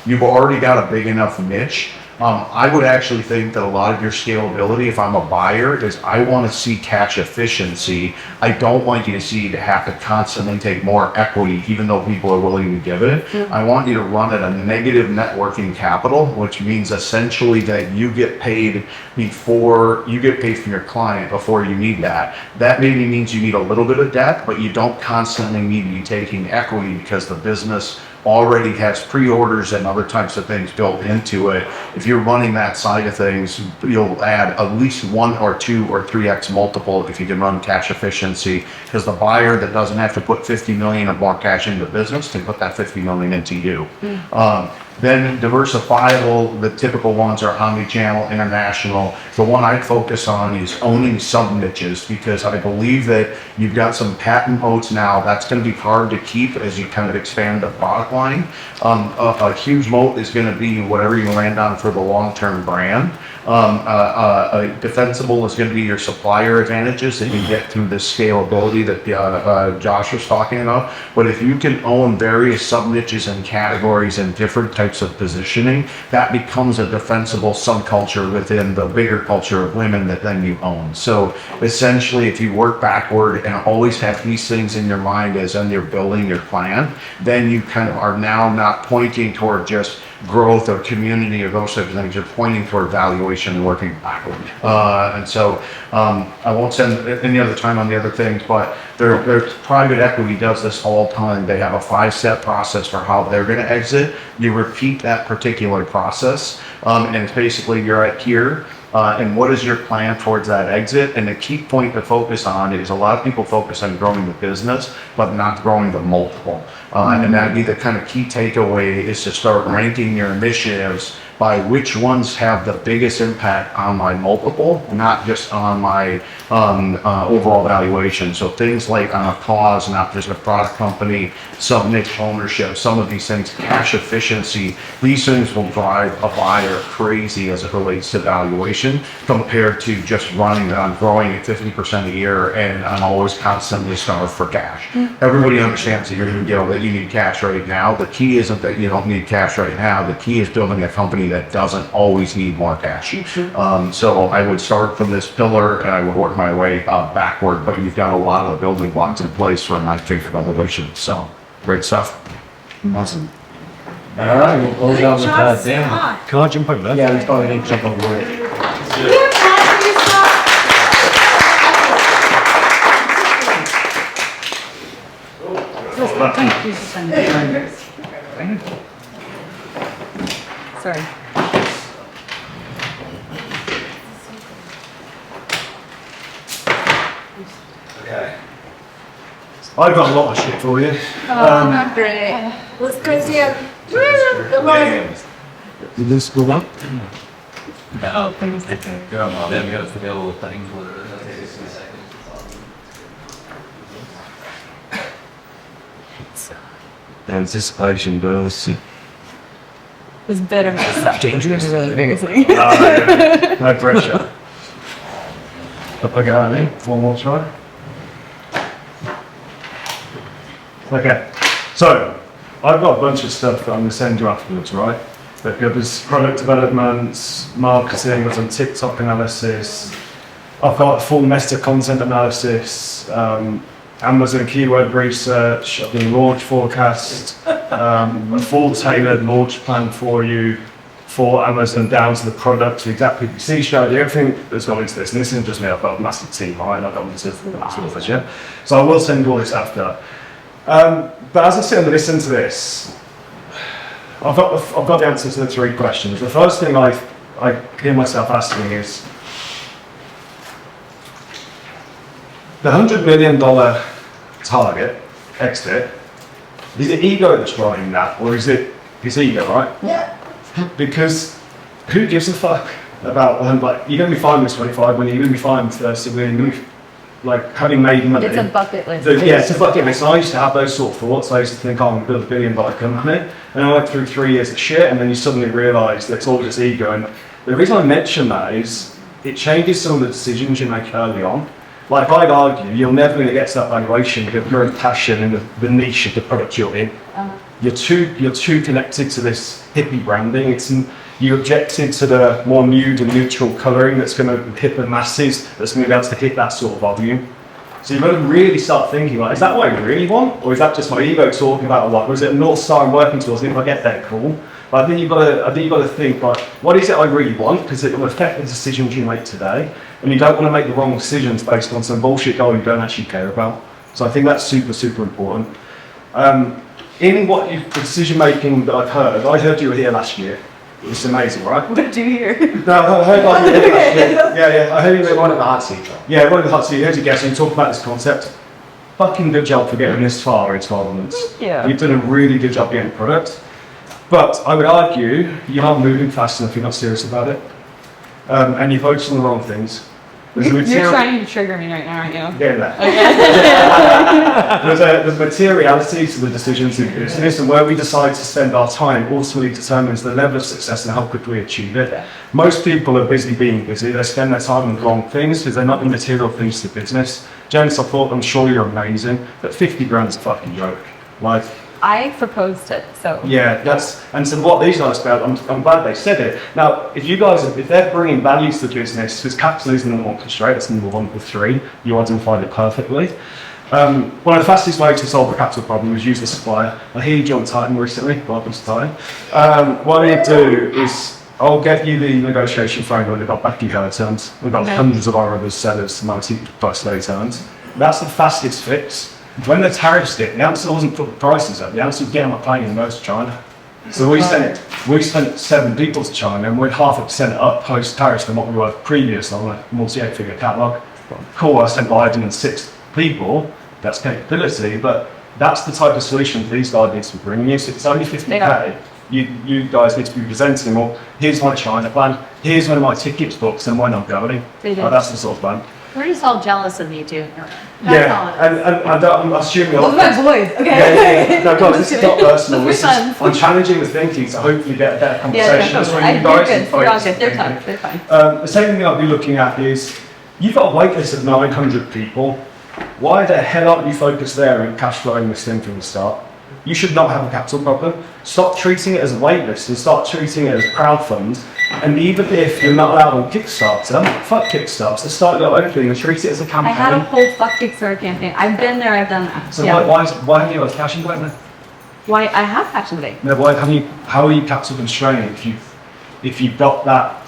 You've already got a big enough niche. I would actually think that a lot of your scalability, if I'm a buyer, is I want to see cash efficiency. I don't want you to have to constantly take more equity, even though people are willing to give it. I want you to run at a negative net working capital, which means essentially that you get paid from your client before you need that. That maybe means you need a little bit of debt, but you don't constantly need to be taking equity, because the business already has pre-orders and other types of things built into it. If you're running that side of things, you'll add at least 1 or 2 or 3x multiple if you can run cash efficiency, because the buyer that doesn't have to put 50 million or more cash into the business can put that 50 million into you. Then diversifiable, the typical ones are omni-channel, international. The one I focus on is owning sub-niches, because I believe that you've got some patent moats now. That's going to be hard to keep as you kind of expand the product line. A huge moat is going to be whatever you land on for the long-term brand. Defensible is going to be your supplier advantages that you get through this scalability that Josh was talking about. But if you can own various sub-niches and categories and different types of positioning, that becomes a defensible subculture within the bigger culture of women that then you own. So essentially, if you work backward and always have these things in your mind as when you're building your plan, then you kind of are now not pointing toward just growth or community or those types of things. You're pointing toward valuation and working backward. And so I won't spend any other time on the other things, but their private equity does this all the time. They have a 5-step process for how they're going to exit. You repeat that particular process, and it's basically you're at here. And what is your plan towards that exit? And the key point to focus on is a lot of people focus on growing the business, but not growing the multiple. And that'd be the kind of key takeaway, is to start ranking your initiatives by which ones have the biggest impact on my multiple, not just on my overall valuation. So things like on a cause, not just a product company, sub-niche ownership, some of these things, cash efficiency, these things will drive a buyer crazy as it relates to valuation, compared to just running on growing at 50% a year and I'm always constantly starved for cash. Everybody understands that that you need cash right now. The key isn't that you don't need cash right now. The key is building a company that doesn't always need more cash. So I would start from this pillar and I would work my way backward, but you've got a lot of the building blocks in place for my figure evolution. So great stuff. Awesome. All right, we'll close out with that. Dan. Can I jump over there? Yeah, let's go ahead and jump over it. Sorry. Okay. I've got a lot of shit for you. Great. Let's go see it. Come on. Did this go up? Oh, thanks. Then we got to forget all the things. Anticipation burst. It's better than stuff. Dangerous. No pressure. Up I go, then. One more try. Okay. So, I've got a bunch of stuff that I'm going to send you afterwards, right? That covers product development, marketing, I've done TikTok analysis. I've got a full meta content analysis, Amazon keyword research, I've done launch forecast, a full tailored launch plan for you for Amazon down to the product, the exact PPC strategy, everything that's gone into this. And this isn't just me, I've got a massive team, right? I've got this, yeah? So I will send you all this after. But as I sit and listen to this, I've got the answers to the 3 questions. The first thing I hear myself asking is, the $100 million target, exit, is it ego that's driving that, or is it his ego, right? Yeah. Because who gives a fuck about, like, you're going to be fine with 25 when you're going to be fine with 30 when you're going to be, like, having made money. It's a bucket list. Yeah, it's a bucket list. I used to have those sort of thoughts. I used to think, oh, I'm going to build a $1 billion company. And I went through 3 years of shit, and then you suddenly realise that it's all just ego. And the reason I mention that is it changes some of the decisions you make early on. Like, I'd argue, you're never going to get to that valuation with your current passion in the niche of the product you're in. You're too connected to this hippie branding. You objected to the more nude and neutral colouring that's going to hit the masses, that's going to be able to hit that sort of volume. So you've got to really start thinking, like, is that what I really want? Or is that just my ego talking about a lot? Or is it a North Star I'm working towards? And if I get there, cool. But I think you've got to think, like, what is it I really want? Because it will affect the decisions you make today. And you don't want to make the wrong decisions based on some bullshit goal you don't actually care about. So I think that's super, super important. In the decision making that I heard you were here last year. It's amazing, right? What did you hear? No, I heard like you were here last year. Yeah, I heard you were one of the hot seat. Yeah, one of the hot seat. Here's your guest and you talk about this concept. Fucking good job for getting this far in 12 months. Yeah. You've done a really good job getting the product. But I would argue you're not moving fast enough, you're not serious about it. And you focus on the wrong things. You're trying to trigger me right now, aren't you? Yeah, there's materiality to the decisions in business, and where we decide to spend our time ultimately determines the level of success and how quickly we achieve it. Most people are busy being busy. They spend their time on the wrong things because they're not the material things to business. James, I thought, I'm sure you're amazing, but 50 grand's a fucking joke. Like, I proposed it, so. Yeah, and so what these guys about, I'm glad they said it. Now, if they're bringing value to the business, because capital is the number 1 constraint, that's number 1 of 3, you identified it perfectly. One of the fastest ways to solve the capital problem is use the supplier. I hear you joined Titan recently, welcome to Titan. What I do is, I'll get you the negotiation framework, we've got backyard terms, we've got hundreds of our other sellers, multi-plus day terms. That's the fastest fix. When the tariffs hit, the answer wasn't put the prices up, the answer was get on a plane and go to China. So we sent 7 people to China and we're 0.5% up post tariffs than what we were previous on a multi-8-figure catalogue. Cool, I sent Biden and 6 people, that's capability, but that's the type of solution these guys need to be bringing you. So it's only 50k. You guys need to be presenting, well, here's my China plan, here's when my tickets booked and when I'm going. That's the sort of plan. We're just all jealous of you too. I'm assuming Those are my boys, okay? No, guys, this is not personal. I'm challenging the thinking to hopefully get a better conversation. That's where you guys can focus. They're fine. The second thing I'll be looking at is, you've got a waitlist of 900 people. Why the hell aren't you focused there and cash flowing this thing from the start? You should not have a capital problem. Stop treating it as a waitlist and start treating it as a crowdfund. And even if you're not allowed on Kickstarter, fuck Kickstarter, start your own thing and treat it as a campaign. I have a whole fuck Kickstarter campaign. I've been there, I've done that. So why have you got cash in then? Why I have cash in the bank. No, how are you capital constrained if you've got that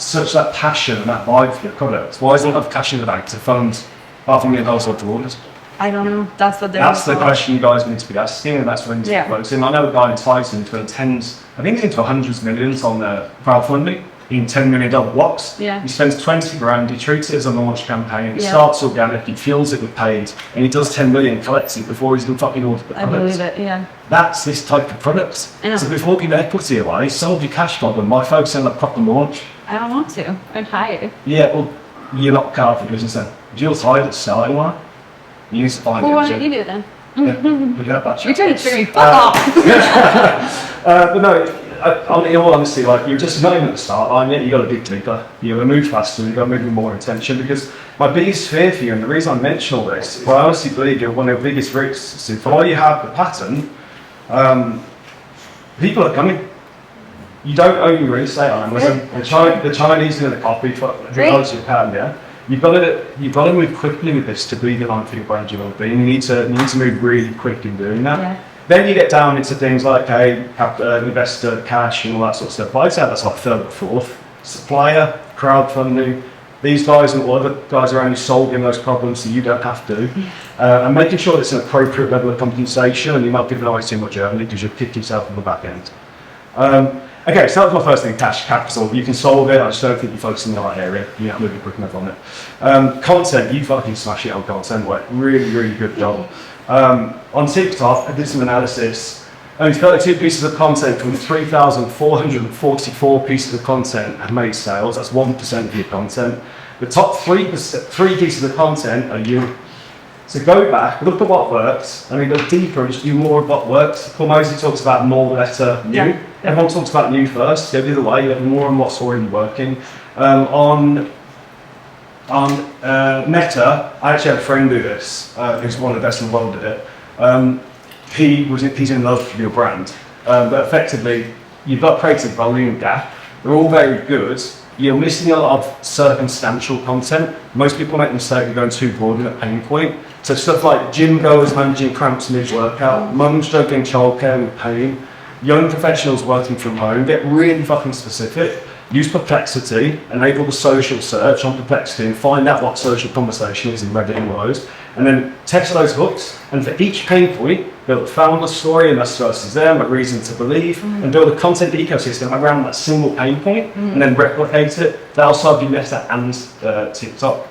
passion and that vibe for your product? Why is there not enough cash in the bank to fund $500,000 worth of orders? I don't know. That's what they're. That's the question you guys need to be asking, and that's what you need to be focusing. I know a guy in Tyson who's got tens, I think he's into hundreds of millions on the crowdfunding in $10 million blocks. Yeah. He spends 20 grand, he treats it as a launch campaign, he Yeah. starts organic, he fills it with paid, and he does 10 million, collects it before he's even fucking ordered the I product. believe it. Yeah. That's this type of product. I know. So before giving equity away, solve your cash problem by focusing on the proper launch. I don't want to. I'm tired. Yeah, well, you're not car for business then. If you're tired of selling one, you need to find Well, it. why don't you do it then? We got that You're chat. trying to trick me. Fuck off. But no, in all honesty, like you're just not even at the start line yet. You got to dig deeper. You got to move faster. You got to move with more intention. Because my biggest fear for you, and the reason I mention all this, well, I honestly believe you're one of the biggest risks. If all you have the pattern, people are coming. You don't own your real estate on Amazon. The Chinese are going to copy for because you can, yeah. You've got to move quickly with this to be the line for your brand you want to be. You need to move really quick in doing that. Yeah. Then you get down into things like investor, cash, and all that sort of stuff. But I'd say that's like third or fourth. Supplier, crowdfunding. These guys and other guys are only solving those problems so you don't have to. And making sure it's an appropriate level of compensation, and you're not giving away too much early because you'll kick yourself on the back end. Okay, so that was my first thing, cash capital. You can solve it, I just don't think you're focusing in the right area. You're not moving quick enough on it. Content, you fucking smash it on content, like really, really good job. On TikTok, I did some analysis. Only 32 pieces of content from 3,444 pieces of content have made sales. That's 1% of your content. The top three pieces of content are you. So go back, look at what works, and then go deeper and just do more of what works. Paul Mosley talks about more, better, new. Yeah. Everyone talks about new first. Go the other way. You have more on what's already working. On Meta, I actually had a friend do this. Who's one of the best in the world at it. He's in love with your brand, but effectively, you've got creative volume gap. They're all very good. You're missing a lot of circumstantial content. Most people make the mistake of going too broad in a pain point. So stuff like gym goers managing cramps mid-workout, mums juggling childcare with pain, young professionals working from home. Get really fucking specific. Use Perplexity, enable the social search on Perplexity and find out what social conversation is in Reddit and those, and then test those hooks, and for each pain point, build a founder story, and that's versus them, a reason to believe, and build a content ecosystem around that single pain point, and then replicate it. That'll solve your Meta and TikTok.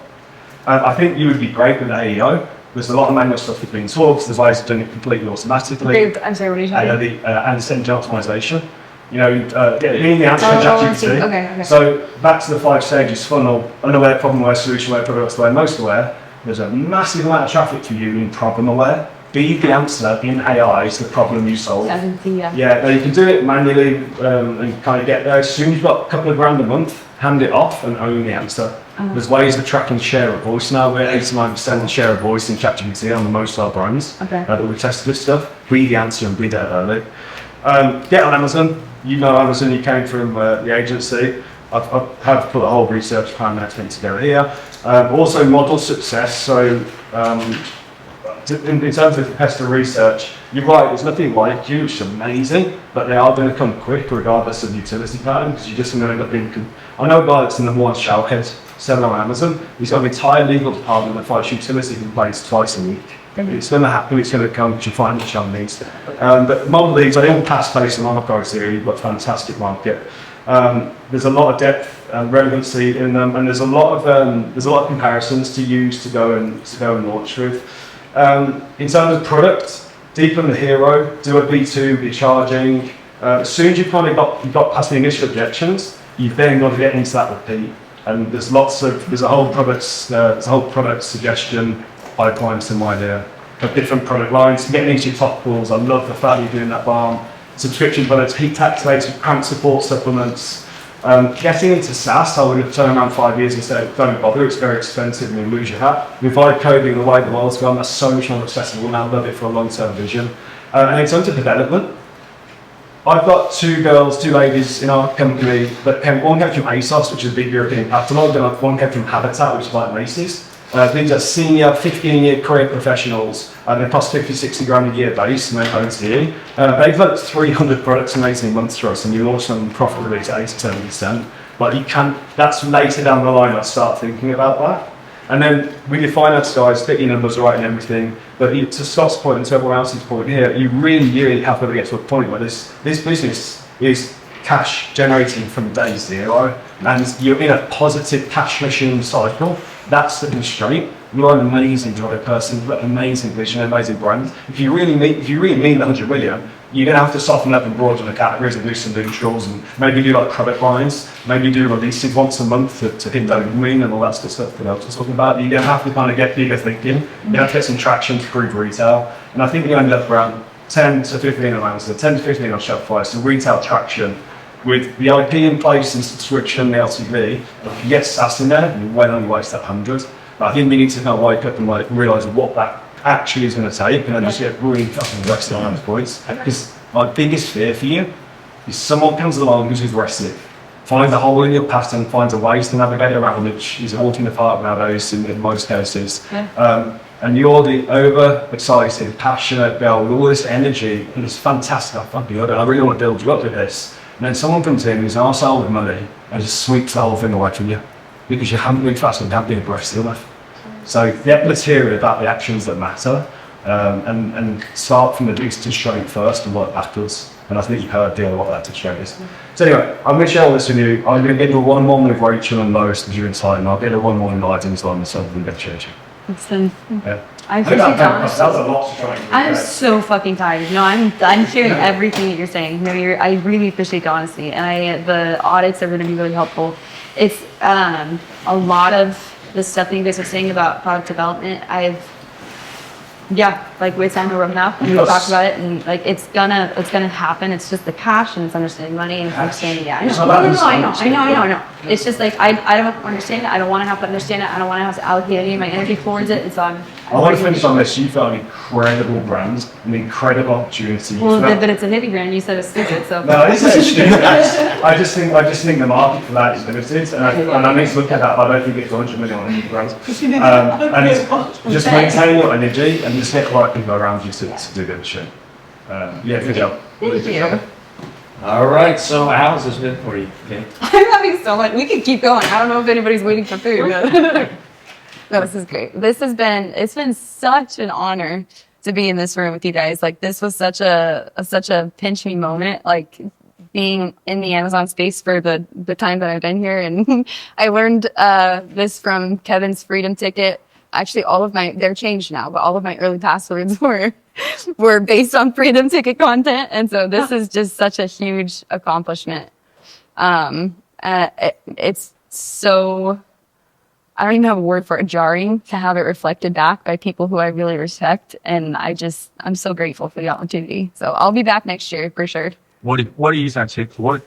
I think you would be great with AEO. There's a lot of manual stuff between talks, there's ways of doing it completely automatically. I'm sorry, what are you talking about? And send optimization. You know, getting the answer to ChatGPT. Okay. So back to the 5 stages: funnel, unaware, problem aware, solution aware, product aware, most aware. There's a massive amount of traffic for you in problem aware. Be the answer in AI to the problem you solve. Yeah. Yeah, now you can do it manually and kind of get there. As soon as you've got a couple of grand a month, hand it off and own the answer. There's ways of tracking share of voice now. We're 89% share of voice in ChatGPT on the most of our brands that we've tested this stuff. Be the answer and be there early. Get on Amazon. You know Amazon, you came from the agency. I've had to put a whole research plan and everything together here. Also model success, so in terms of competitor research, you're right, there's nothing like you, which is amazing, but they are going to come quick regardless of the utility pattern, because you're just going to end up being... I know a guy that's the number one shellhead selling on Amazon. He's got an entire legal department that fights utility complaints twice a week. It's going to happen, it's going to come, because you find what Sean needs. But model leads, I don't pass based on our criteria, you've got a fantastic market. There's a lot of depth and relevancy in them, and there's a lot of comparisons to use to go and launch with. In terms of product, deepen the hero, do a B2, be charging. As soon as you've kind of got past the initial objections, you've then got to get into that repeat. And there's a whole product suggestion pipeline to my idea of different product lines. Getting into your top pools, I love the fact you're doing that balm. Subscription products, heat activated, cramp support supplements. Getting into SaaS, I would have turned around 5 years and said, don't bother, it's very expensive and you lose your hat. With vibe coding the way the world's gone, that's so much more accessible now. I love it for a long-term vision. And in terms of development, I've got two ladies in our company that one came from ASOS, which is a big European catalogue, and one came from Habitat, which is like Macy's. These are senior 15-year career professionals. They cost 50, 60 grand a year base and they're OTE. They've got 300 products in 18 months for us, and you launch them profitably to 8 to 10%. But that's later down the line I start thinking about that. And then with your finance guys, get your numbers right and everything. But to Scott's point and to everyone else's point here, you really have to get to a point where this business is cash generating from day zero, and you're in a positive cash machine cycle. That's the constraint. You're an amazing product person, you've got an amazing vision, an amazing brand. If you really need 100 million, you're going to have to soften up and broaden the categories and do some neutrals and maybe do like credit lines, maybe do releases once a month to hit dopamine and all that stuff that I was talking about. You're going to have to kind of get bigger thinking. You have to get some traction through retail. And I think you end up around 10 to 15 on Amazon, 10 to 15 on Shopify, so retail traction. With the IP in place and subscription, the LTV, if you get SaaS in there, you're well on your way to that 100. But I think we need to kind of wake up and like realise what that actually is going to take, and then just get really fucking aggressive on those points. Because my biggest fear for you is someone comes along who's aggressive, finds a hole in your pattern, finds a way to navigate around, which is walking the park nowadays in most cases. And you're the over-excited, passionate girl with all this energy and this fantastic, I really want to build you up with this. And then someone comes in who's an arsehole with money and just sweeps the whole thing away from you because you haven't been fast and haven't been aggressive enough. So get material about the actions that matter, and start from the least constraint first and work backwards. And I think you've heard a deal of what that constraint is. So anyway, I'm going to share all this with you. I'm going to get a one-on-one with Rachel and Lois because you're inside, and I'll get a one-on-one with Light inside myself and get change. Awesome. Yeah. I appreciate that. That was a lot to try and I'm so fucking tired. No, I'm hearing everything that you're saying. No, I really appreciate the honesty, and the audits are going to be really helpful. It's a lot of the stuff that you guys are saying about product development. Like with Sandra roadmap, we talked about it, and like it's gonna happen. It's just the cash, and it's understanding money, and it's understanding. Yeah, I know. It's just like I don't understand it. I don't want to have to understand it. I don't want to have to allocate any of my energy towards it. And so I want to finish on this. You've got an incredible brand, an incredible opportunity. Well, but it's a hippie brand. You said it's stupid, so. No, it's stupid. I just think the market for that is limited, and I need to look at that. But I don't think it's 100 million on any brand. And it's just maintain your energy and just get the right people around you to do this shit. Good job. Thank you. All right, so how's this been for you? Okay. I'm having so much. We could keep going. I don't know if anybody's waiting for food. No, this is great. It's been such an honor to be in this room with you guys. Like, this was such a pinch me moment, like being in the Amazon space for the time that I've been here. And I learned this from Kevin's Freedom Ticket. Actually, they're changed now, but all of my early passwords were based on Freedom Ticket content. And so this is just such a huge accomplishment. It's so, I don't even have a word for it, jarring to have it reflected back by people who I really respect. And I'm so grateful for the opportunity. So I'll be back next year for sure. What are you going to take? What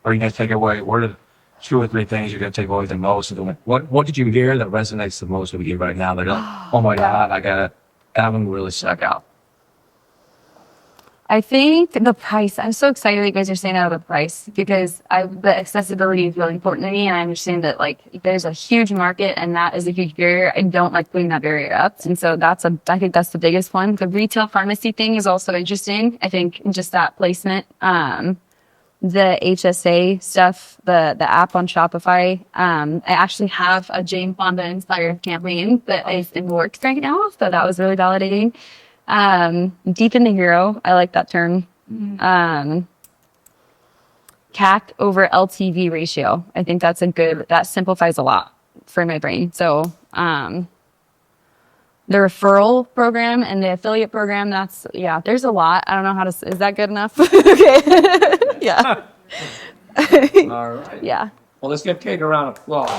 are you going to take away? What are 2 or 3 things you're going to take away the most? What did you hear that resonates the most with you right now? That oh my God, that one really stuck out. I think the price. I'm so excited that you guys are saying out of the price because the accessibility is really important to me, and I understand that like there's a huge market and that is a huge barrier. I don't like putting that barrier up, and so I think that's the biggest one. The retail pharmacy thing is also interesting. I think just that placement, the HSA stuff, the app on Shopify. I actually have a Jane Fonda inspired campaign that is in works right now, so that was really validating. Deepen the hero. I like that term. CAC over LTV ratio. I think that simplifies a lot for my brain. So, the referral program and the affiliate program, there's a lot. I don't know is that good enough? Okay. Yeah. All right. Yeah. Well, let's give Kate a round of applause.